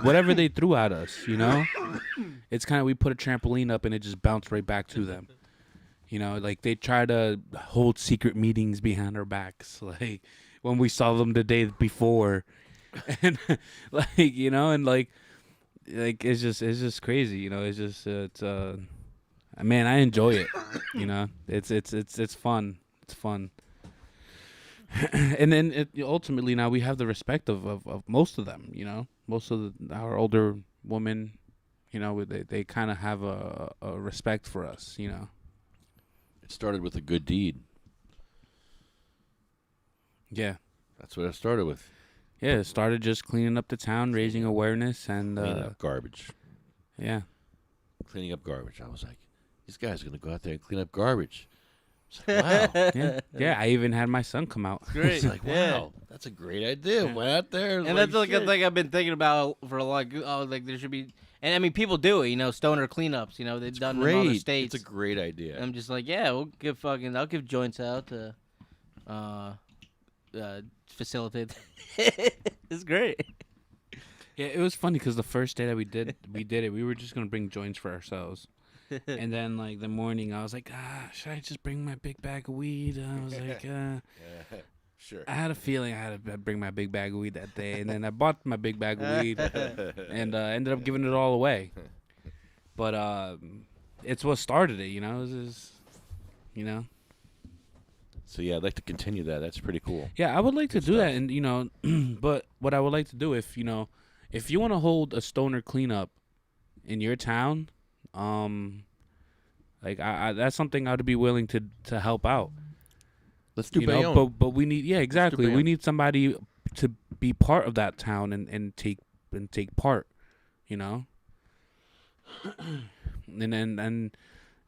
whatever they threw at us, It's kind of, we put a trampoline up and it just bounced right back to them. Like they try to hold secret meetings behind our backs, like when we saw them the day before. And like it's just crazy, man, I enjoy it. It's fun. It's fun. And then ultimately now we have the respect of most of them. Most of our older women, they kind of have a respect for us. It started with a good deed. Yeah, that's what it started with. Yeah, it started just cleaning up the town, raising awareness, and cleaning up garbage. Yeah, cleaning up garbage. I was like, these guys are gonna go out there and clean up garbage. It's like, wow. yeah. I even had my son come out. Great. It's like, wow, that's a great idea. Went out there, And that's like a thing I've been thinking about for like there should be, and I mean people do it, stoner cleanups, they've done it in other states. It's a great idea. And I'm just like, yeah, I'll give joints out to, facilitate. It's great. Yeah, it was funny because the first day that we did it, we were just gonna bring joints for ourselves. And then, like, the morning, I was like, should I just bring my big bag of weed? And I was like, sure. I had a feeling I had to bring my big bag of weed that day. And then I bought my big bag of weed and ended up giving it all away. But it's what started it, It was just, So, yeah, I'd like to continue that. That's pretty cool. Yeah, I would like to do that. And, but what I would like to do, if you want to hold a stoner cleanup in your town, like that's something I'd be willing to help out. Let's do Bayonne. But we need exactly. We need somebody to be part of that town and take part, And then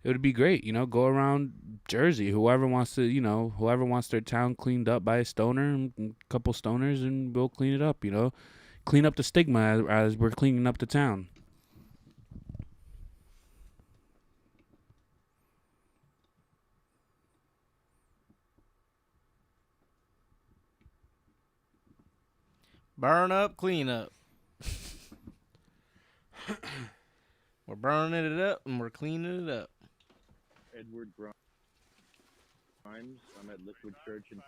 it would be great, go around Jersey, whoever wants their town cleaned up by a stoner, a couple stoners, and we'll clean it up, clean up the stigma as we're cleaning up the town. Burn up, clean up. We're burning it up and we're cleaning it up. Edward Grimes. I'm at Liquid Church in.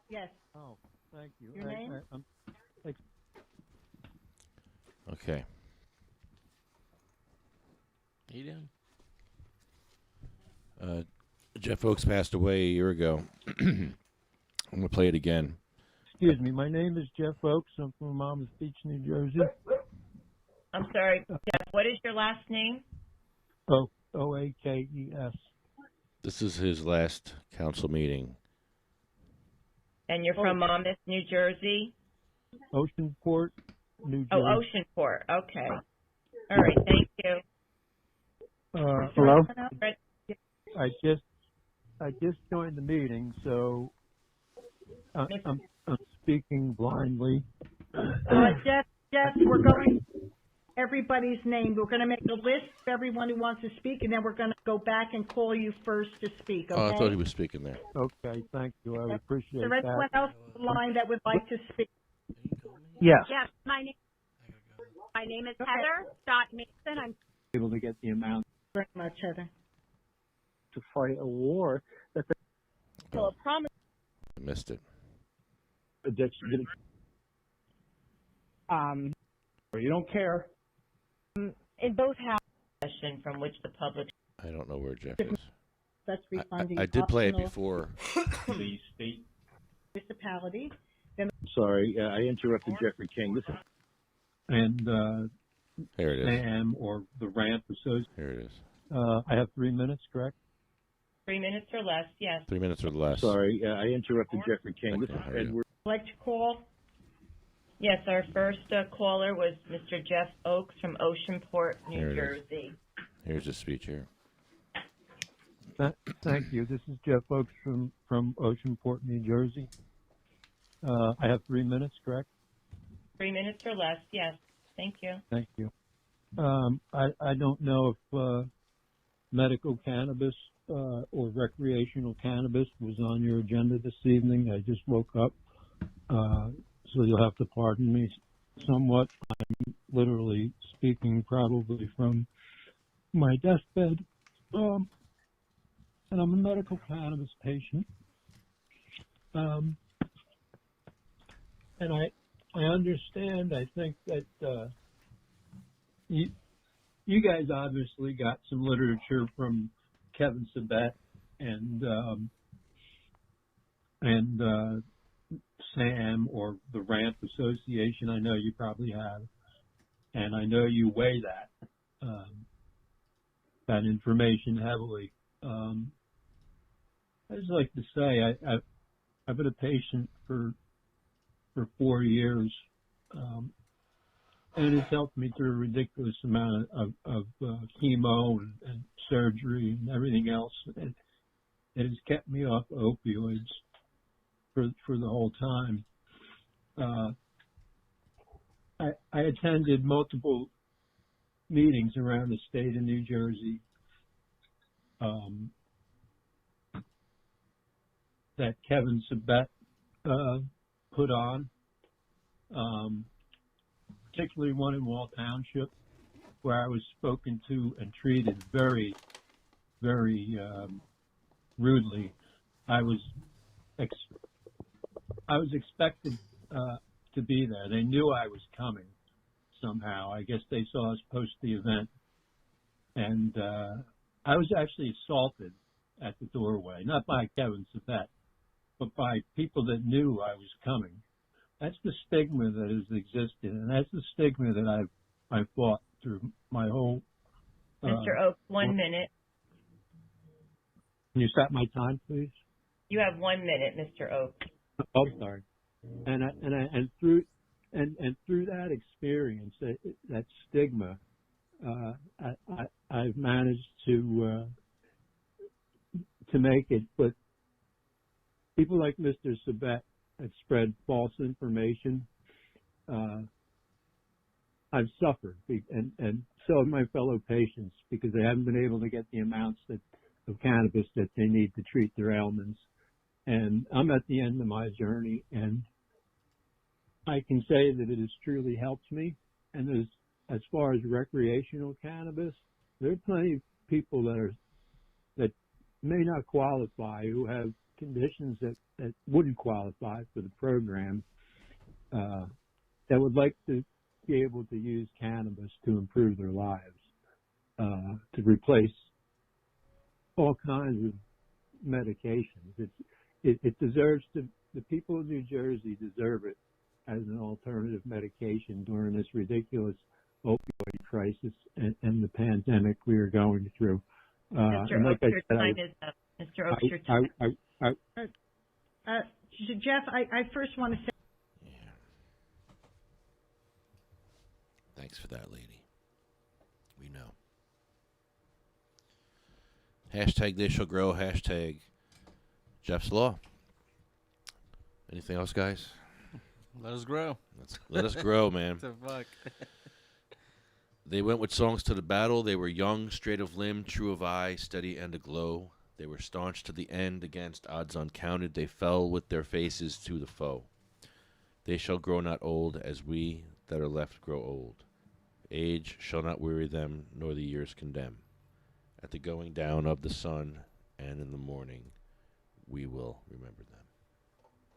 Yes. Oh, thank you. Your name? Okay. How you doing? Jeff Oakes passed away a year ago. I'm going to play it again. Excuse me, my name is Jeff Oakes. I'm from Monmouth Beach, New Jersey. I'm sorry, Jeff, what is your last name? Oakes. This is his last council meeting. And you're from Monmouth, New Jersey? Oceanport, New Jersey. Oh, Oceanport. Okay. All right, thank you. Hello? I just joined the meeting, so I'm speaking blindly. Jeff, we're going everybody's name. We're going to make a list of everyone who wants to speak, and then we're going to go back and call you first to speak, okay? Oh, I thought he was speaking there. Okay, thank you. I appreciate Is there anyone that. else on the line that would like to speak? Yes. Yes, my name is Heather Mason. I'm Able to get the amount very much, Heather. to fight a war that until a promise. I missed it. Addiction. You don't care. In both houses, question from which the public. I don't know where Jeff is. That's refunding I did play it optional before. The state. municipality. Then Sorry, I interrupted Jeffrey King. This is And Here it is. Sam or the Ramp Association. Here it is. I have 3 minutes, correct? 3 minutes or less, yes. 3 minutes or less. sorry, I interrupted Jeffrey King. This is How are you? Edward. like to call. Yes, our first caller was Mr. Jeff Oakes from Oceanport, Here New it is. Jersey. Here's his speech here. Thank you. This is Jeff Oakes from Oceanport, New Jersey. I have 3 minutes, correct? 3 minutes or less, yes. Thank you. Thank you. I don't know if medical cannabis or recreational cannabis was on your agenda this evening. I just woke up, so you'll have to pardon me somewhat. I'm literally speaking probably from my deathbed. And I'm a medical cannabis patient. And I understand, I think that you guys obviously got some literature from Kevin Sabet and Sam or the Ramp Association. I know you probably have. And I know you weigh that information heavily. I just like to say I've been a patient for 4 years, and it's helped me through a ridiculous amount of chemo and surgery and everything else. It has kept me off opioids for the whole time. I attended multiple meetings around the state of New Jersey that Kevin Sabet put on, particularly one in Wall Township, where I was spoken to and treated very, very rudely. I was expected to be there. They knew I was coming somehow. I guess they saw us post the event, and I was actually assaulted at the doorway, not by Kevin Sabet, but by people that knew I was coming. That's the stigma that has existed, and that's the stigma that I've fought through my whole. Mr. Oakes, 1 minute. Can you set my time, please? You have 1 minute, Mr. Oakes. Oh, sorry. And through that experience, that stigma, I've managed to make it. But people like Mr. Sabet have spread false information. I've suffered, and so have my fellow patients, because they haven't been able to get the amounts of cannabis that they need to treat their ailments. And I'm at the end of my journey, and I can say that it has truly helped me. And as far as recreational cannabis, there are plenty of people that may not qualify, who have conditions that wouldn't qualify for the program, that would like to be able to use cannabis to improve their lives, to replace all kinds of medications. It deserves to. The people of New Jersey deserve it as an alternative medication during this ridiculous opioid crisis and the pandemic we are going through. Mr. Oakes, your time is up. Mr. Oakes, your time. Jeff, I first want to say. Thanks for that, lady. We know. Hashtag they shall grow. Hashtag Jeff's Law. Anything else, guys? Let us grow. Let us grow, man. What the fuck? They went with songs to the battle. They were young, straight of limb, true of eye, steady and aglow. They were staunch to the end against odds uncounted. They fell with their faces to the foe. They shall grow not old, as we that are left grow old. Age shall not weary them, nor the years condemn. At the going down of the sun and in the morning, We will remember that.